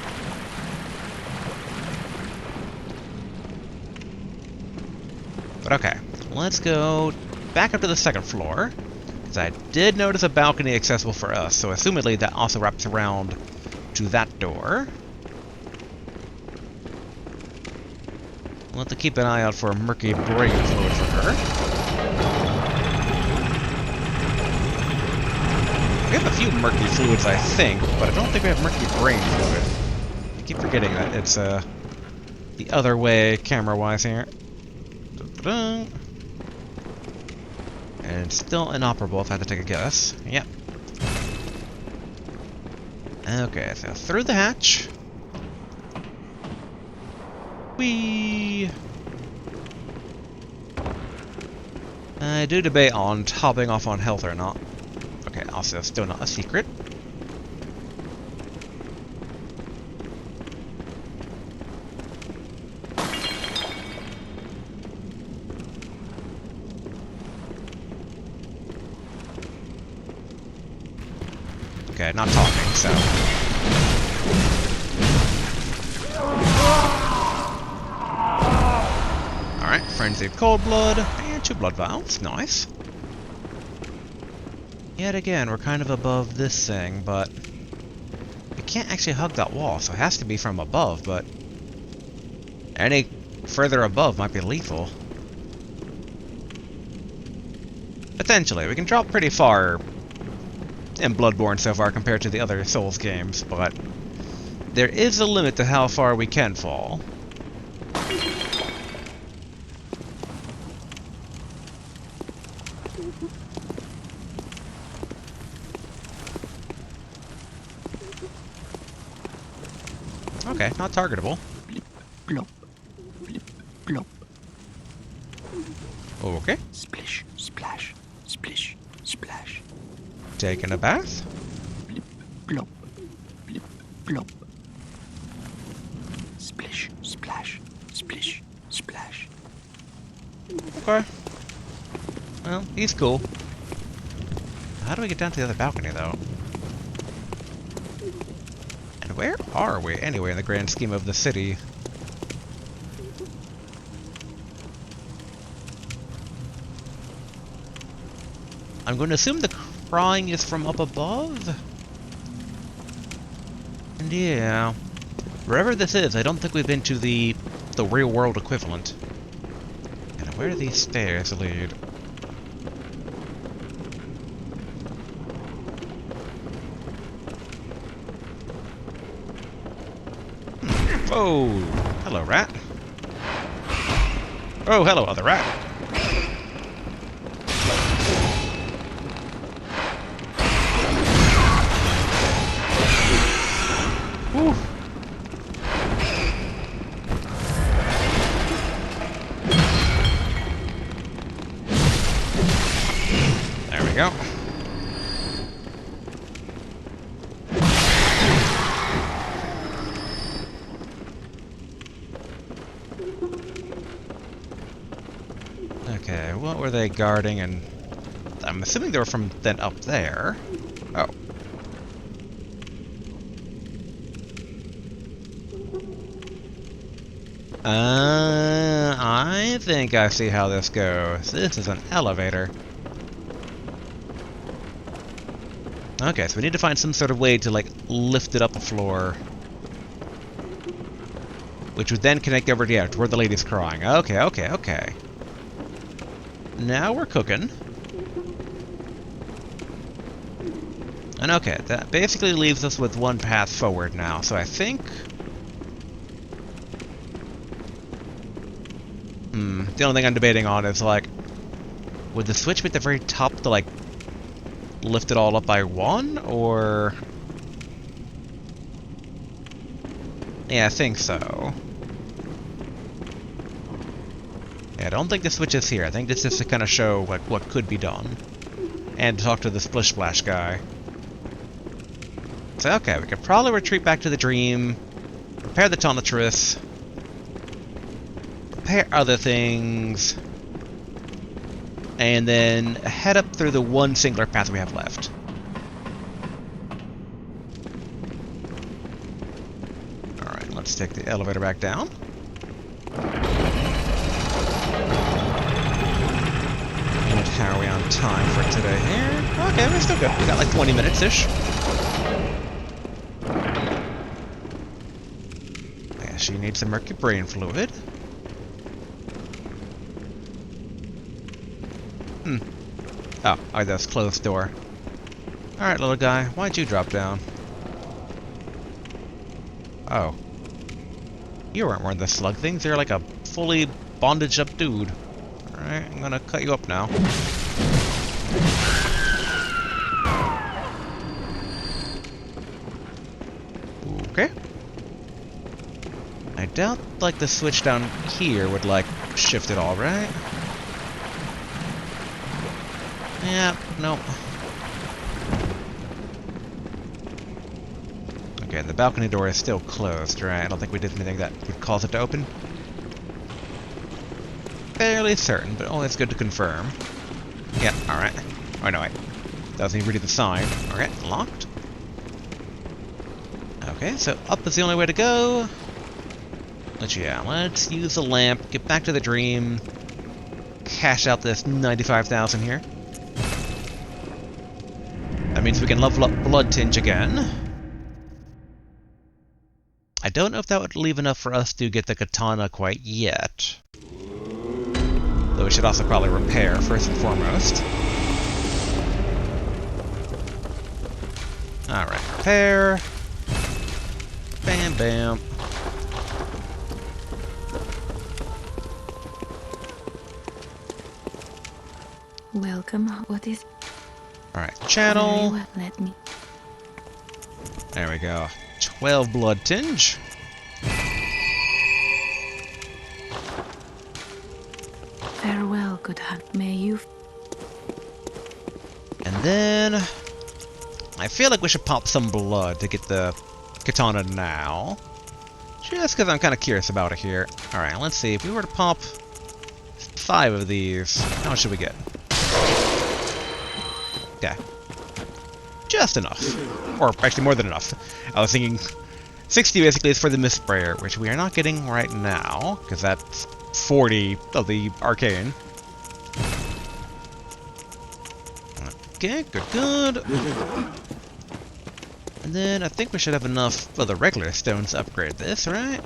But okay, let's go back up to the second floor, because I did notice a balcony accessible for us, so assumedly that also wraps around to that door. We'll have to keep an eye out for murky brain fluid for her. We have a few murky fluids, I think, but I don't think we have murky brain fluid. I keep forgetting that it's the other way camera-wise here. Da-da-da. And it's still inoperable if I had to take a guess. Yep. Okay, so through the hatch. Whee! I do debate on topping off on health or not. Okay, also still not a secret. Okay, not talking, so... Alright, Frenzied Cold Blood, and 2 blood vials, nice. Yet again, we're kind of above this thing, but... we can't actually hug that wall, so it has to be from above, but... any further above might be lethal. Potentially, we can drop pretty far in Bloodborne so far compared to the other Souls games, but there is a limit to how far we can fall. Okay, not targetable. Blop, blip, blop. Okay. Splish, splash, splish, splash. Taking a bath. Blip, blop, blip, blop. Splish, splash, splish, splash. Okay. Well, he's cool. How do we get down to the other balcony, though? And where are we, anyway, in the grand scheme of the city? I'm going to assume the crying is from up above? And yeah... wherever this is, I don't think we've been to the real-world equivalent. And where do these stairs lead? Oh, hello, rat. Oh, hello, other rat. Whew. we go. Okay, what were they guarding? And I'm assuming they were from then up there. Oh. I think I see how this goes. This is an elevator. Okay, so we need to find some sort of way to, like, lift it up the floor. Which would then connect over to, yeah, to where the lady's crying. Okay, okay, okay. Now we're cooking. And okay, that basically leaves us with one path forward now. So I think... the only thing I'm debating on is, like, would the switch be at the very top to, like, lift it all up by one, or... Yeah, I think so. Yeah, I don't think the switch is here. I think this is to kind of show, like, what could be done. And to talk to the Splish Splash guy. So, okay, we could probably retreat back to the dream, repair the Tonatress, repair other things, and then head up through the one singular path we have left. Alright, let's take the elevator back down. And how are we on time for today here? Okay, we're still good. We got like 20 minutes-ish. Yeah, she needs some murky brain fluid. Oh, that's closed door. Alright, little guy, why'd you drop down? Oh. You weren't wearing the slug things, you're like a fully bondage-up dude. Alright, I'm gonna cut you up now. Okay. I doubt, like, the switch down here would, like, shift it all, right? Yeah, nope. Okay, the balcony door is still closed, right? I don't think we did anything that would cause it to open. Fairly certain, but always good to confirm. Yeah, alright. Oh, no, wait. Doesn't even read the sign. Alright, locked. Okay, so up is the only way to go. But yeah, let's use the lamp, get back to the dream, cash out this 95,000 here. That means we can level up Blood Tinge again. I don't know if that would leave enough for us to get the katana quite yet. Though we should also probably repair, first and foremost. Alright, repair. Bam, bam. Welcome. What is... Alright, channel. Very well, let me... There we go. 12 Blood Tinge. Farewell, good hunt. May you... And then... I feel like we should pop some blood to get the katana now. Just because I'm kind of curious about it here. Alright, let's see. If we were to pop 5 of these, how much should we get? Okay. Just enough. Or actually more than enough. I was thinking 60 basically is for the mist sprayer, which we are not getting right now, because that's 40 of the arcane. Okay, good, good. And then I think we should have enough of the regular stones to upgrade this, right?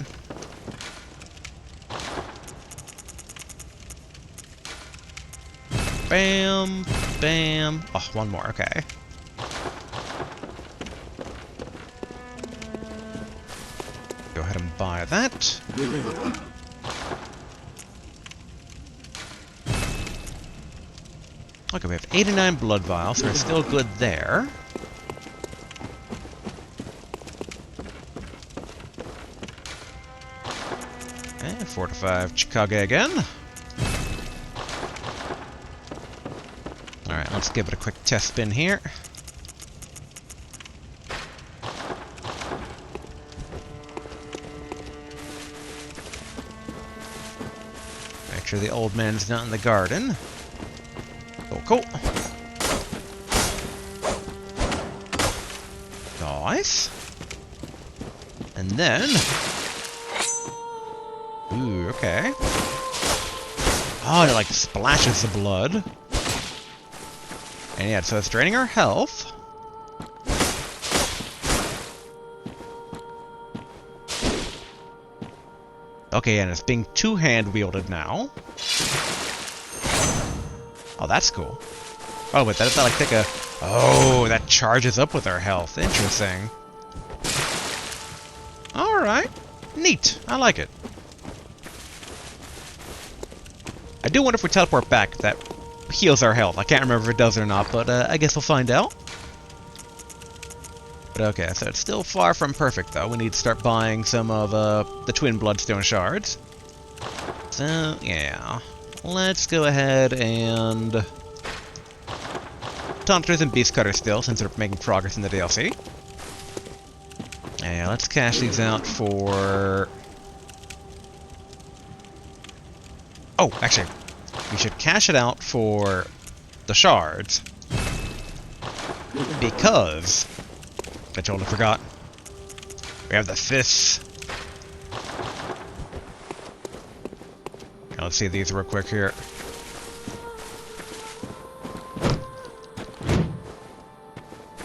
Bam, bam. Oh, one more, okay. Go ahead and buy that. Okay, we have 89 blood vials, so we're still good there. Okay, 4 to 5 Chicago again. Alright, Let's give it a quick test spin here. Make sure the old man's not in the garden. Cool, cool. Nice. And then... Ooh, okay. Oh, it like splashes the blood. And yeah, so it's draining our health. Okay, and it's being two-hand wielded now. Oh, that's cool. Oh, but that like take a... Oh, that charges up with our health. Interesting. Alright. Neat. I like it. I do wonder if we teleport back, if that heals our health. I can't remember if it does or not, but I guess we'll find out. But okay, so it's still far from perfect, though. We need to start buying some of the twin bloodstone shards. So, yeah. Let's go ahead and... Taunters and Beast Cutter still, since we're making progress in the DLC. Yeah, let's cash these out for... Oh, actually, we should cash it out for the shards. Because... I totally forgot. We have the fists. Let's see these real quick here.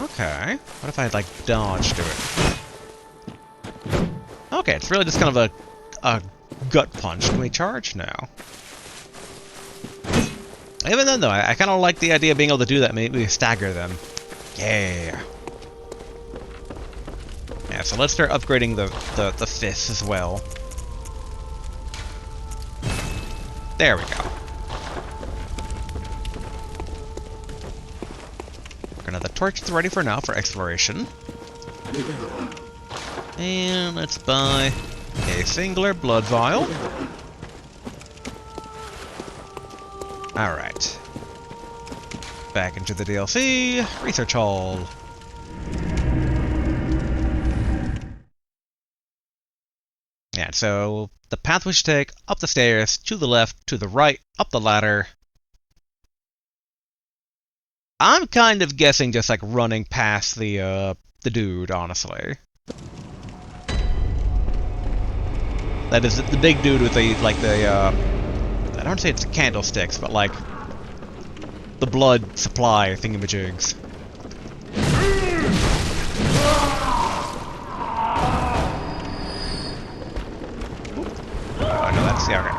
Okay. What if I like dodge to it? Okay, it's really just kind of a gut punch. Can we charge now? Even then, though, I kind of like the idea of being able to do that. Maybe stagger them. Yeah. Yeah. So let's start upgrading the fists as well. There we go. The torch is ready for now for exploration. And let's buy a singular blood vial. Alright. Back into the DLC. Research hall. Yeah, so the path we should take up the stairs, to the left, to the right, up the ladder. I'm kind of guessing just like running past the dude, honestly. That is the big dude with the I don't say it's the candlesticks, but like the blood supply thingamajigs. Oh no, that's yeah, okay.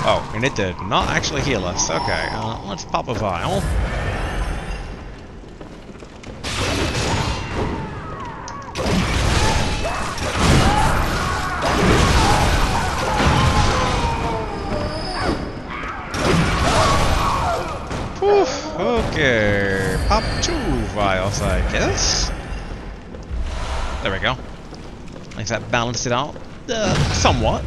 Oh, and it did not actually heal us. Okay, let's pop a vial. Oof, okay, pop 2 vials, I guess. There we go. At least that balanced it out somewhat.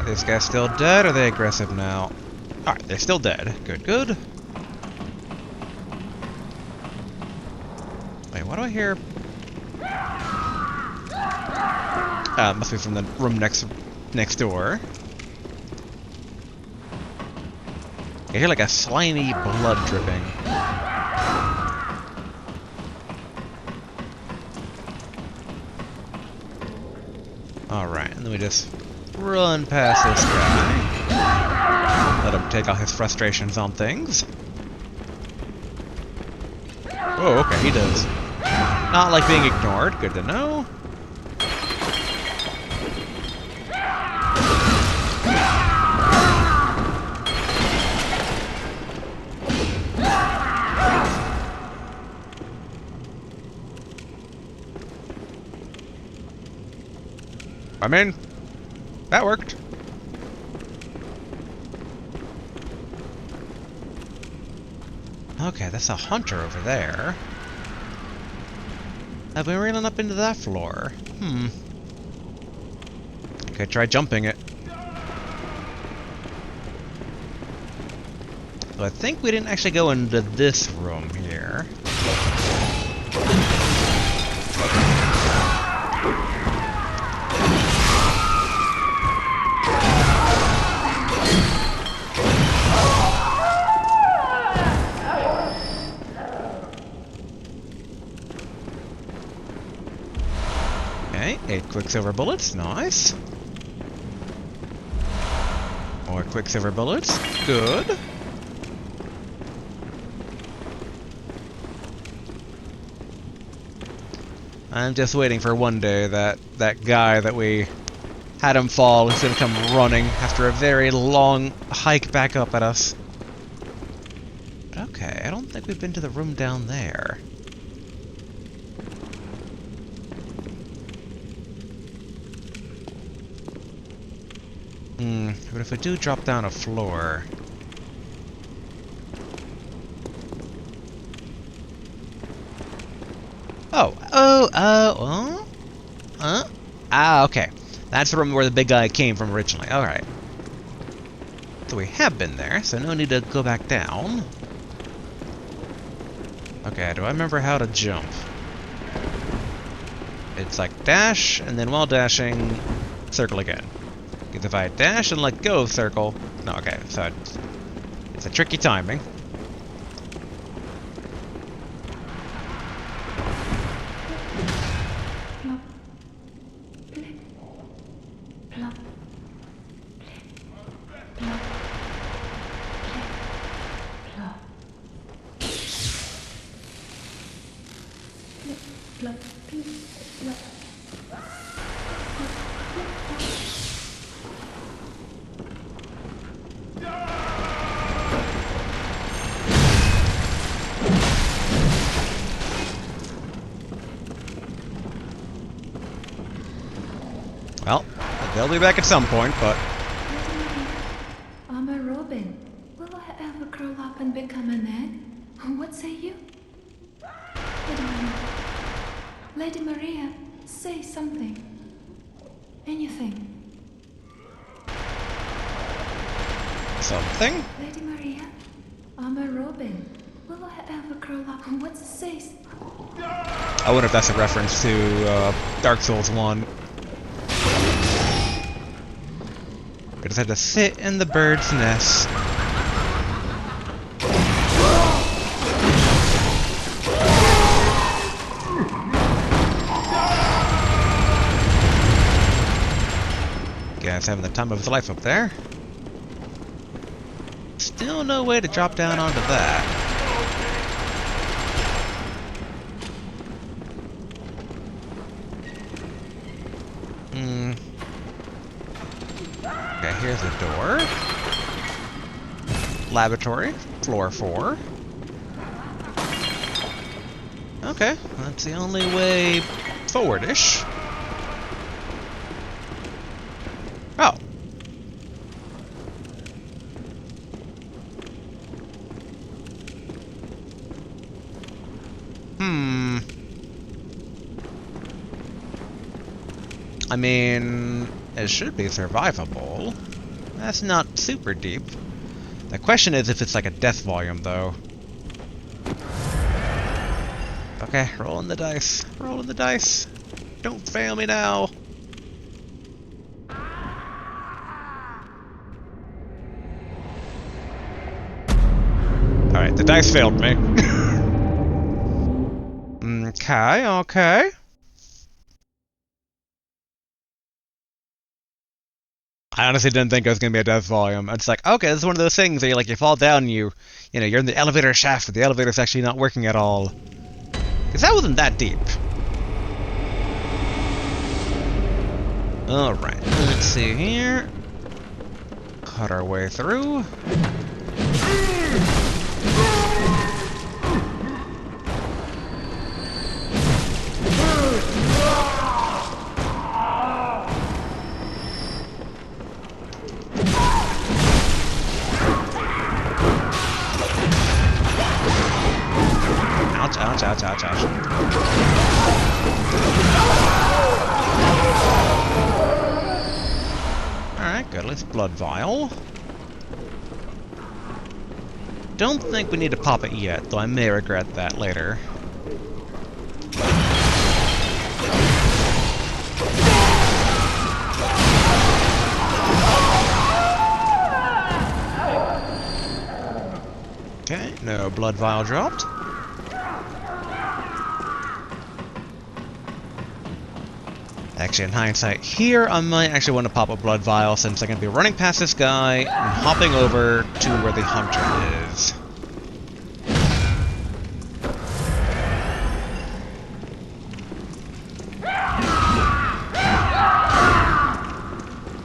This guy's still dead, or are they aggressive now? Alright, they're still dead. Good, good. Wait, what do I hear? Must be from the room next door. I hear like a slimy blood dripping. Alright, and then we just run past this guy. Let him take out his frustrations on things. Oh, okay, he does. Not like being ignored. Good to know. I'm in. That worked. Okay, that's a hunter over there. Have we ran up into that floor? Okay, try jumping it. So I think we didn't actually go into this room here. Okay, 8 Quicksilver bullets, nice. More Quicksilver bullets, good. I'm just waiting for one day that guy that we had him fall is gonna come running after a very long hike back up at us. But okay, I don't think we've been to the room down there. But if we do drop down a floor... okay. That's the room where the big guy came from originally. Alright. So we have been there, so no need to go back down. Okay, do I remember how to jump? It's like dash, and then while dashing, circle again. Because if I dash and let go of circle... No, okay, so it's a tricky timing. Well, they'll be back at some point, but... I'm a robin. Will I ever grow up and become a man? What say you? I don't know. Lady Maria, say something. Anything. Something? Lady Maria, I'm a robin. Will I ever grow up? What's it says? I wonder if that's a reference to Dark Souls 1. We just had to sit in the bird's nest. Guy's having the time of his life up there. Still no way to drop down onto that. Okay, here's a door. Laboratory, floor 4. Okay, that's the only way forward-ish. Oh. I mean, it should be survivable. That's not super deep. The question is if it's like a death volume, though. Okay, rolling the dice. Rolling the dice. Don't fail me now. Alright, the dice failed me. Okay, okay. I honestly didn't think it was gonna be a death volume. It's like, okay, this is one of those things where you fall down and you know, you're in the elevator shaft, but the elevator's actually not working at all. Because that wasn't that deep. Alright, let's see here. Cut our way through. ouch, ouch. Alright, good. Let's blood vial. Don't think we need to pop it yet, though I may regret that later. Okay, no blood vial dropped. Actually, in hindsight, here I might actually want to pop a blood vial since I'm going to be running past this guy and hopping over to where the hunter is.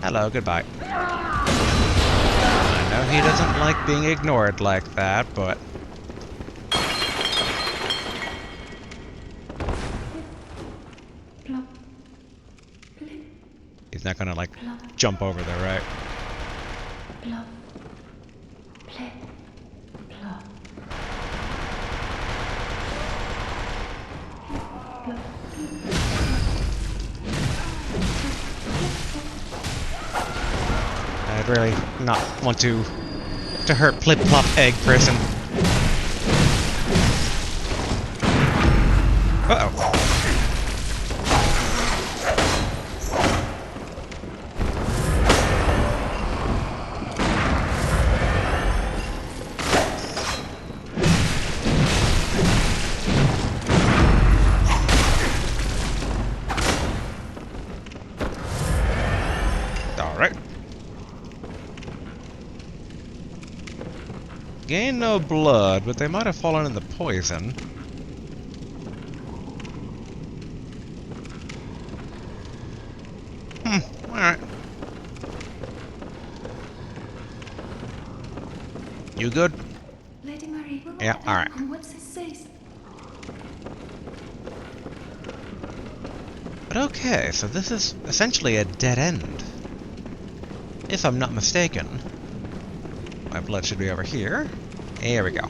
Hello, goodbye. I know he doesn't like being ignored like that, but... He's not gonna, like, jump over there, right? Plop. Plip. Plop. I'd really not want to hurt Plip Plop Egg Person. Uh-oh. Alright. Gain no blood, but they might have fallen in the poison. Alright. You good? Lady Marie. Yeah, alright. What's this says? But okay, so this is essentially a dead end. If I'm not mistaken. My blood should be over here. Here we go.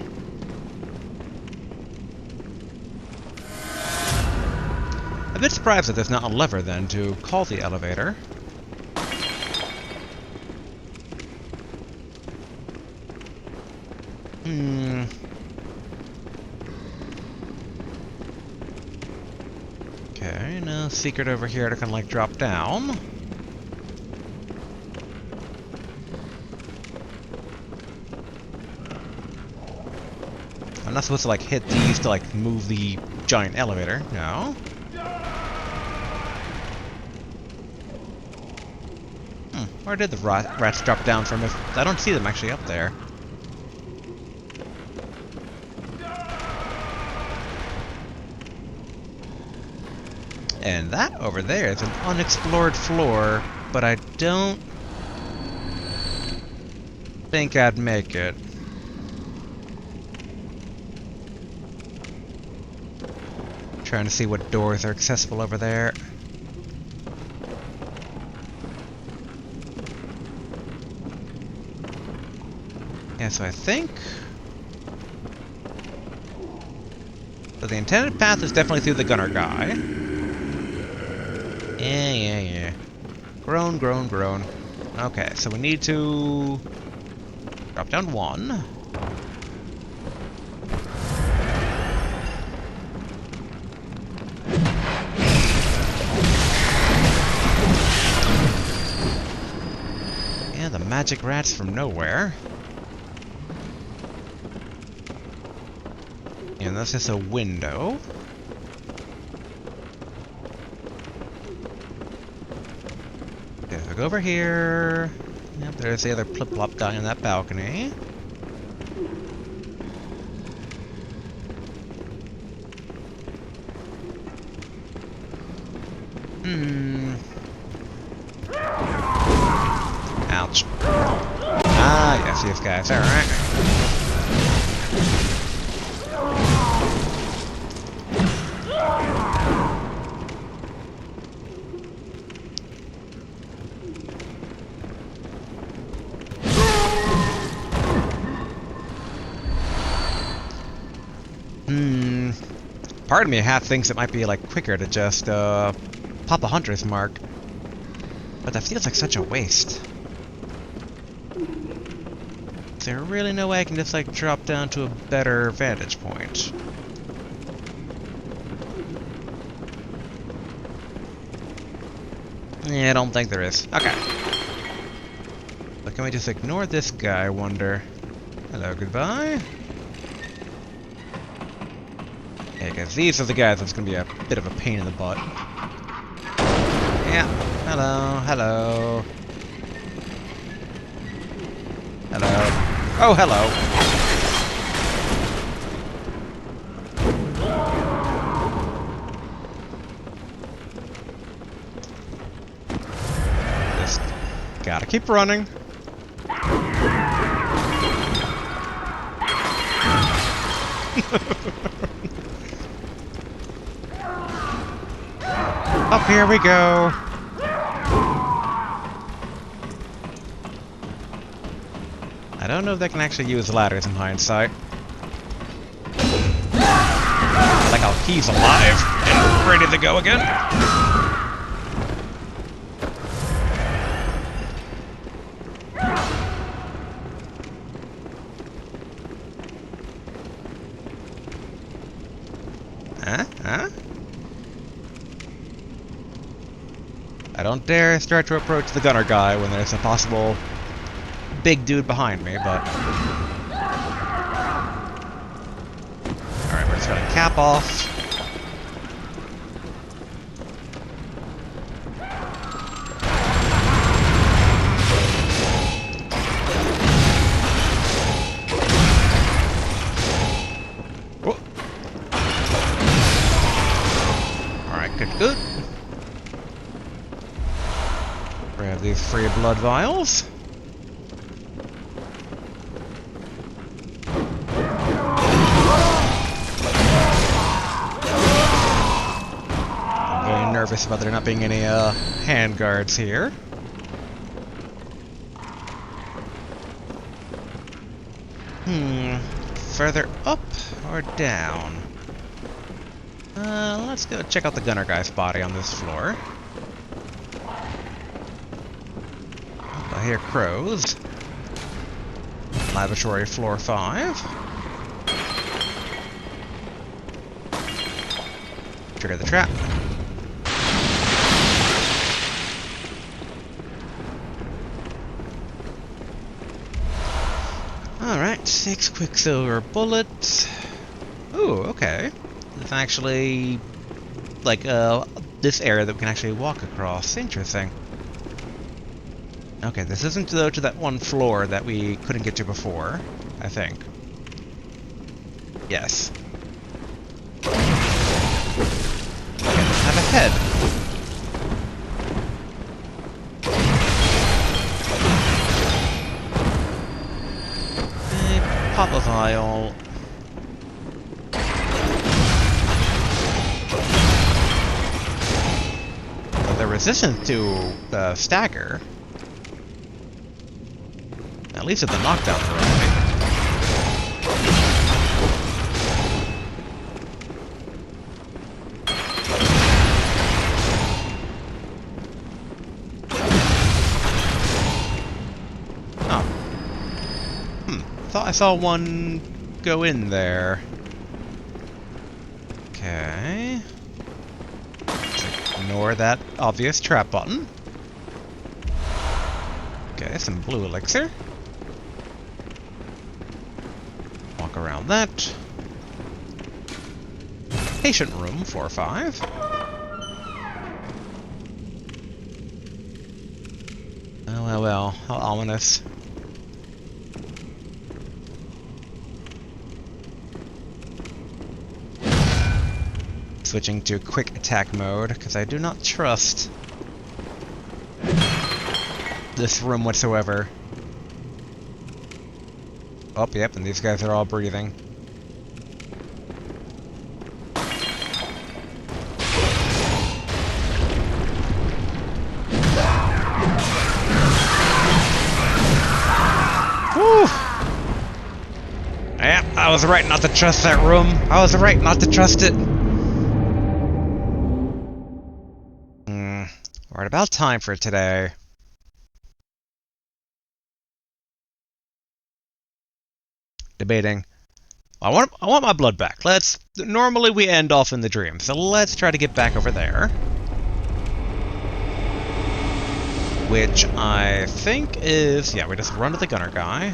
A bit surprised that there's not a lever then to call the elevator. Okay, no secret over here to kind of like drop down. I'm not supposed to like hit these to like move the giant elevator. No. Where did the rats drop down from? If I don't see them actually up there. And that over there is an unexplored floor, but I don't think I'd make it. Trying to see what doors are accessible over there. Yeah, so I think... So the intended path is definitely through the gunner guy. Yeah. Groan, groan, groan. Okay, so we need to... drop down one. Yeah, the magic rats from nowhere. And that's just a window. Okay, so go over here. Yep, there's the other Plip-Plop guy in that balcony. Ouch. Ah, yes, these guys. Alright. Part of me half thinks it might be like quicker to just pop a hunter's mark. But that feels like such a waste. Is there really no way I can just like drop down to a better vantage point? Yeah, I don't think there is. Okay. But can we just ignore this guy, I wonder? Hello, goodbye. Yeah, because these are the guys that's going to be a bit of a pain in the butt. Yeah. Hello, hello. Hello. Oh, hello. Just gotta keep running. Up here we go. I don't know if they can actually use ladders in hindsight. I like how he's alive and ready to go again. Huh? I don't dare start to approach the gunner guy when there's a possible big dude behind me, but... Alright, we're just gonna cap off. Whoa. Alright, good. Grab these free blood vials. Nervous about there not being any hand guards here. Further up or down? Let's go check out the gunner guy's body on this floor. Oh, I hear crows. Laboratory floor 5. Trigger the trap. Alright, 6 quicksilver bullets. Ooh, okay. It's actually like this area that we can actually walk across. Interesting. Okay, this isn't though to that one floor that we couldn't get to before, I think. Yes. Okay, let's have a head. Pop a vial. They're resistant to stagger. At least at the knockdown variety. Thought I saw one go in there. Okay. Let's ignore that obvious trap button. Okay, some blue elixir. Walk around that. Patient room 4-5. Oh well, how ominous. Switching to quick attack mode, because I do not trust this room whatsoever. Oh, yep, and these guys are all breathing. Whew! Yeah, I was right not to trust that room. I was right not to trust it. Alright, about time for today. Debating. I want my blood back. Normally we end off in the dream, so let's try to get back over there. Which I think is... yeah, we just run to the gunner guy.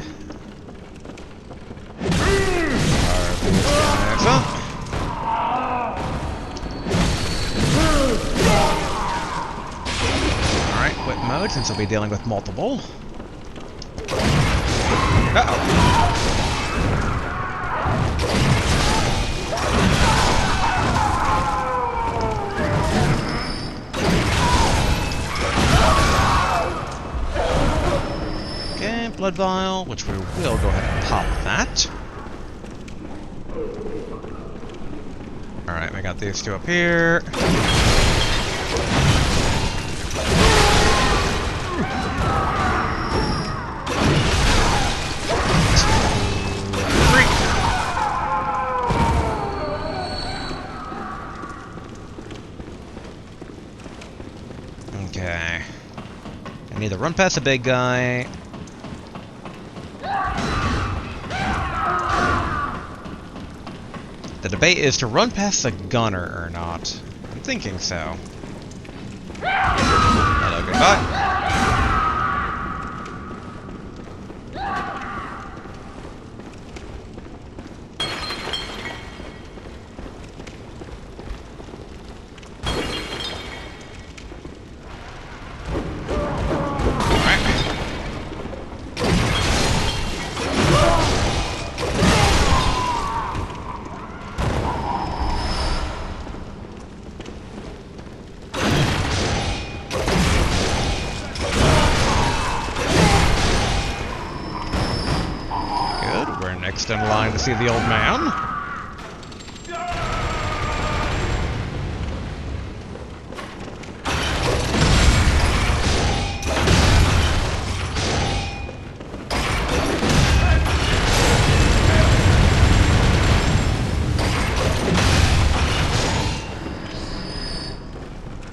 Carve these guys up. Alright, quit mode, since we'll be dealing with multiple. Uh-oh. Okay, blood vial, which we will go ahead and pop that. Alright, we got these two up here. Okay. I need to run past the big guy. The debate is to run past the gunner or not. I'm thinking so. Hello, goodbye. Next in line to see the old man.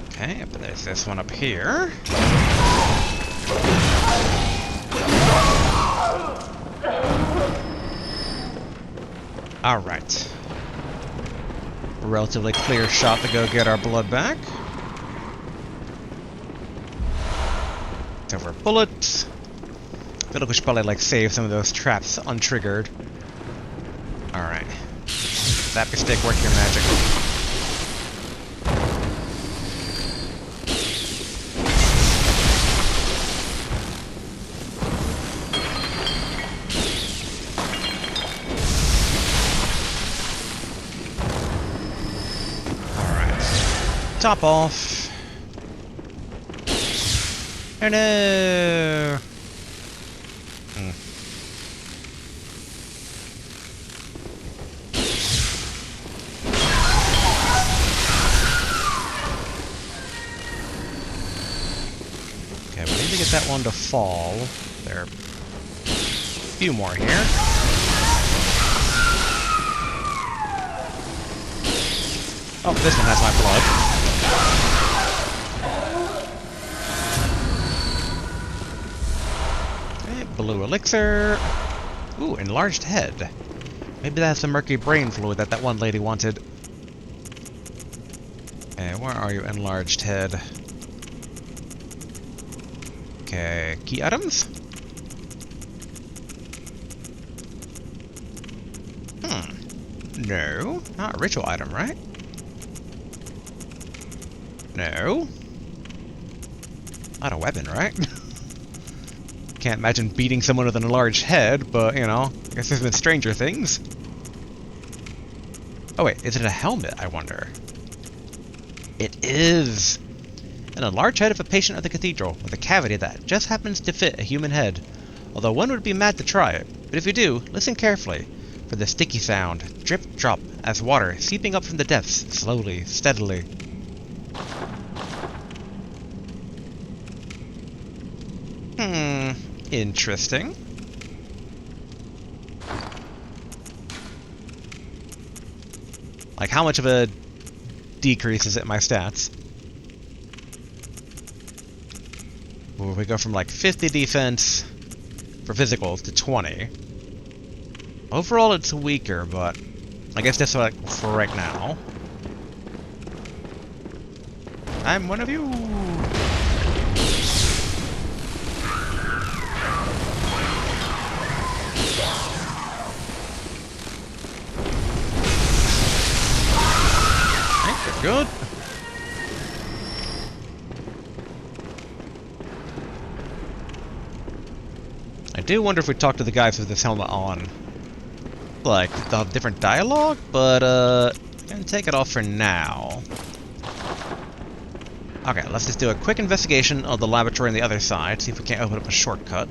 Okay, but there's this one up here. Alright. Relatively clear shot to go get our blood back. Over bullets. I feel like we should probably like save some of those traps untriggered. Alright. Zap your stick, work your magic. Top off. Oh no! Okay, we need to get that one to fall. There are a few more here. Oh, this one has my blood. Blue elixir. Ooh, enlarged head. Maybe that's the murky brain fluid that one lady wanted. Okay, where are you, enlarged head? Okay, key items? No, not a ritual item, right? No. Not a weapon, right? Can't imagine beating someone with an enlarged head, but, you know, I guess there's been stranger things. Oh wait, is it a helmet, I wonder? It is! An enlarged head of a patient of the cathedral, with a cavity that just happens to fit a human head. Although one would be mad to try it, but if you do, listen carefully for the sticky sound, drip drop, as water seeping up from the depths, slowly, steadily. Interesting. Like, how much of a decrease is it in my stats? where we go from like 50 defense for physicals to 20. Overall, it's weaker, but I guess that's what for right now. I'm one of you! Alright, good. I do wonder if we talk to the guys with this helmet on. Like, they'll have different dialogue, but, I'm gonna take it off for now. Okay, let's just do a quick investigation of the laboratory on the other side, see if we can't open up a shortcut.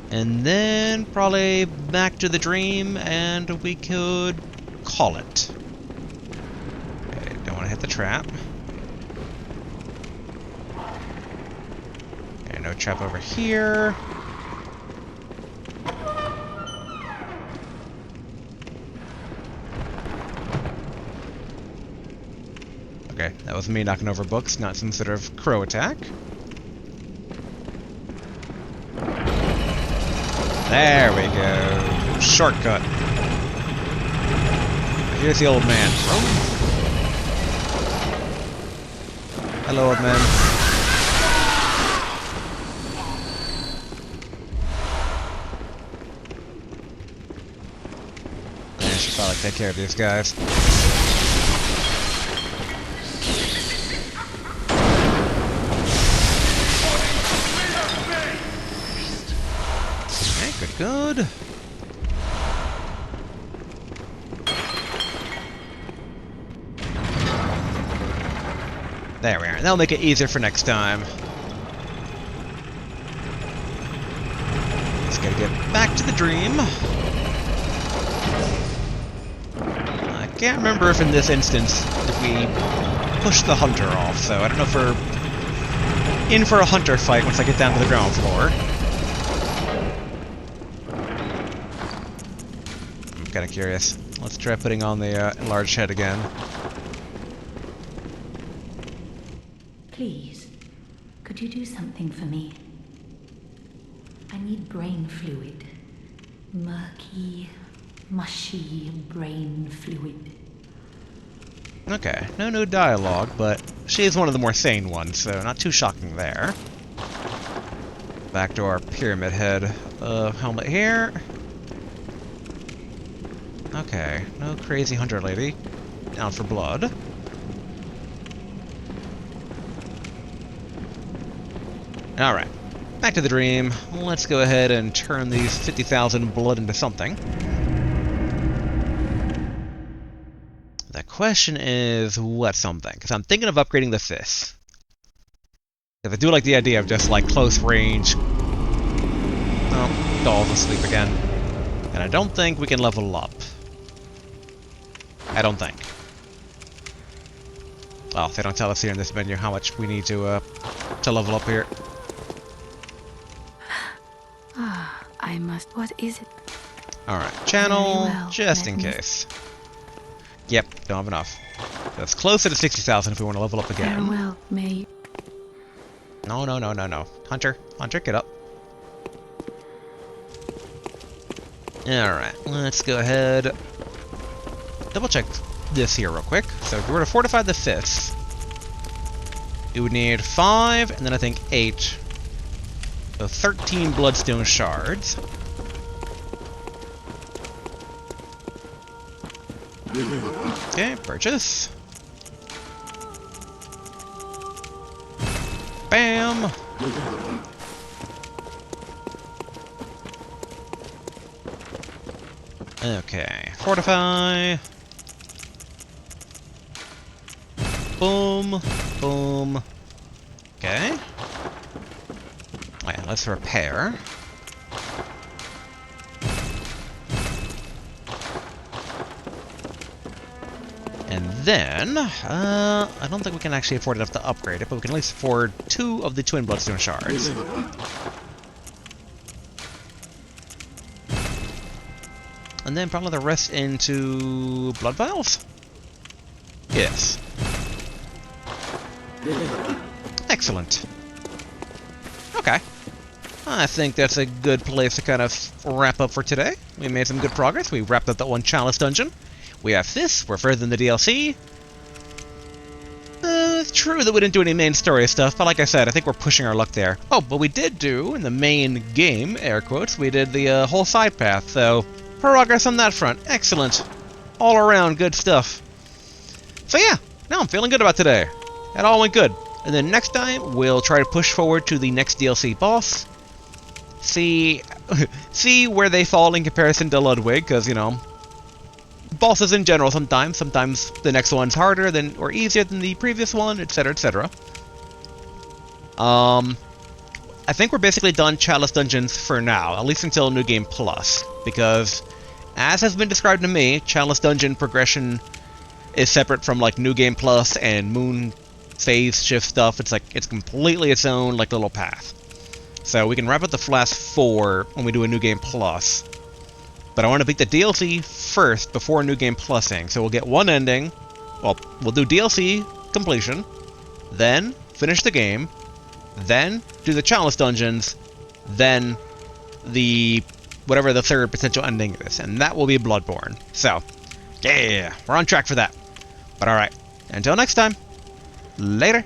And then, probably back to the dream, and we could call it. Okay, don't want to hit the trap. Okay, no trap over here. Okay, that was me knocking over books, not some sort of crow attack. There we go. Shortcut. Here's the old man. Hello, old man. I should probably take care of these guys. Good. There we are. That'll make it easier for next time. Just gotta get back to the dream. I can't remember if in this instance if we push the hunter off, so I don't know if we're in for a hunter fight once I get down to the ground floor. Kind of curious. Let's try putting on the enlarged head again. Please, could you do something for me? I need brain fluid. Murky, mushy brain fluid. Okay, no new dialogue, but she is one of the more sane ones, so not too shocking there. Back to our pyramid head helmet here. Okay, no crazy hunter lady. Down for blood. Alright, back to the dream. Let's go ahead and turn these 50,000 blood into something. The question is, what something? Because I'm thinking of upgrading the fist. Because I do like the idea of just, like, close range. Oh, doll's asleep again. And I don't think we can level up. I don't think. Well, they don't tell us here in this menu how much we need to level up here. I must. What is it? Alright, channel, Very well, just in let me- case. Yep, don't have enough. That's closer to 60,000 if we want to level up again. Farewell, may. No, no, no, no, no. Hunter, Hunter, get up. Alright, let's go ahead. Double check this here real quick. So if we were to fortify the fifth, it would need 5, and then I think 8. So 13 bloodstone shards. Okay, purchase. Bam! Okay, fortify. Boom, boom. Okay. Alright, let's repair. And then, I don't think we can actually afford enough to upgrade it, but we can at least afford 2 of the twin bloodstone shards. And then probably the rest into blood vials? Yes. Excellent. Okay. I think that's a good place to kind of wrap up for today. We made some good progress. We wrapped up that one Chalice Dungeon. We have this. We're further in the DLC. It's true that we didn't do any main story stuff, but like I said, I think we're pushing our luck there. Oh, but we did do, in the main game, air quotes, we did the whole side path, so progress on that front. Excellent. All around good stuff. So yeah, now I'm feeling good about today. That all went good. And then next time, we'll try to push forward to the next DLC boss. See where they fall in comparison to Ludwig, because, you know, bosses in general sometimes the next one's harder than or easier than the previous one, etc, etc. I think we're basically done Chalice Dungeons for now, at least until New Game Plus, because as has been described to me, Chalice Dungeon progression is separate from like New Game Plus and Moon phase shift stuff. It's like it's completely its own like little path. So we can wrap up the last 4 when we do a New Game Plus. But I want to beat the DLC first before New Game Plusing. So we'll get one ending. Well, we'll do DLC completion, then finish the game, then do the Chalice Dungeons, then the whatever the third potential ending is, and that will be Bloodborne. So, yeah, we're on track for that. But alright, until next time, later.